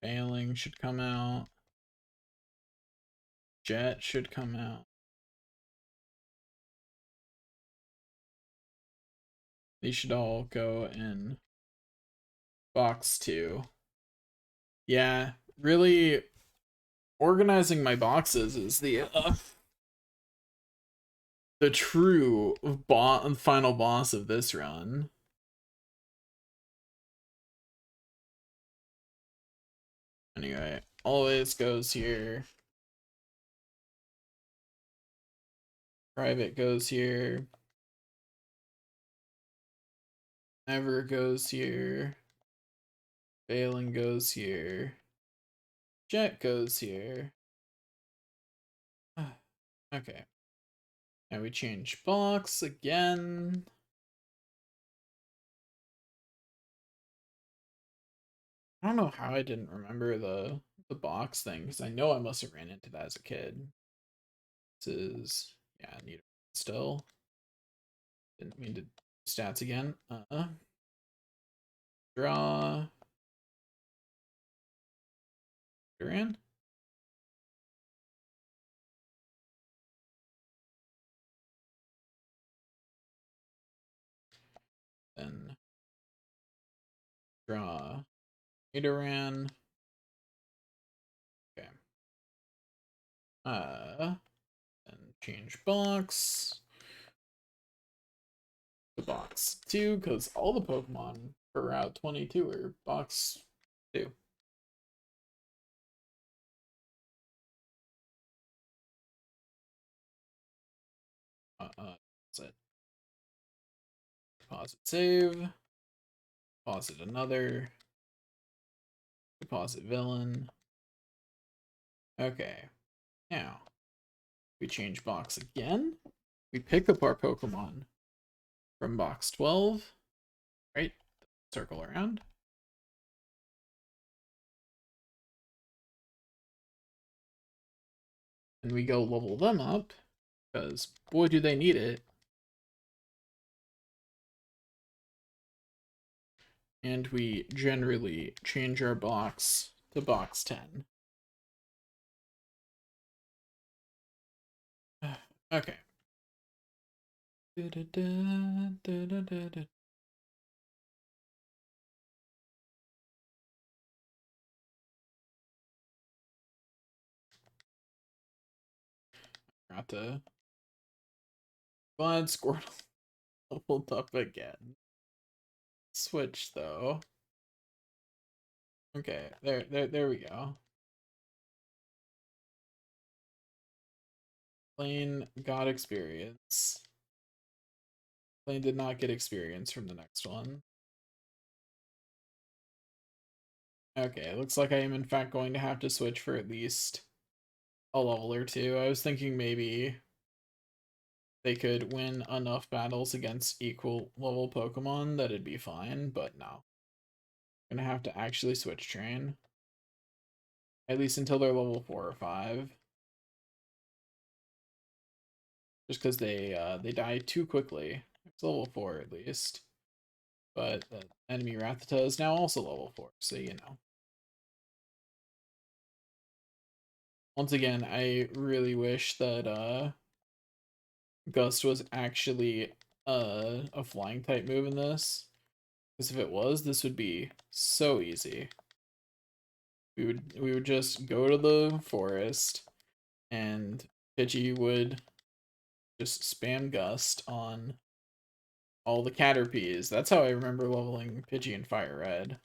Failing should come out. Jet should come out. These should all go in box 2. Yeah, really organizing my boxes is the true final boss of this run. Anyway, Always goes here. Private goes here. Never goes here. Balin goes here. Jet goes here. Okay. Now we change box again. I don't know how I didn't remember the box thing, because I know I must have ran into that as a kid. This is, yeah, Nidoran still. Didn't mean to stats again. Draw. Duran? Then draw Nidoran. Okay. And change box to box 2, because all the Pokemon for Route 22 are box 2. That's it. Deposit save. Deposit another. Deposit villain. Okay. Now, we change box again. We pick up our Pokemon from box 12. Right? Circle around. And we go level them up, because boy do they need it. And we generally change our box to box 10. Okay. Got to Glad Squirtle leveled up again. Switch though. Okay, there we go. Plane got experience. Plane did not get experience from the next one. Okay, looks like I am in fact going to have to switch for at least a level or two. I was thinking maybe they could win enough battles against equal level Pokemon that it'd be fine, but no. I'm gonna have to actually switch train. At least until they're level 4 or 5. Just because they die too quickly. It's level 4 at least. But the enemy Rattata is now also level 4, so you know. Once again, I really wish that Gust was actually a flying type move in this. Because if it was, this would be so easy. We would just go to the forest and Pidgey would just spam Gust on all the Caterpies. That's how I remember leveling Pidgey in Fire Red.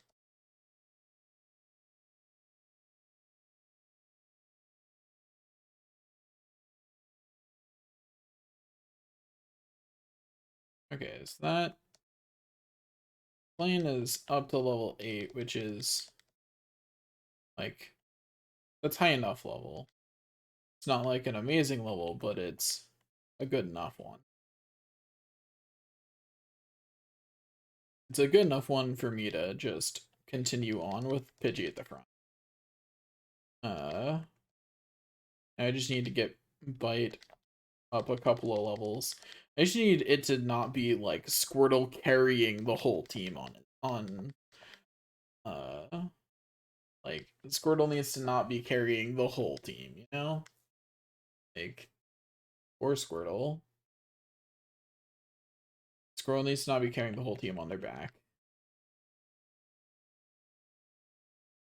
Okay, so that plane is up to level 8, which is like, that's high enough level. It's not like an amazing level, but it's a good enough one. It's a good enough one for me to just continue on with Pidgey at the front. I just need to get Bite up a couple of levels. I just need it to not be like Squirtle carrying the whole team on it. Like Squirtle needs to not be carrying the whole team, you know? Like, or Squirtle. Squirtle needs to not be carrying the whole team on their back.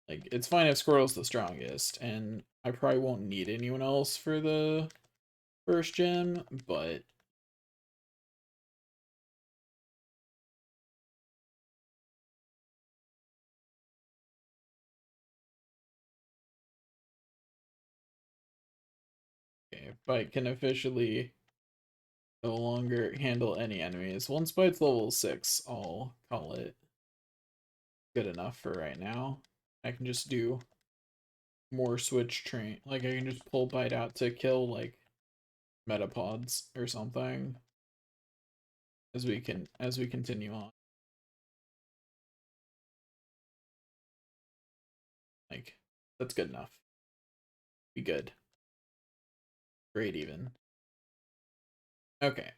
Like, it's fine if Squirtle's the strongest, and I probably won't need anyone else for the first gym, but okay, Bite can officially no longer handle any enemies. Once Bite's level 6, I'll call it good enough for right now. I can just do more switch train. Like, I can just pull Bite out to kill, like, Metapods or something as we continue on. Like, that's good enough. Be good. Great even. Okay.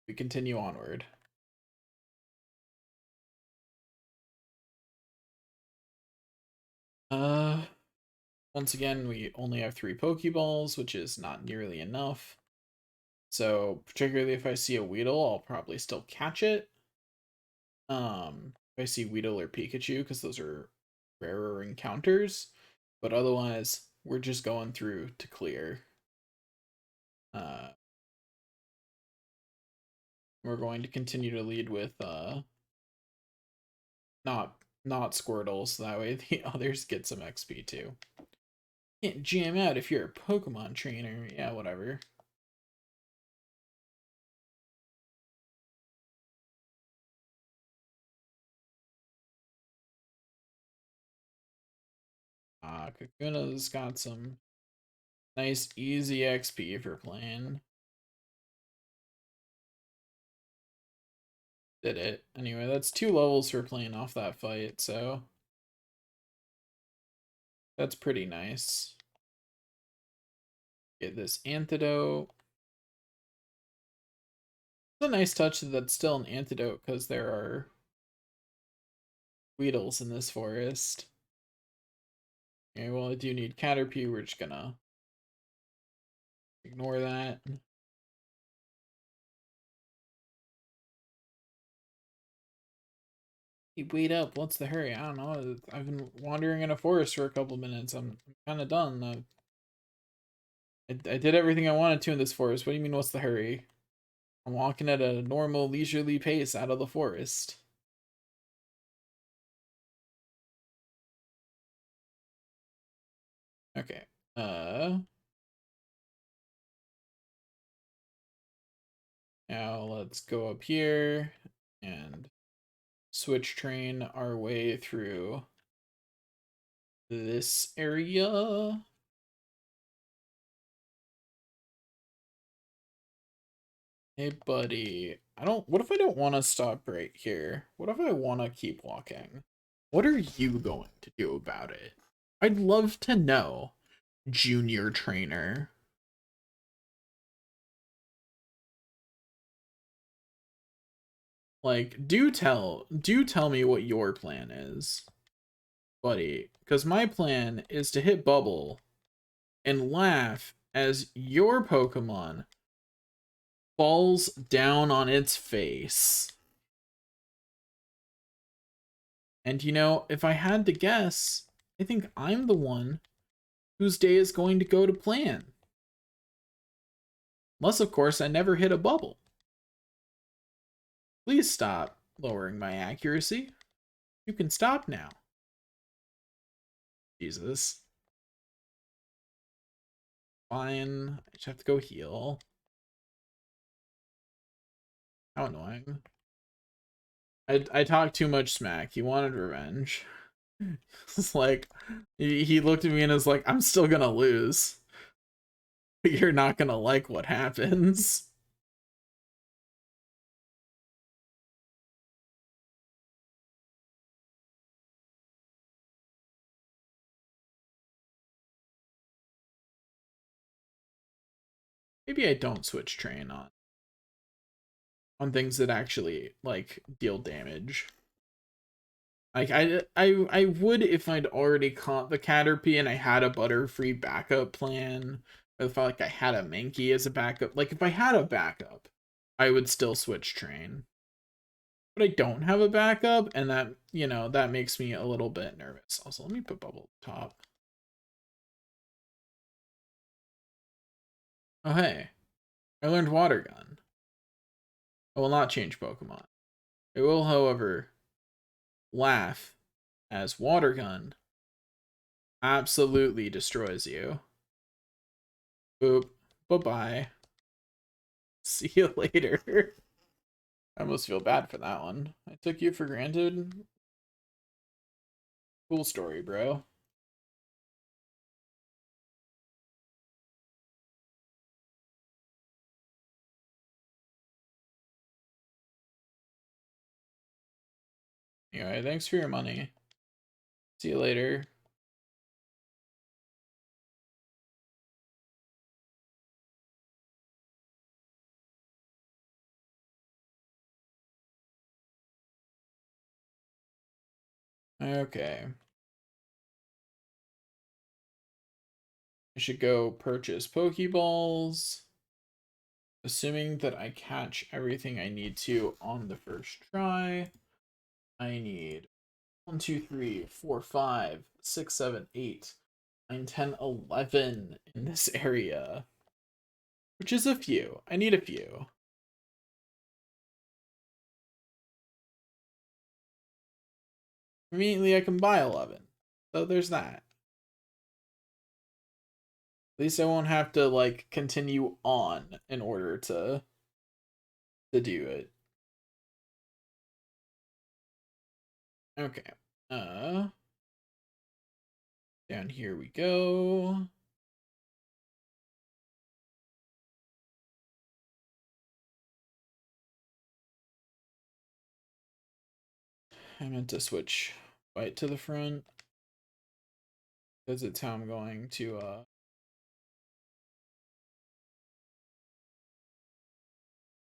We continue onward. Once again, we only have 3 Pokeballs, which is not nearly enough. So, particularly if I see a Weedle, I'll probably still catch it. If I see Weedle or Pikachu, because those are rarer encounters. But otherwise, we're just going through to clear. We're going to continue to lead with not Squirtle, so that way the others get some XP too. Can't jam out if you're a Pokemon trainer. Yeah, whatever. Kakuna's got some nice easy XP for playing. Did it. Anyway, that's 2 levels for playing off that fight, so that's pretty nice. Get this antidote. It's a nice touch that that's still an antidote because there are Weedles in this forest. Okay, well, I do need Caterpie. We're just gonna ignore that. Hey, wait up. What's the hurry? I don't know. I've been wandering in a forest for a couple minutes. I'm kind of done. I did everything I wanted to in this forest. What do you mean, what's the hurry? I'm walking at a normal, leisurely pace out of the forest. Okay. Now let's go up here and switch train our way through this area. Hey, buddy. What if I don't want to stop right here? What if I want to keep walking? What are you going to do about it? I'd love to know, junior trainer. Like, do tell me what your plan is, buddy. Because my plan is to hit Bubble and laugh as your Pokemon falls down on its face. And you know, if I had to guess, I think I'm the one whose day is going to go to plan. Unless, of course, I never hit a bubble. Please stop lowering my accuracy. You can stop now. Jesus. Fine. I just have to go heal. How annoying. I talked too much smack. He wanted revenge. It's like, he looked at me and was like, I'm still gonna lose. But you're not gonna like what happens. Maybe I don't switch train on things that actually, like, deal damage. Like, I would if I'd already caught the Caterpie and I had a Butterfree backup plan. Or if like I had a Mankey as a backup. Like, if I had a backup, I would still switch train. But I don't have a backup, and that, you know, that makes me a little bit nervous. Also, let me put Bubble top. Oh, hey. I learned Water Gun. I will not change Pokemon. I will, however, laugh as Water Gun absolutely destroys you. Boop. Bye-bye. See you later. I almost feel bad for that one. I took you for granted. Cool story, bro. Anyway, thanks for your money. See you later. Okay. I should go purchase Pokeballs. Assuming that I catch everything I need to on the first try. I need 1, 2, 3, 4, 5, 6, 7, 8, 9, 10, 11 in this area. Which is a few. I need a few. Immediately I can buy 11. So there's that. At least I won't have to like continue on in order to do it. Okay. Down here we go. I meant to switch right to the front because it's how I'm going to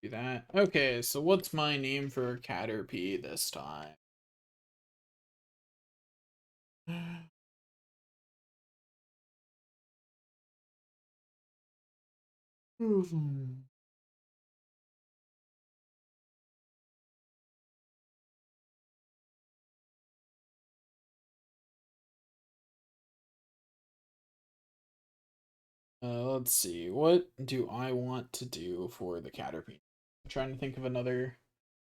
do that. Okay, so what's my name for Caterpie this time? Let's see. What do I want to do for the Caterpie? I'm trying to think of another.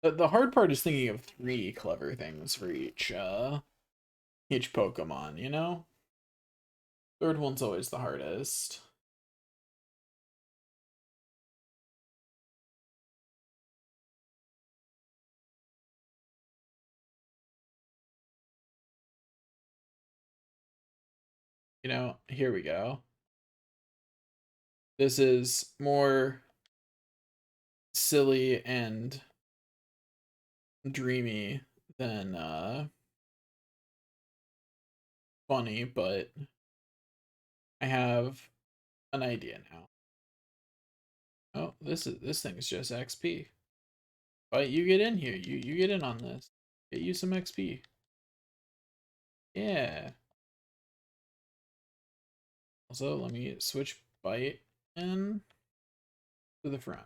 The hard part is thinking of 3 clever things for each Pokemon, you know? Third one's always the hardest. You know, here we go. This is more silly and dreamy than funny, but I have an idea now. Oh, this thing's just XP. But you get in here. You get in on this. Get you some XP. Yeah. Also, let me switch bite in to the front.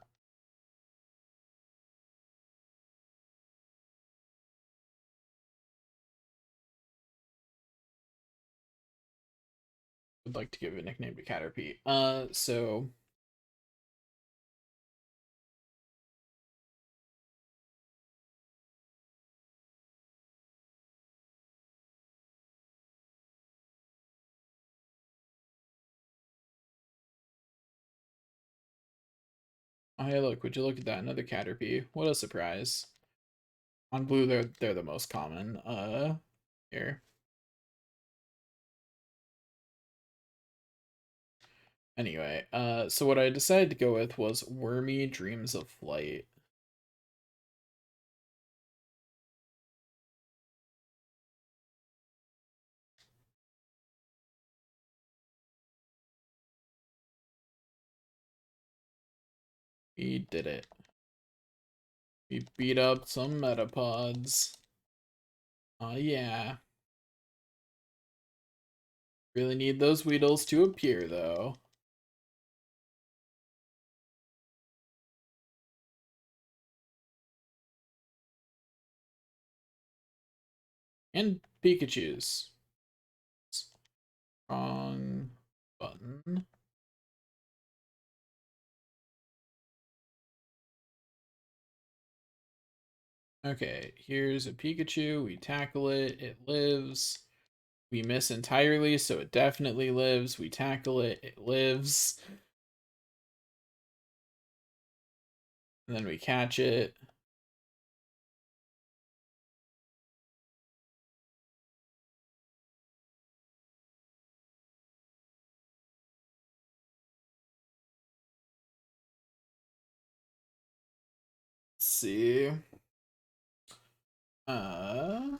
Would like to give a nickname to Caterpie. So oh, hey, look! Would you look at that? Another Caterpie. What a surprise! On blue, they're the most common. Here. Anyway, so what I decided to go with was Wormy Dreams of Flight. We did it. We beat up some Metapods. Oh yeah. Really need those Weedles to appear though. And Pikachu's. Wrong button. Okay, here's a Pikachu. We tackle it. It lives. We miss entirely, so it definitely lives. We tackle it. It lives. And then we catch it. Let's see. Uh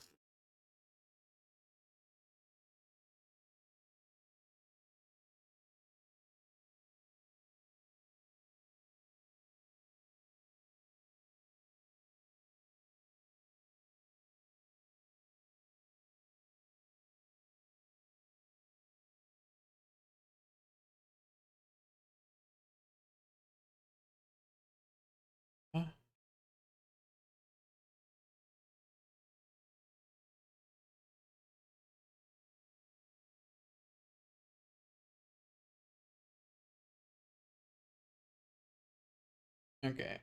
Okay.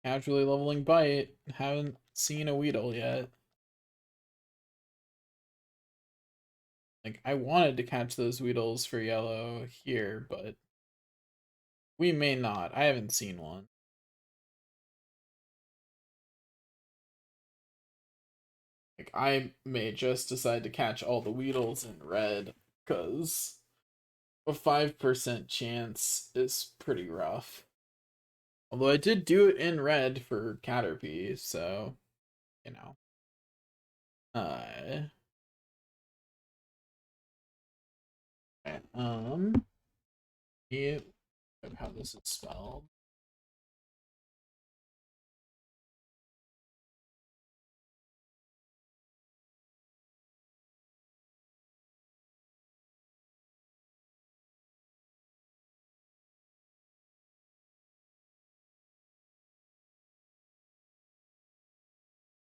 Casually leveling Bite. Haven't seen a Weedle yet. Like, I wanted to catch those Weedles for yellow here, but we may not. I haven't seen one. Like, I may just decide to catch all the Weedles in red, because a 5% chance is pretty rough. Although I did do it in red for Caterpie, so, you know. Uh, okay, yeah, how this is spelled.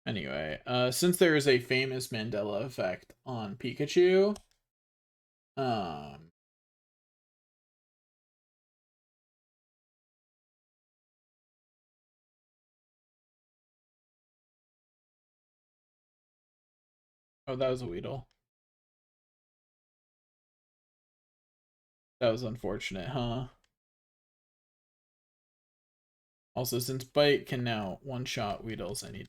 Anyway, since there is a famous Mandela effect on Pikachu, um, oh, that was a Weedle. That was unfortunate, huh? Also, since Bite can now one-shot Weedles, I need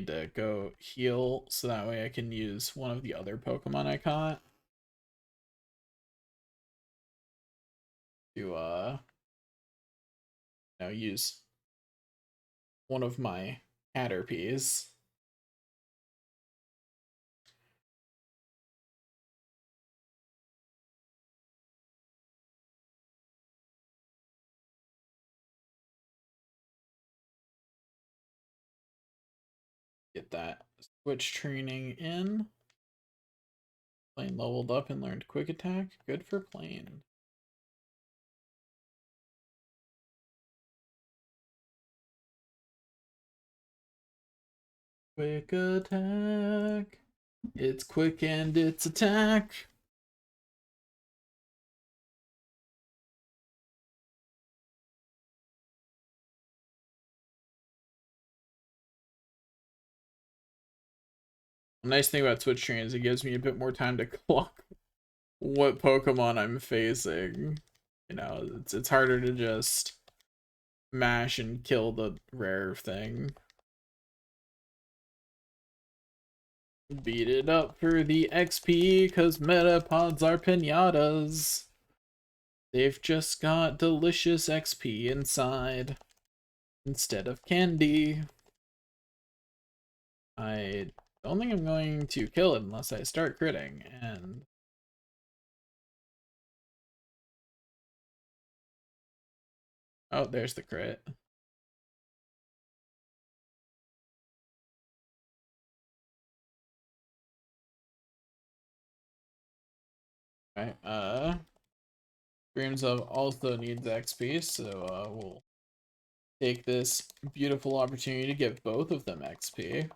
to go heal so that way I can use one of the other Pokemon I caught to use one of my Caterpies. Get that switch training in. Plane leveled up and learned Quick Attack. Good for Plane. Quick Attack. It's quick and it's attack. The nice thing about Switch Training is it gives me a bit more time to clock what Pokemon I'm facing. You know, it's harder to just mash and kill the rare thing. Beat it up for the XP, cause Metapods are pinatas. They've just got delicious XP inside, instead of candy. I don't think I'm going to kill it unless I start critting, and... oh, there's the crit. Right, Dreams of also needs XP, so we'll take this beautiful opportunity to give both of them XP.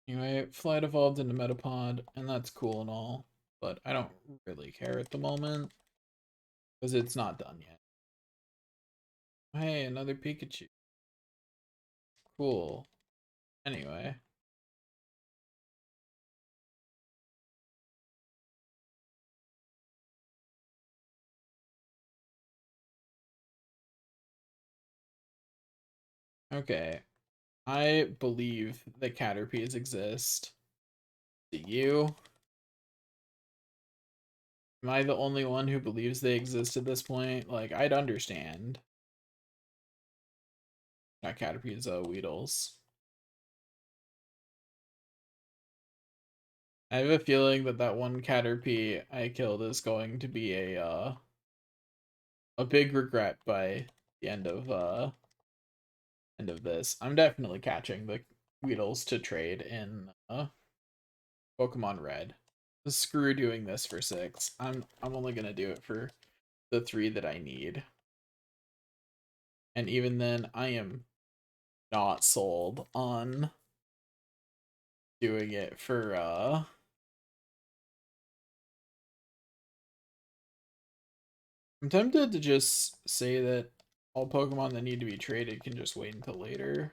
Anyway, Flight evolved into Metapod, and that's cool and all, but I don't really care at the moment, because it's not done yet. Hey, another Pikachu. Cool. Anyway. Okay. I believe that Caterpies exist. Do you? Am I the only one who believes they exist at this point? Like, I'd understand. Not Caterpies, Weedles. I have a feeling that that one Caterpie I killed is going to be a big regret by the end of this. I'm definitely catching the Weedles to trade in Pokemon Red. Screw doing this for 6. I'm only gonna do it for the 3 that I need. And even then, I am not sold on doing it for I'm tempted to just say that all Pokemon that need to be traded can just wait until later.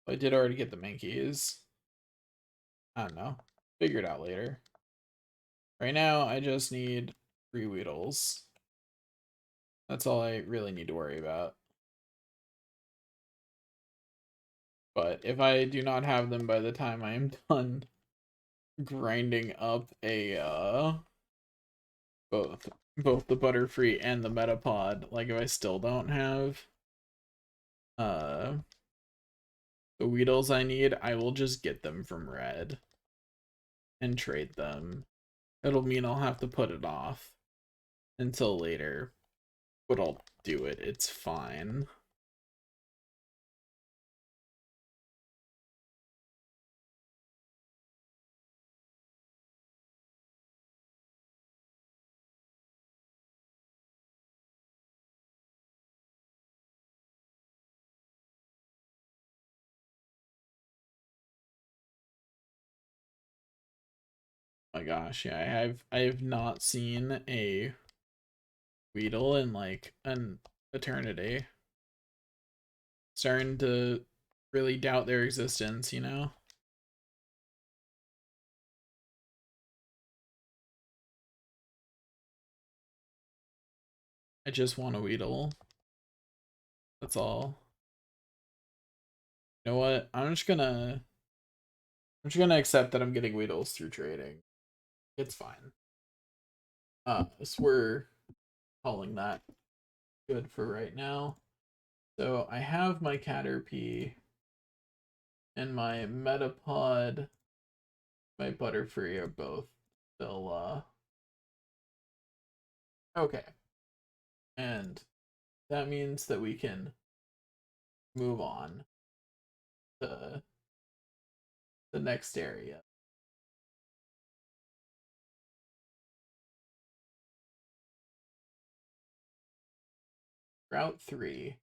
I did already get the Minkies. I don't know. Figure it out later. Right now, I just need 3 Weedles. That's all I really need to worry about. But if I do not have them by the time I am done grinding up a both the Butterfree and the Metapod, like if I still don't have uh the Weedles I need, I will just get them from Red and trade them. It'll mean I'll have to put it off until later, but I'll do it. It's fine. Oh my gosh, yeah, I have not seen a Weedle in like an eternity. Starting to really doubt their existence, you know? I just want a Weedle. That's all. You know what? I'm just gonna accept that I'm getting Weedles through trading. It's fine. So we're calling that good for right now. So I have my Caterpie and my Metapod, my Butterfree are both still okay. And that means that we can move on to the next area. Route 3,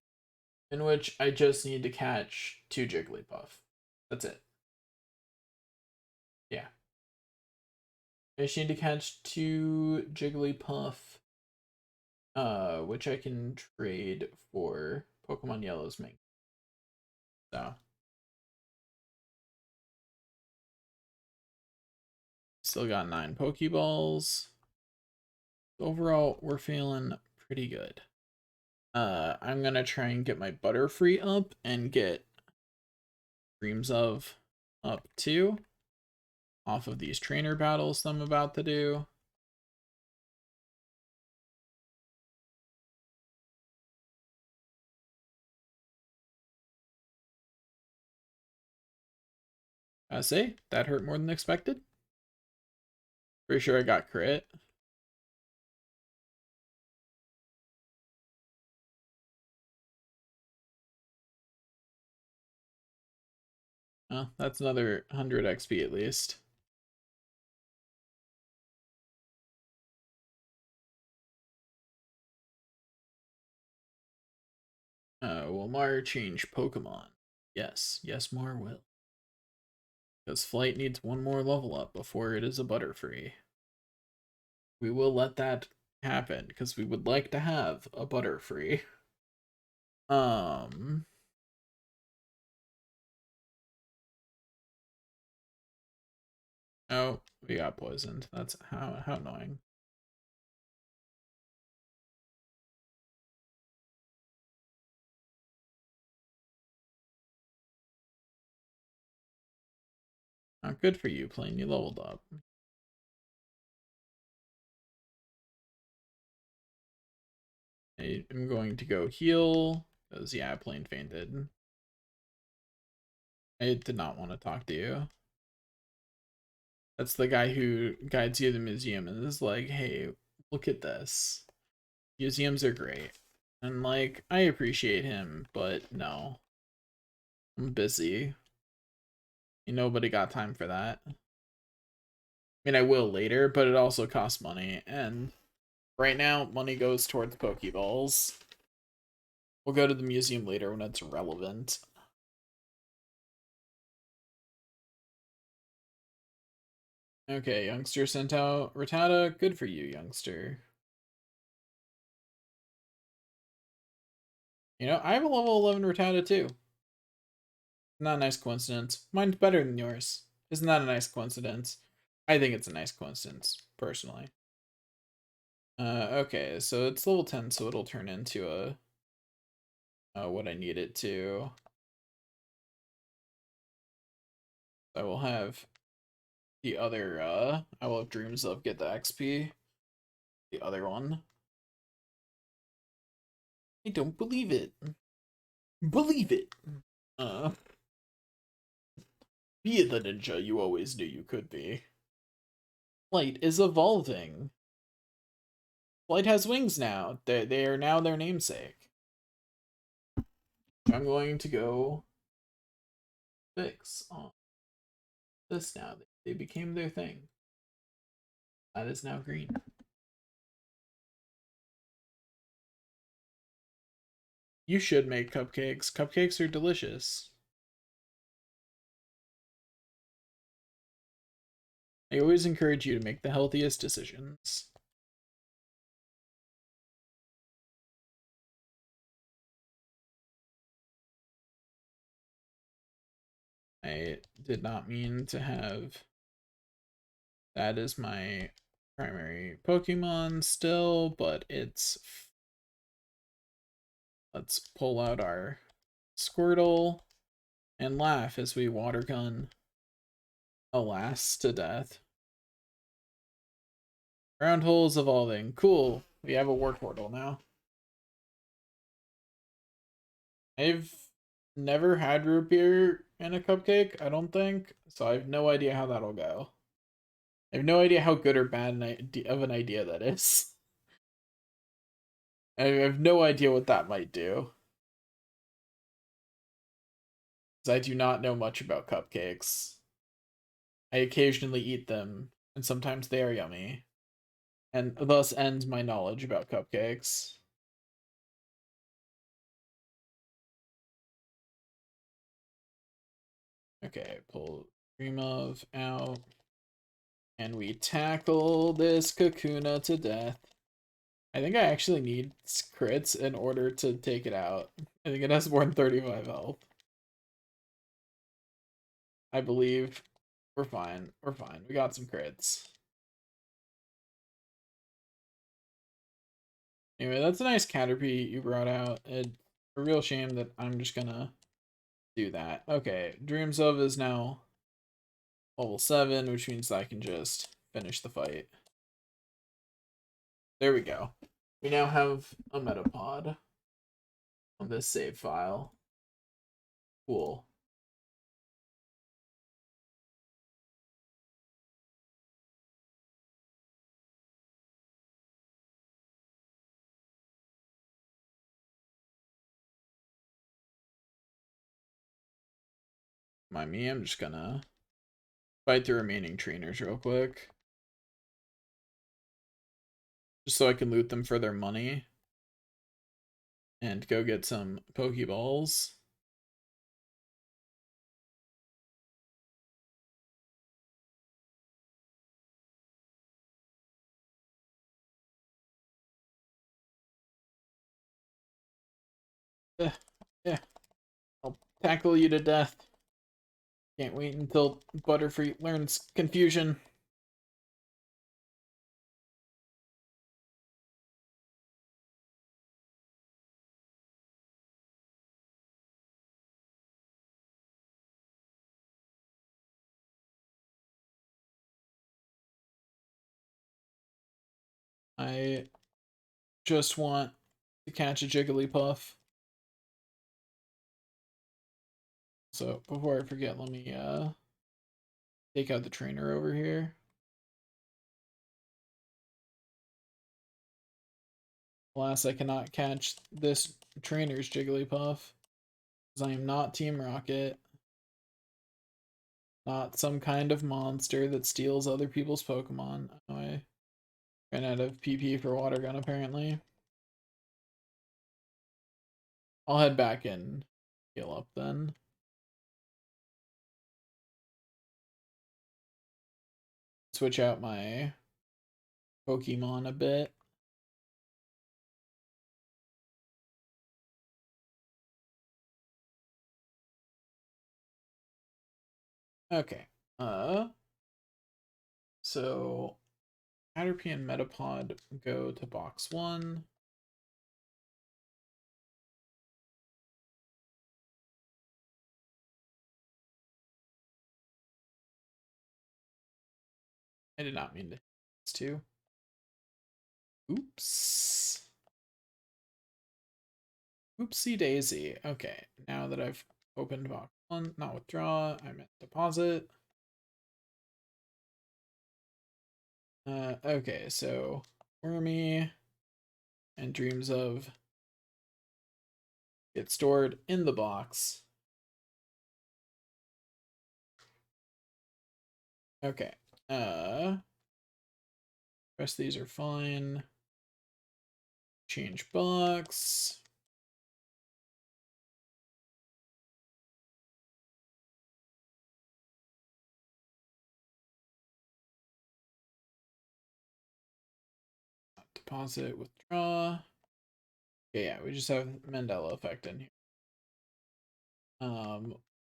in which I just need to catch 2 Jigglypuff. That's it. Yeah. I just need to catch 2 Jigglypuff, which I can trade for Pokemon Yellow's Mink. So, still got 9 Pokeballs. Overall, we're feeling pretty good. I'm gonna try and get my Butterfree up and get Dreams of up too, off of these trainer battles that I'm about to do. I say, that hurt more than expected. Pretty sure I got crit. Oh, that's another 100 XP at least. Will Mar change Pokemon? Yes, yes, Mar will. Because Flight needs 1 more level up before it is a Butterfree. We will let that happen, because we would like to have a Butterfree. Oh, we got poisoned. That's how annoying. Good for you, Plane. You leveled up. I'm going to go heal, because, yeah, Plane fainted. I did not want to talk to you. That's the guy who guides you to the museum and is like, hey, look at this. Museums are great. And, like, I appreciate him, but no. I'm busy. Nobody got time for that. I mean, I will later, but it also costs money, and right now, money goes towards Pokeballs. We'll go to the museum later when it's relevant. Okay, youngster sent out Rattata. Good for you, youngster. I have a level 11 Rattata too. Not a nice coincidence. Mine's better than yours. Isn't that a nice coincidence? I think it's a nice coincidence, personally. Okay, so it's level 10, so it'll turn into what I need it to. I will have the other, I will have Dreams of get the XP. The other one. I don't believe it. Believe it! Be the ninja you always knew you could be. Flight is evolving. Flight has wings now. They are now their namesake. I'm going to go fix on this now. They became their thing. That is now green. You should make cupcakes. Cupcakes are delicious. I always encourage you to make the healthiest decisions. I did not mean to have... That is my primary Pokemon still, but it's... Let's pull out our Squirtle and laugh as we water gun Alas to death. Ground hole is evolving. Cool. We have a Wartortle now. I've never had root beer in a cupcake, I don't think, so I have no idea how that'll go. I have no idea how good or bad of an idea that is. I have no idea what that might do. Because I do not know much about cupcakes. I occasionally eat them, and sometimes they are yummy. And thus ends my knowledge about cupcakes. Okay, pull Dream of out. And we tackle this Kakuna to death. I think I actually need crits in order to take it out. I think it has more than 35 health. I believe we're fine. We're fine. We got some crits. Anyway, that's a nice Caterpie you brought out. It's a real shame that I'm just gonna do that. Okay, Dreams of is now level 7, which means I can just finish the fight. There we go. We now have a Metapod on this save file. Cool. Mind me, I'm just gonna fight the remaining trainers real quick. Just so I can loot them for their money. And go get some Pokeballs. Yeah, I'll tackle you to death. Can't wait until Butterfree learns confusion. I just want to catch a Jigglypuff. So before I forget, let me take out the trainer over here. Alas, I cannot catch this trainer's Jigglypuff, because I am not Team Rocket. Not some kind of monster that steals other people's Pokemon. Oh, I ran out of PP for Water Gun, apparently. I'll head back and heal up then. Switch out my Pokemon a bit. Okay. So Caterpie and Metapod go to box 1. I did not mean to hit this too. Oops. Oopsie daisy. Okay, now that I've opened box 1, not withdraw, I meant deposit. Okay, so Wormy and Dreams of get stored in the box. Okay. Rest of these are fine. Change box. Deposit, withdraw. Okay, yeah, we just have Mandela effect in here.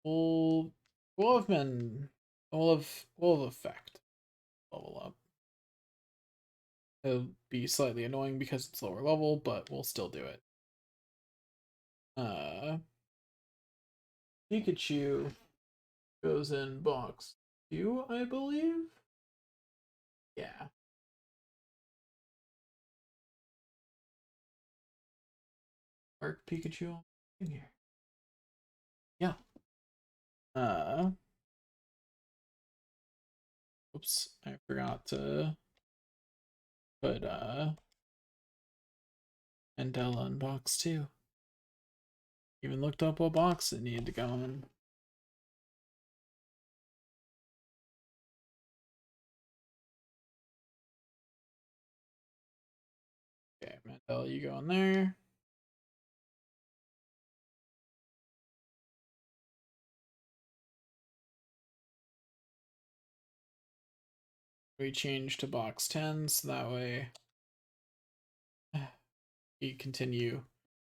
We'll we'll have effect level up. It'll be slightly annoying because it's lower level, but we'll still do it. Pikachu goes in box 2, I believe. Yeah. Arc Pikachu in here. Yeah. Oops, I forgot to put Mandela in box 2. Even looked up what box it needed to go in. Okay, Mandela, you go in there. We change to box 10 so that way we continue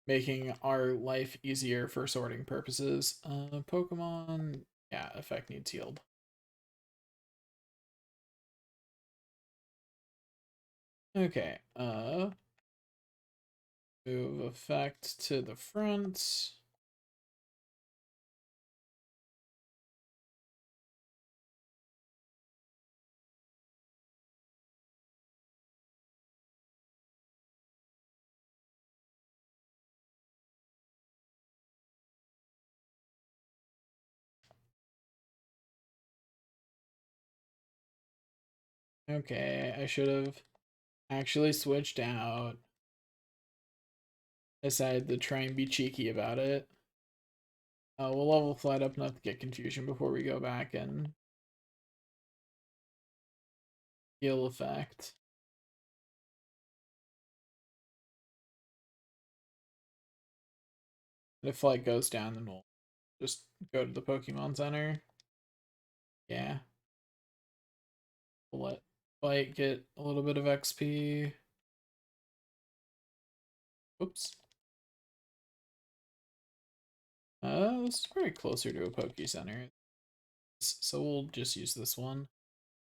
making our life easier for sorting purposes. Pokemon, yeah, effect needs healed. Okay, move effect to the front. Okay, I should have actually switched out. Decided to try and be cheeky about it. We'll level flight up enough to get confusion before we go back and heal effect. And if flight goes down, then we'll just go to the Pokemon Center. Yeah. We'll let flight get a little bit of XP. Oops. This is very closer to a Poke Center. So we'll just use this one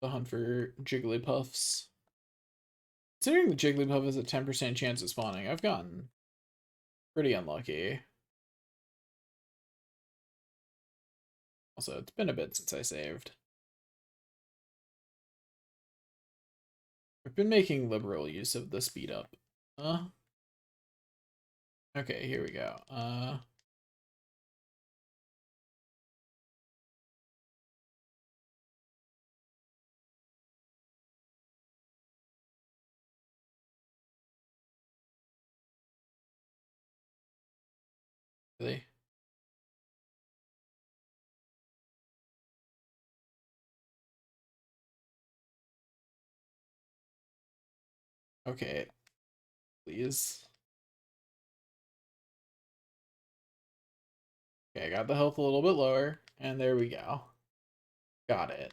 to hunt for Jigglypuffs. Considering the Jigglypuff has a 10% chance of spawning, I've gotten pretty unlucky. Also, it's been a bit since I saved. I've been making liberal use of the speed up. Okay, here we go. Really? Okay, please. Okay, I got the health a little bit lower, and there we go. Got it.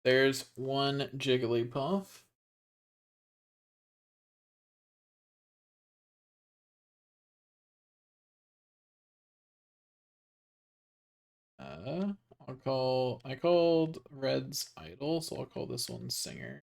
There's one Jigglypuff. I called Red's Idol, so I'll call this one Singer.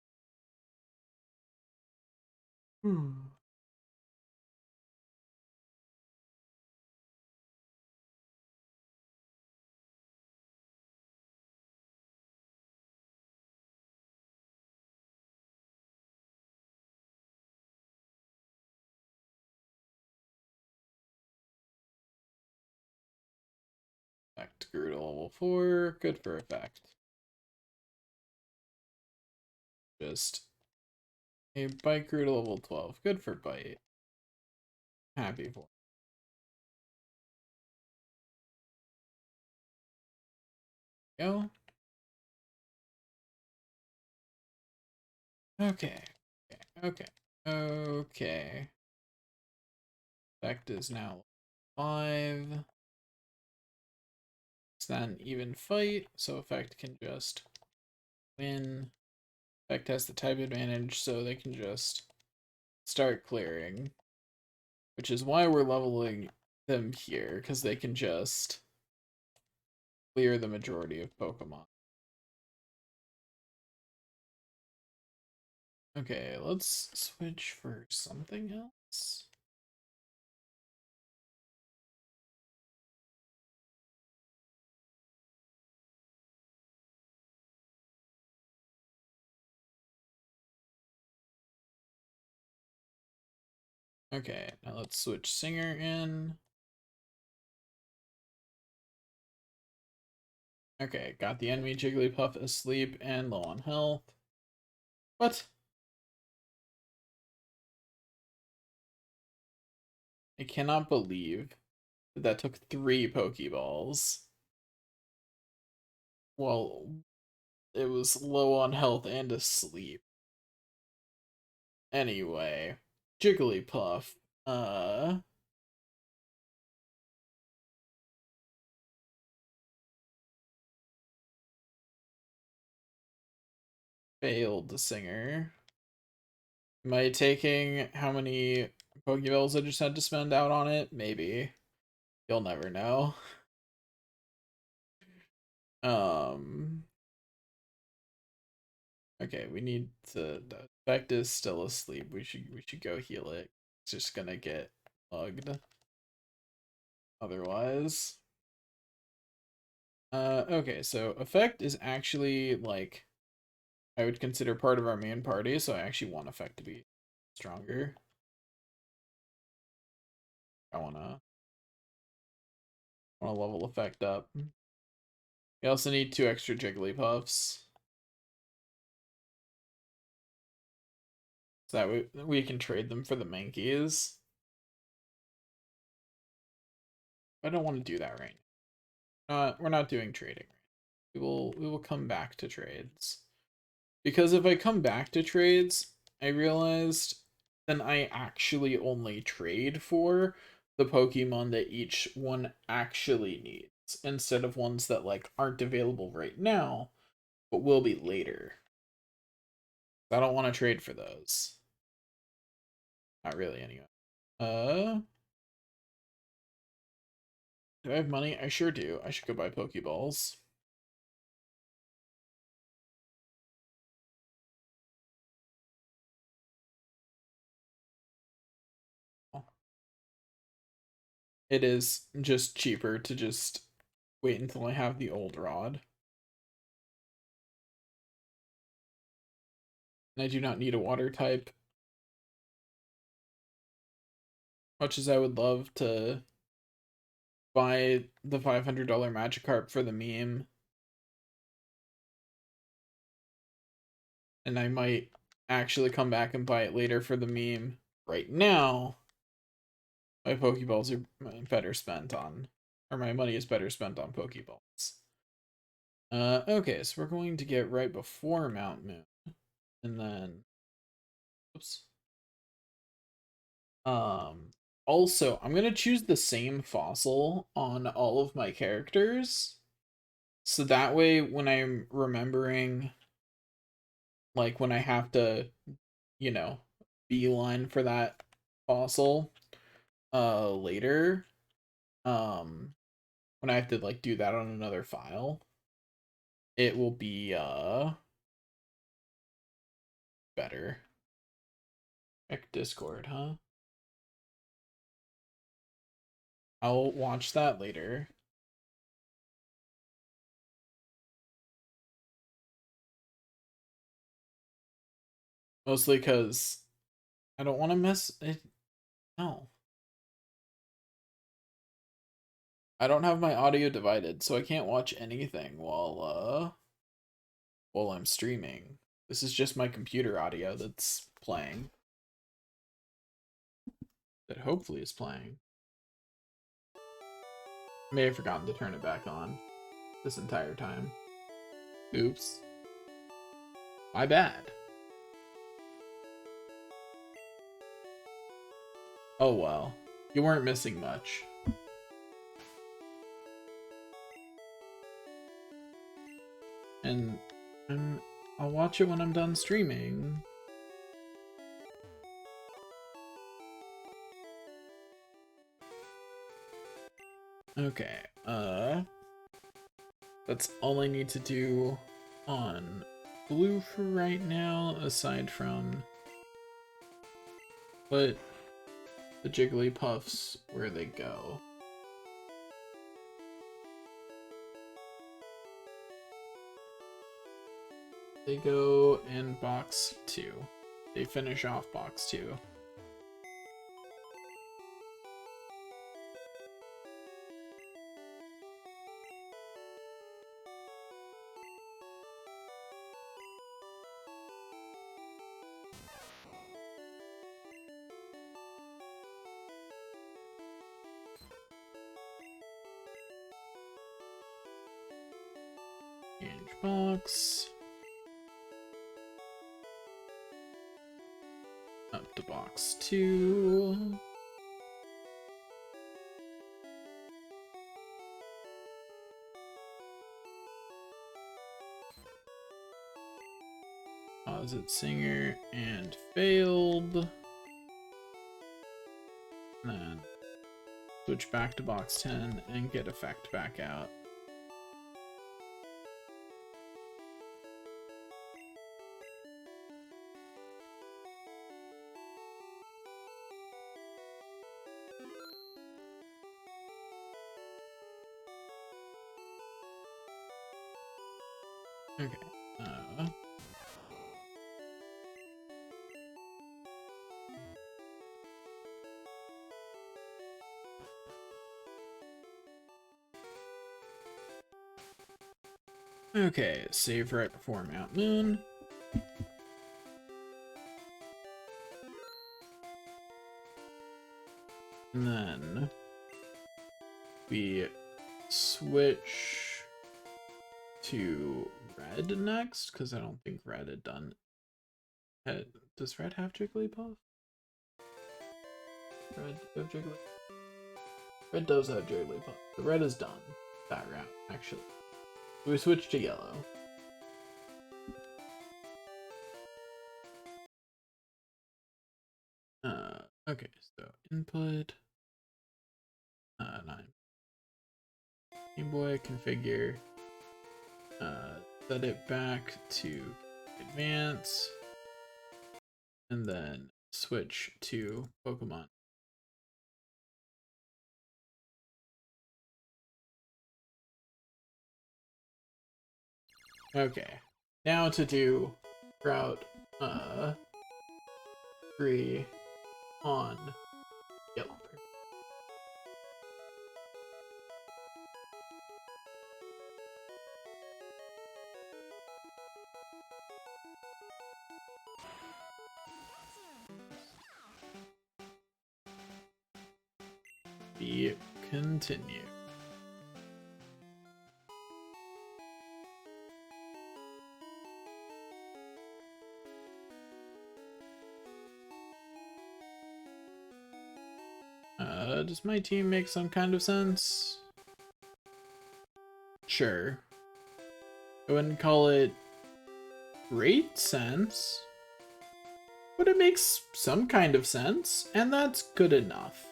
Effect grew to level 4. Good for effect. Just a bite grew to level 12. Good for bite. Happy for. Go. Okay. Okay. Okay. Effect is now 5. It's not an even fight, so effect can just win. Effect has the type advantage, so they can just start clearing. Which is why we're leveling them here, because they can just clear the majority of Pokemon. Okay, let's switch for something else. Okay, now let's switch Singer in. Okay, got the enemy Jigglypuff asleep and low on health. What? I cannot believe that that took 3 Pokeballs. Well, it was low on health and asleep. Anyway, Jigglypuff, failed the Singer. Am I taking how many Pokeballs I just had to spend out on it? Maybe. You'll never know. Um. Okay, we need to. The effect is still asleep. We should go heal it. It's just gonna get mugged. Otherwise. Okay, so effect is actually like I would consider part of our main party, so I actually want effect to be stronger. I wanna level effect up. We also need 2 extra Jigglypuffs. So that we can trade them for the Mankeys. I don't want to do that right now. We're not doing trading. We will come back to trades. Because if I come back to trades, I realized then I actually only trade for the Pokemon that each one actually needs, instead of ones that like aren't available right now, but will be later. I don't want to trade for those. Not really anyway. Do I have money? I sure do. I should go buy Pokeballs. It is just cheaper to just wait until I have the old rod. And I do not need a water type. Much as I would love to buy the $500 Magikarp for the meme. And I might actually come back and buy it later for the meme. Right now, my Pokeballs are better spent on, or my money is better spent on Pokeballs. Okay, so we're going to get right before Mount Moon. And then, oops. Also, I'm gonna choose the same fossil on all of my characters. So that way, when I'm remembering, like when I have to, you know, beeline for that fossil, later, when I have to, like, do that on another file, it will be, better. Check Discord, huh? I'll watch that later. Mostly because I don't want to mess it. No. I don't have my audio divided, so I can't watch anything while I'm streaming. This is just my computer audio that's playing. That hopefully is playing. May have forgotten to turn it back on this entire time. Oops. My bad. Oh well. You weren't missing much. And I'll watch it when I'm done streaming. Okay, that's all I need to do on blue for right now, aside from put the Jigglypuffs where they go. They go in box 2. They finish off box 2. Change box. Up to box 2. Posit Singer and failed. And then switch back to box 10 and get effect back out. Okay. Okay, save right before Mount Moon. And then we switch to red next, because I don't think red had done it. Does red have Jigglypuff? Red have Jigglypuff? Red does have Jigglypuff. The red is done that route, actually. We switch to yellow. Okay, so input 9. Game Boy configure. Set it back to advance. And then switch to Pokemon. Okay, now to do route Free on yellow. Be continue. Does my team make some kind of sense? Sure. I wouldn't call it great sense, but it makes some kind of sense, and that's good enough.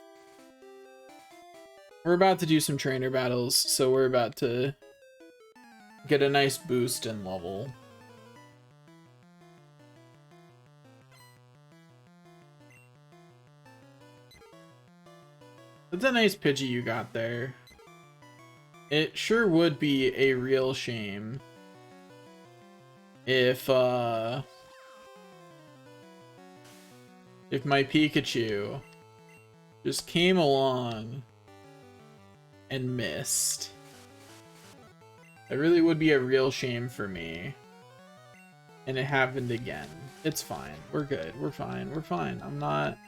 We're about to do some trainer battles, so we're about to get a nice boost in level. That's a nice Pidgey you got there. It sure would be a real shame if my Pikachu just came along and missed. It really would be a real shame for me. And it happened again. It's fine. We're good. We're fine. We're fine. I'm not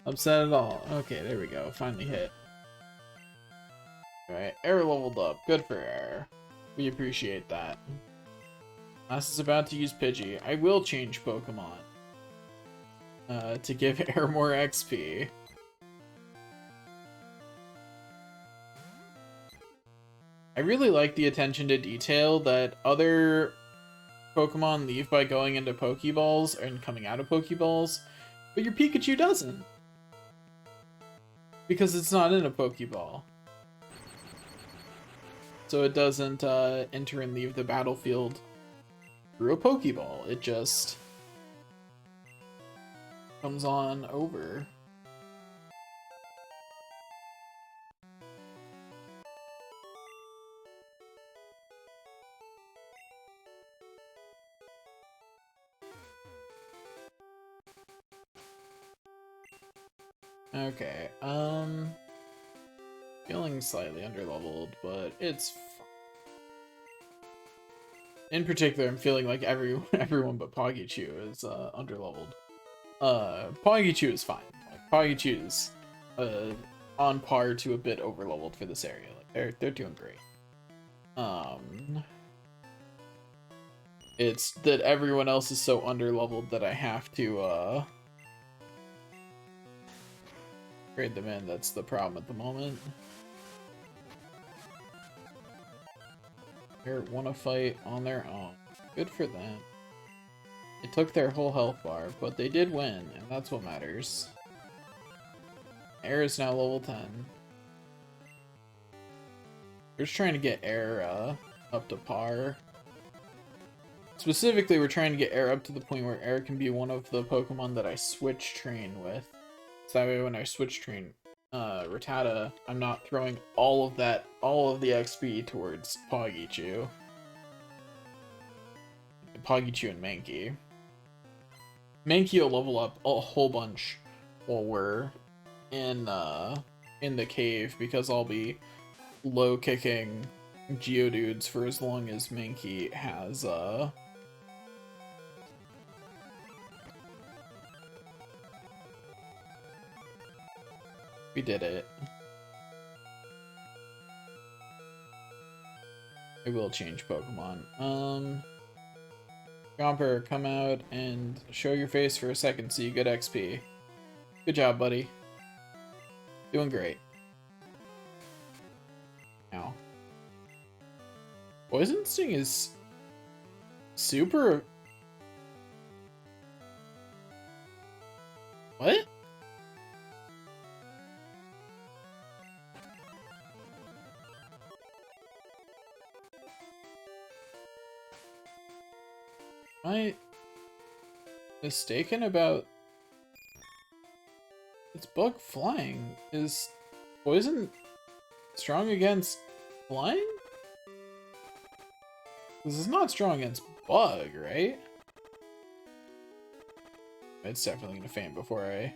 upset at all. Okay, there we go. Finally hit. Alright, Air leveled up. Good for Air. We appreciate that. Last is about to use Pidgey. I will change Pokemon to give Air more XP. I really like the attention to detail that other Pokemon leave by going into Pokeballs and coming out of Pokeballs, but your Pikachu doesn't. Because it's not in a Pokeball. So it doesn't enter and leave the battlefield through a Pokeball. It just comes on over. Okay, feeling slightly underleveled, but it's fine. In particular, I'm feeling like everyone but Pikachu is underleveled. Pikachu is fine. Like, Pikachu is on par to a bit overleveled for this area. Like, they're doing great. It's that everyone else is so underleveled that I have to trade them in. That's the problem at the moment. They want to fight on their own. Good for them. It took their whole health bar, but they did win, and that's what matters. Air is now level 10. We're just trying to get Air up to par. Specifically, we're trying to get Air up to the point where Air can be one of the Pokemon that I switch train with. So that way when I switch train Rattata, I'm not throwing all of the XP towards Pikachu. Pikachu and Mankey. Mankey will level up a whole bunch while we're in the cave, because I'll be low kicking Geodudes for as long as Mankey has we did it. I will change Pokemon. Chomper, come out and show your face for a second so you get XP. Good job, buddy. Doing great. Ow. Poison Sting is super... What? Am I mistaken about... It's Bug flying. Is Poison strong against flying? This is not strong against Bug, right? It's definitely gonna faint before I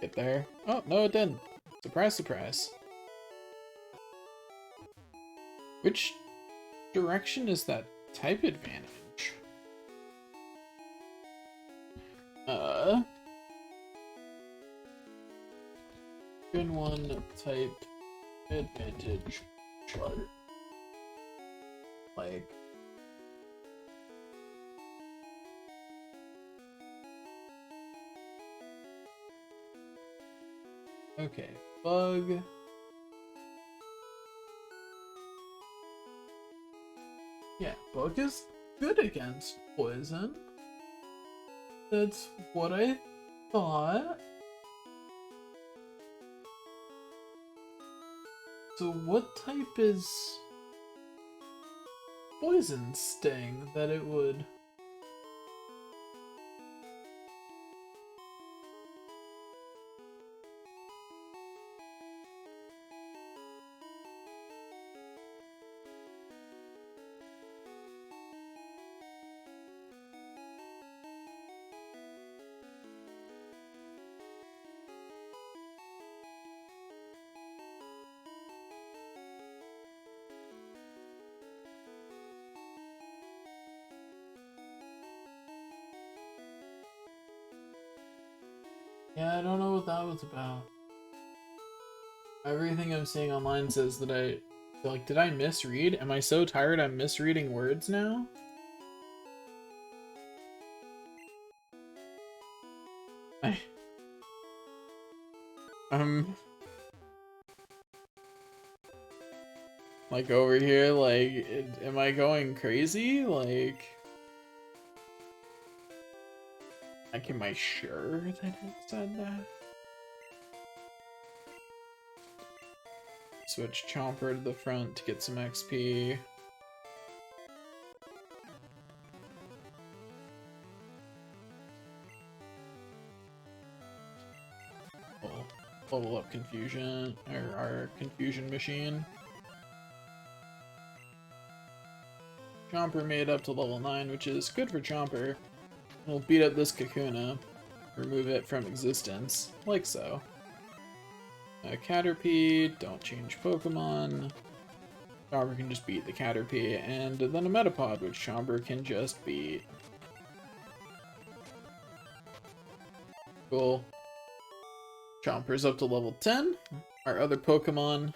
get there. Oh, no, it didn't. Surprise, surprise. Which direction is that type advantage? Gen 1 type advantage chart. Like... Okay, bug. Yeah, bug is good against poison. That's what I thought. So what type is poison sting that it would... Yeah, I don't know what that was about. Everything I'm seeing online says that like, did I misread? Am I so tired I'm misreading words now? I'm... like, over here, like, am I crazy? Like... Like, am I sure that it said that? Switch Chomper to the front to get some XP. We'll level up Confusion, or our Confusion machine. Chomper made up to level 9, which is good for Chomper. We'll beat up this Kakuna, remove it from existence, like so. Caterpie, don't change Pokemon. Chomper can just beat the Caterpie, and then a Metapod, which Chomper can just beat. Cool. Chomper's up to level 10. Our other Pokemon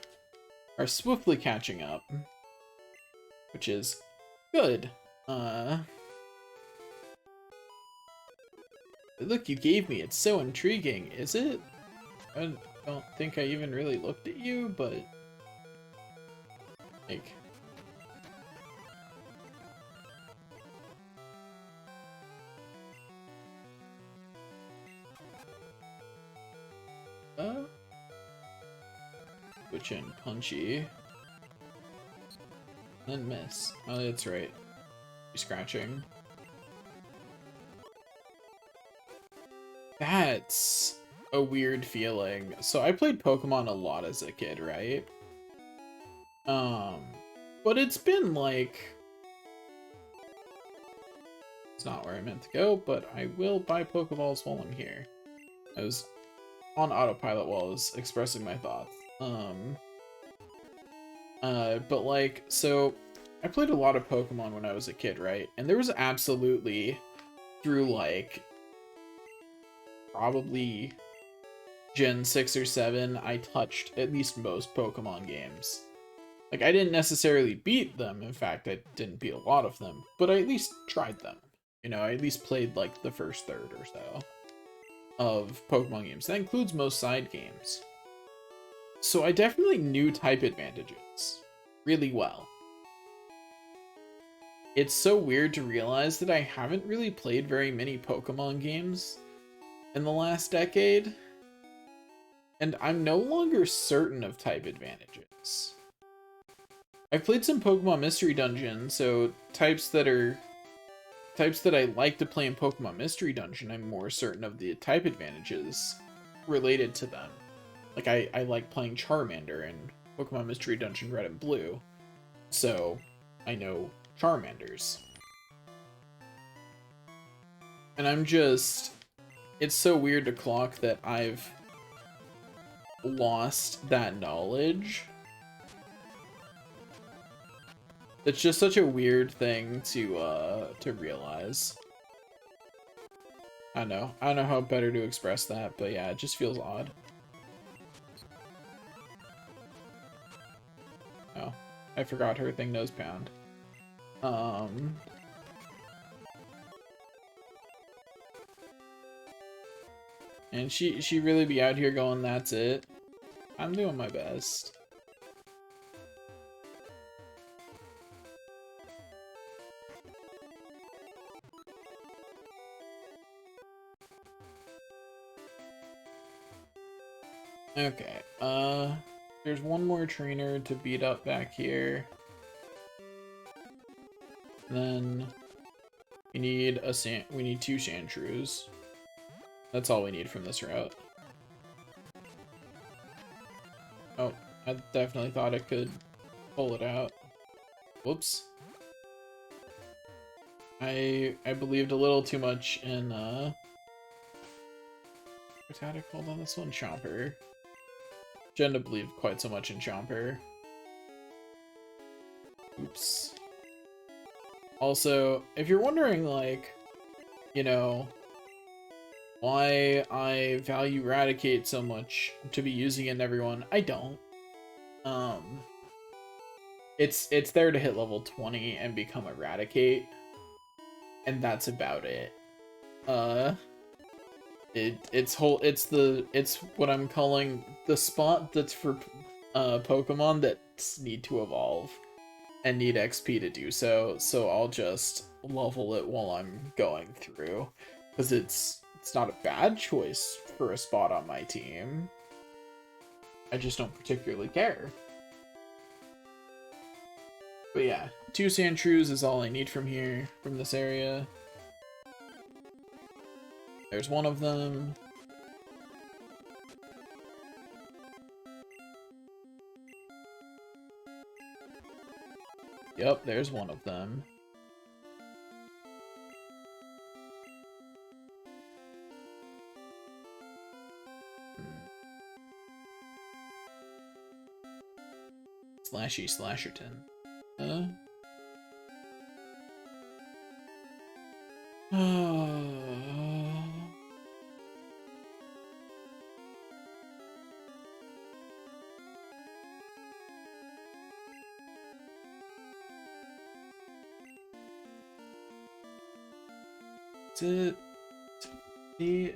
are swiftly catching up, which is good. Look you gave me, it's so intriguing, is it? I don't think I even really looked at you, but... like... Switch in Punchy. Then miss. Oh, that's right. You're scratching. That's a weird feeling. So I played Pokemon a lot as a kid, right? But it's been like... it's not where I meant to go, but I will buy Pokeballs while I'm here. I was on autopilot while I was expressing my thoughts. But like, so I played a lot of Pokemon when I was a kid, right? And there was absolutely, through like, probably Gen 6 or 7, I touched at least most Pokemon games. Like, I didn't necessarily beat them, in fact, I didn't beat a lot of them, but I at least tried them. You know, I at least played, like, the first third or so of Pokemon games. That includes most side games. So I definitely knew type advantages really well. It's so weird to realize that I haven't really played very many Pokemon games in the last decade, and I'm no longer certain of type advantages. I've played some Pokemon Mystery Dungeon, so types that I like to play in Pokemon Mystery Dungeon, I'm more certain of the type advantages related to them. Like, I like playing Charmander in Pokemon Mystery Dungeon Red and Blue, so I know Charmanders. And I'm just it's so weird to clock that I've lost that knowledge. It's just such a weird thing to realize. I don't know how better to express that, but yeah, it just feels odd. Oh, I forgot her thing knows pound. And she really be out here going, that's it. I'm doing my best. Okay, there's one more trainer to beat up back here. Then we need we need 2 Sandshrews. That's all we need from this route. Oh, I definitely thought I could pull it out. Whoops. I believed a little too much in what's how to call on this one? Chomper. Shouldn't have believed quite so much in Chomper. Oops. Also, if you're wondering, like, you know, why I value Raticate so much to be using it in everyone, I don't. It's there to hit level 20 and become Eradicate, and that's about it. It's what I'm calling the spot that's for Pokemon that need to evolve and need XP to do so. So I'll just level it while I'm going through, because it's not a bad choice for a spot on my team. I just don't particularly care. But yeah, 2 Sandshrews is all I need from here, from this area. There's one of them. Yep, there's one of them. Slashy Slasherton.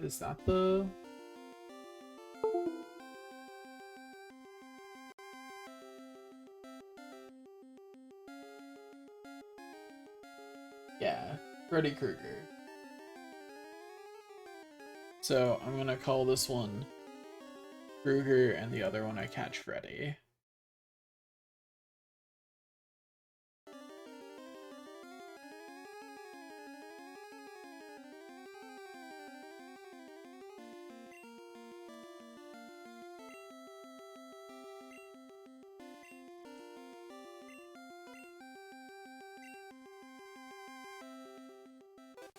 Is that the... Yeah, Freddy Krueger. So I'm gonna call this one Krueger and the other one I catch Freddy.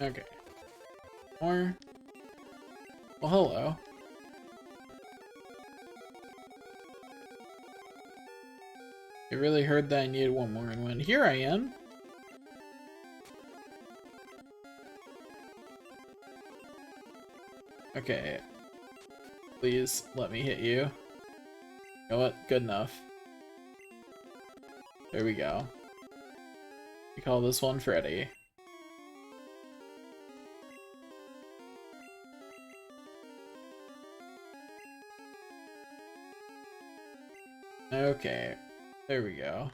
Okay. More. Well, hello. I really heard that I needed one more and win. Here I am. Okay. Please let me hit you. You know what? Good enough. There we go. We call this one Freddy. Okay, there we go.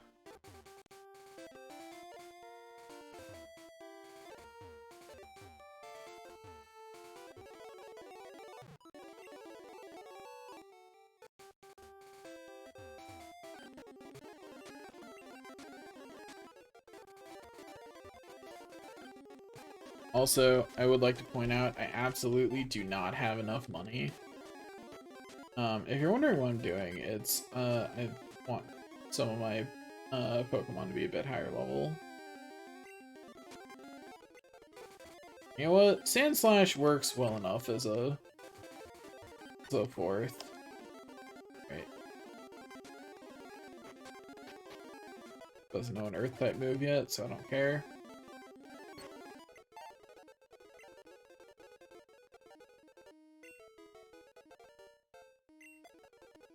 Also, I would like to point out, I absolutely do not have enough money. If you're wondering what I'm doing, it's, I want some of my, Pokemon to be a bit higher level. You know what? Sandslash works well enough as a fourth. Right. Doesn't know an Earth type move yet, so I don't care.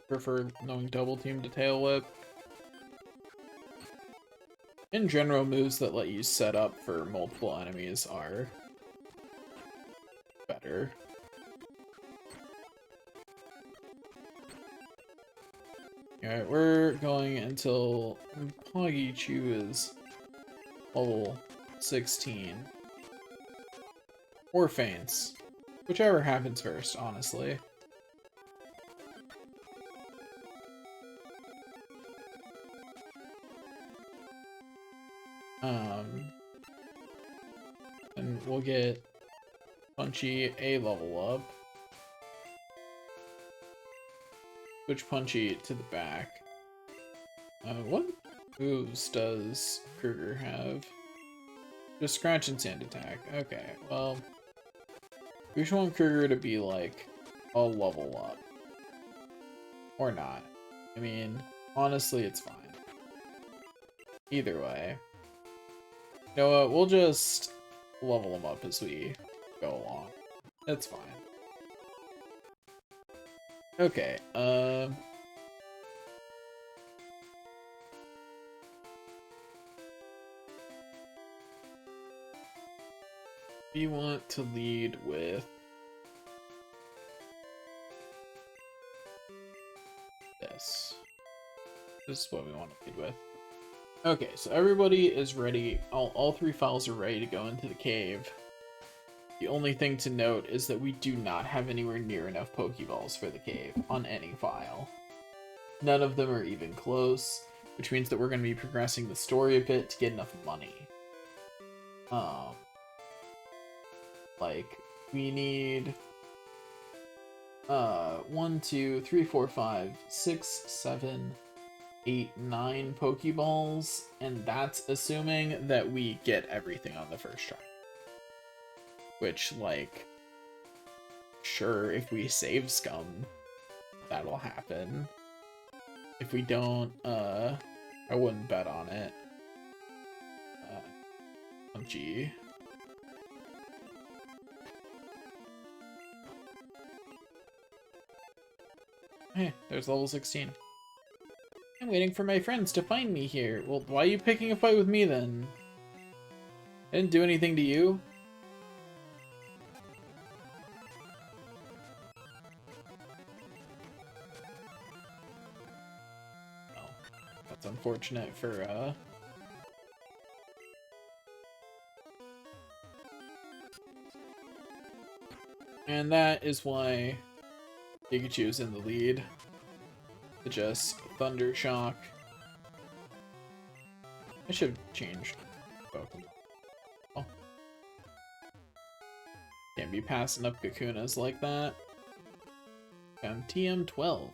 Prefer knowing Double Team to Tail Whip. In general, moves that let you set up for multiple enemies are better. Alright, we're going until Poggy is level 16. Or Faints. Whichever happens first, honestly. And we'll get Punchy a level up. Switch Punchy to the back. What moves does Kruger have? Just Scratch and Sand Attack. Okay, well, we just want Kruger to be like a level up. Or not. I mean, honestly, it's fine. Either way. You know what, we'll just level him up as we go along. That's fine. Okay, we want to lead with this. This is what we want to lead with. Okay, so everybody is ready. All three files are ready to go into the cave. The only thing to note is that we do not have anywhere near enough Pokeballs for the cave on any file. None of them are even close, which means that we're going to be progressing the story a bit to get enough money. Like, we need 1, 2, 3, 4, 5, 6, 7, 8, 9 Pokeballs, and that's assuming that we get everything on the first try. Which, like, sure, if we save Scum, that'll happen. If we don't, I wouldn't bet on it. Punchy. Hey, there's level 16. I'm waiting for my friends to find me here. Well, why are you picking a fight with me then? I didn't do anything to you. Oh, that's unfortunate for, And that is why Pikachu is in the lead. To just Thunder Shock. I should have changed Pokemon. Oh. Can't be passing up Kakunas like that. Found TM12.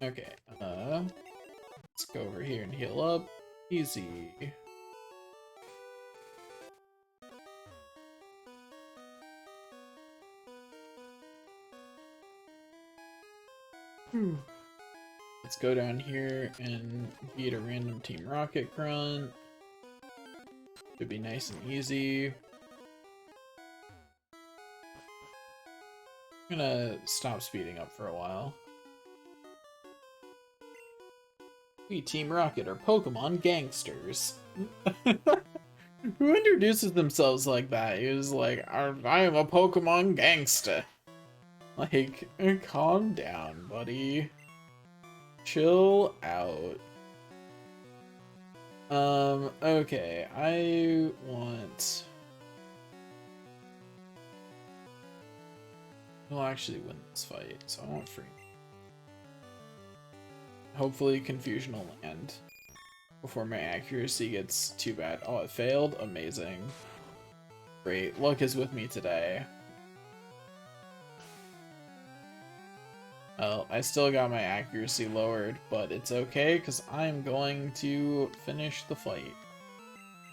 Okay, let's go over here and heal up. Easy. Let's go down here and beat a random Team Rocket grunt. Should be nice and easy. I'm gonna stop speeding up for a while. We Team Rocket are Pokemon gangsters. Who introduces themselves like that? He was like, I am a Pokemon gangster. Like, calm down, buddy. Chill out. Okay, I want... We'll actually win this fight, so I want free. Hopefully Confusion will land before my accuracy gets too bad. Oh, it failed? Amazing. Great, luck is with me today. Well, I still got my accuracy lowered, but it's okay because I'm going to finish the fight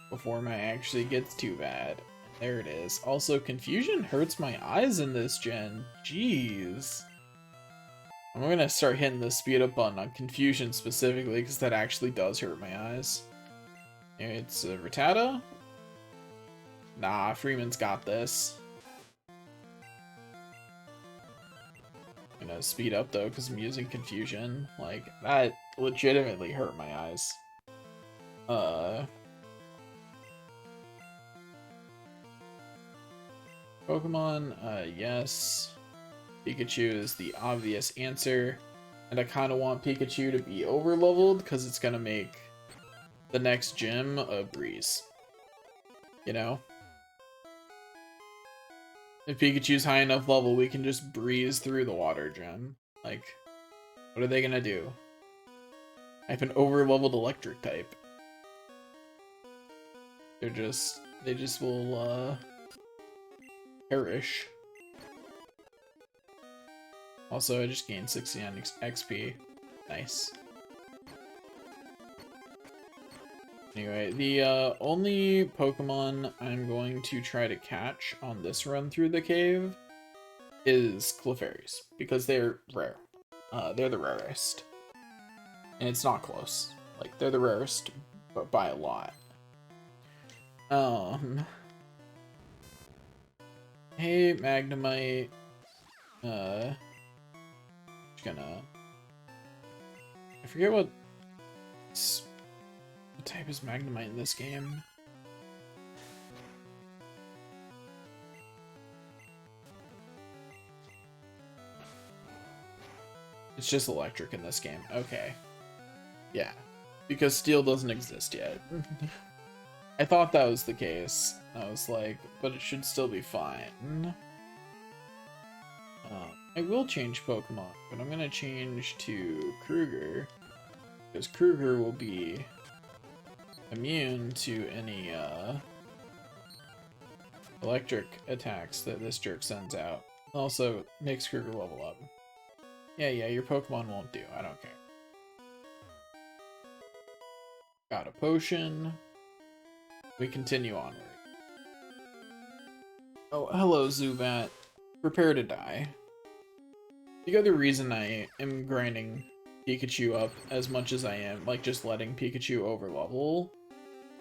before my actually gets too bad. There it is. Also, confusion hurts my eyes in this gen. Jeez. I'm gonna start hitting the speed up button on confusion specifically because that actually does hurt my eyes. It's Rattata. Nah, Freeman's got this. I'm gonna speed up though because I'm using confusion. Like, that legitimately hurt my eyes. Pokemon, yes. Pikachu is the obvious answer. And I kind of want Pikachu to be over-leveled because it's gonna make the next gym a breeze. You know? If Pikachu's high enough level, we can just breeze through the water gym. Like, what are they gonna do? I have an over-leveled electric type. They just will, perish. Also, I just gained 69 XP. Nice. Anyway, the only Pokemon I'm going to try to catch on this run through the cave is Clefairies, because they're rare. They're the rarest. And it's not close. Like, they're the rarest, but by a lot. Hey, Magnemite. Just gonna... I forget what type is Magnemite in this game. It's just electric in this game. Okay. Yeah. Because steel doesn't exist yet. I thought that was the case. I was like, but it should still be fine. I will change Pokemon, but I'm gonna change to Kruger. Because Kruger will be immune to any electric attacks that this jerk sends out. Also, makes Kruger level up. Yeah, your Pokemon won't do. I don't care. Got a potion. We continue onward. Oh, hello, Zubat. Prepare to die. The other reason I am grinding Pikachu up as much as I am, like just letting Pikachu overlevel,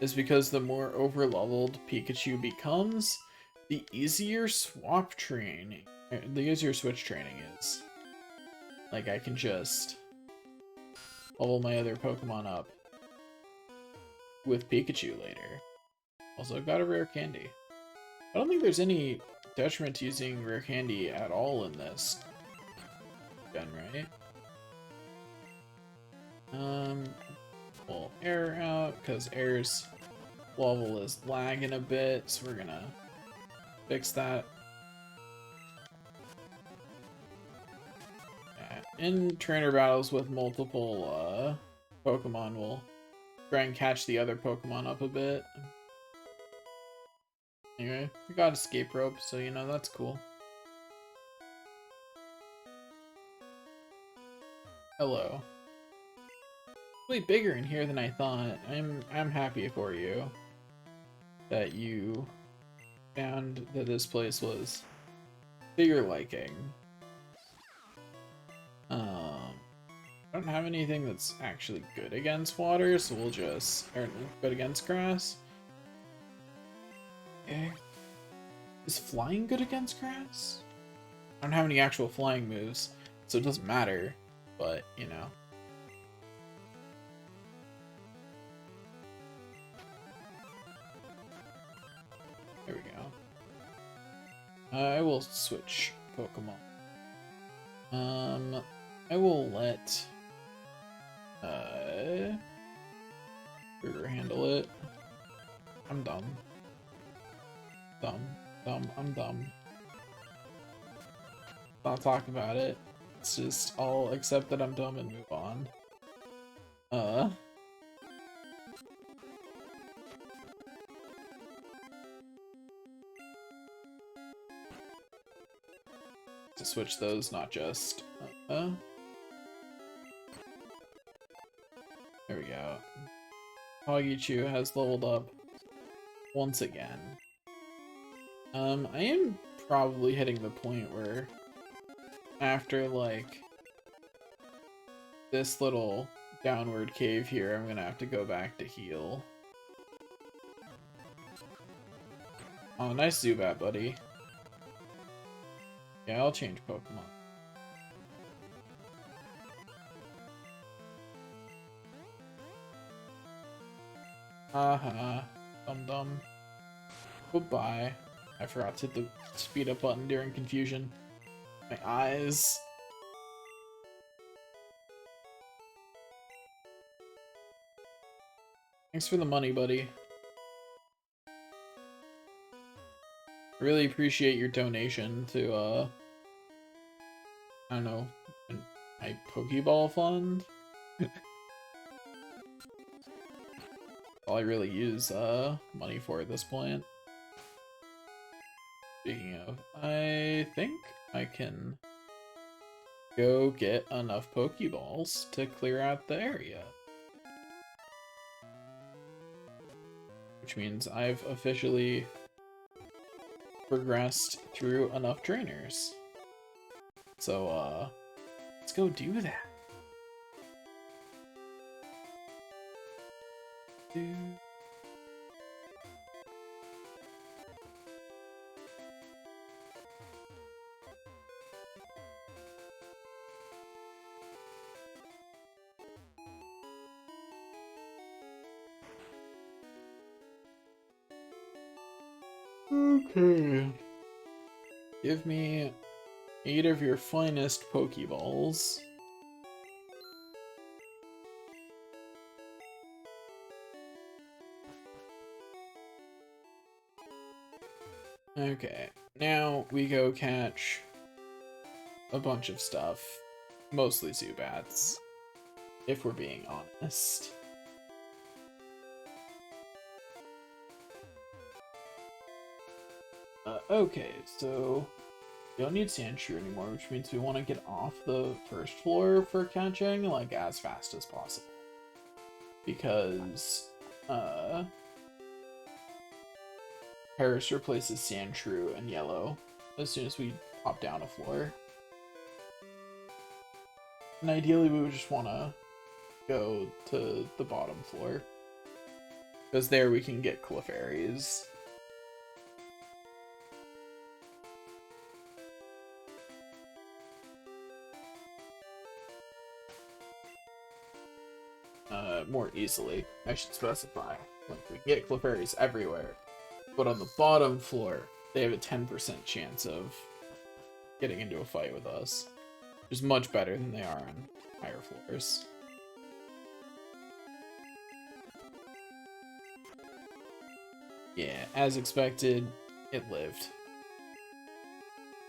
is because the more overleveled Pikachu becomes, the easier switch training is. Like, I can just level my other Pokemon up with Pikachu later. Also, got a rare candy. I don't think there's any detriment to using rare candy at all in this gen, right? Pull air out, because air's level is lagging a bit, so we're gonna fix that. Yeah. In trainer battles with multiple Pokemon, we'll try and catch the other Pokemon up a bit. Anyway, we got escape rope, so you know, that's cool. Hello. Way bigger in here than I thought. I'm happy for you that you found that this place was to your liking. I don't have anything that's actually good against water, so we'll just... or good against grass. Okay. Is flying good against grass? I don't have any actual flying moves, so it doesn't matter, but, you know. There we go. I will switch Pokemon. I will let Kruger handle it. I'm dumb. I'm dumb. Not talk about it. It's just I'll accept that I'm dumb and move on. To switch those, not just There we go. Pogichu has leveled up once again. I am probably hitting the point where after, like, this little downward cave here, I'm gonna have to go back to heal. Oh, nice Zubat, buddy. Yeah, I'll change Pokemon. Haha, dum-dum. Goodbye. I forgot to hit the speed up button during confusion. My eyes. Thanks for the money, buddy. I really appreciate your donation to, I don't know, my Pokeball fund? All I really use, money for at this point. Speaking of, I think I can go get enough Pokeballs to clear out the area. Which means I've officially progressed through enough trainers. So, let's go do that. Okay. Give me 8 of your finest Pokeballs. Okay, now we go catch a bunch of stuff. Mostly Zubats, if we're being honest. Okay, so we don't need Sandshrew anymore, which means we want to get off the first floor for catching, like, as fast as possible. Because, Paris replaces Sandshrew and Yellow as soon as we hop down a floor. And ideally we would just want to go to the bottom floor. Because there we can get Clefairies. More easily, I should specify. Like, we can get Clefairies everywhere. But on the bottom floor, they have a 10% chance of getting into a fight with us. Which is much better than they are on higher floors. Yeah, as expected, it lived.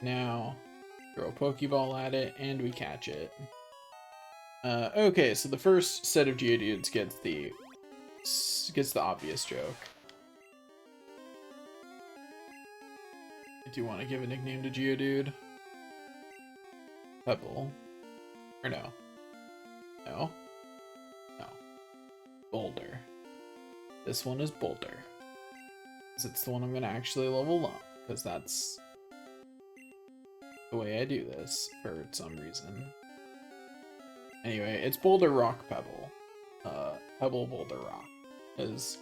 Now, throw a Pokeball at it, and we catch it. Okay, so the first set of Geodudes gets the obvious joke. Do you want to give a nickname to Geodude? Pebble. Or no? No? No. Boulder. This one is Boulder. Because it's the one I'm going to actually level up. Because that's the way I do this, for some reason. Anyway, it's Boulder Rock Pebble. Pebble Boulder Rock is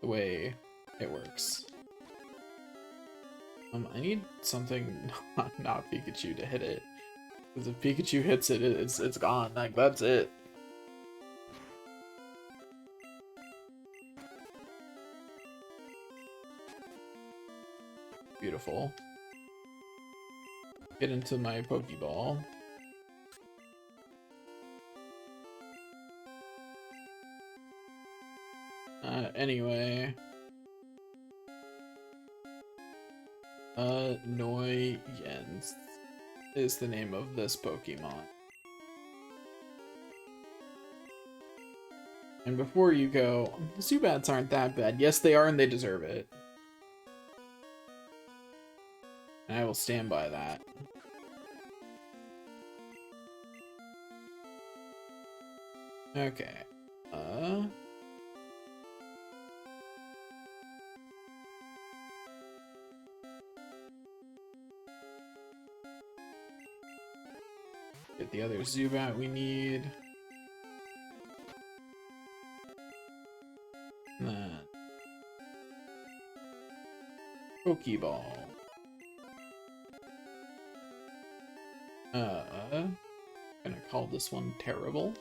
the way it works. I need something not Pikachu to hit it. Because if Pikachu hits it, it's gone. Like, that's it. Beautiful. Get into my Pokeball. Anyway. Noyens is the name of this Pokemon. And before you go, the Zubats aren't that bad. Yes, they are, and they deserve it. And I will stand by that. Okay. Get the other Zubat we need. Then Pokeball. Gonna call this one terrible.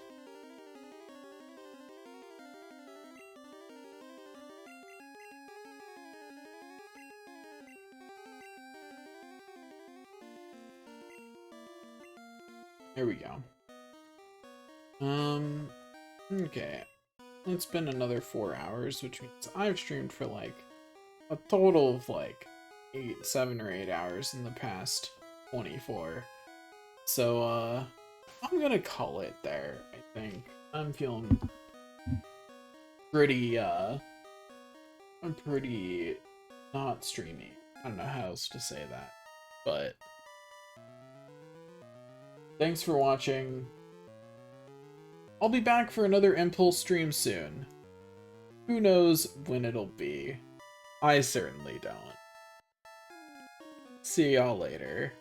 There we go. Okay. It's been another 4 hours, which means I've streamed for like a total of like 7 or 8 hours in the past 24. So, I'm gonna call it there, I think. I'm feeling pretty, I'm pretty not streamy. I don't know how else to say that, but thanks for watching. I'll be back for another Impulse stream soon. Who knows when it'll be? I certainly don't. See y'all later.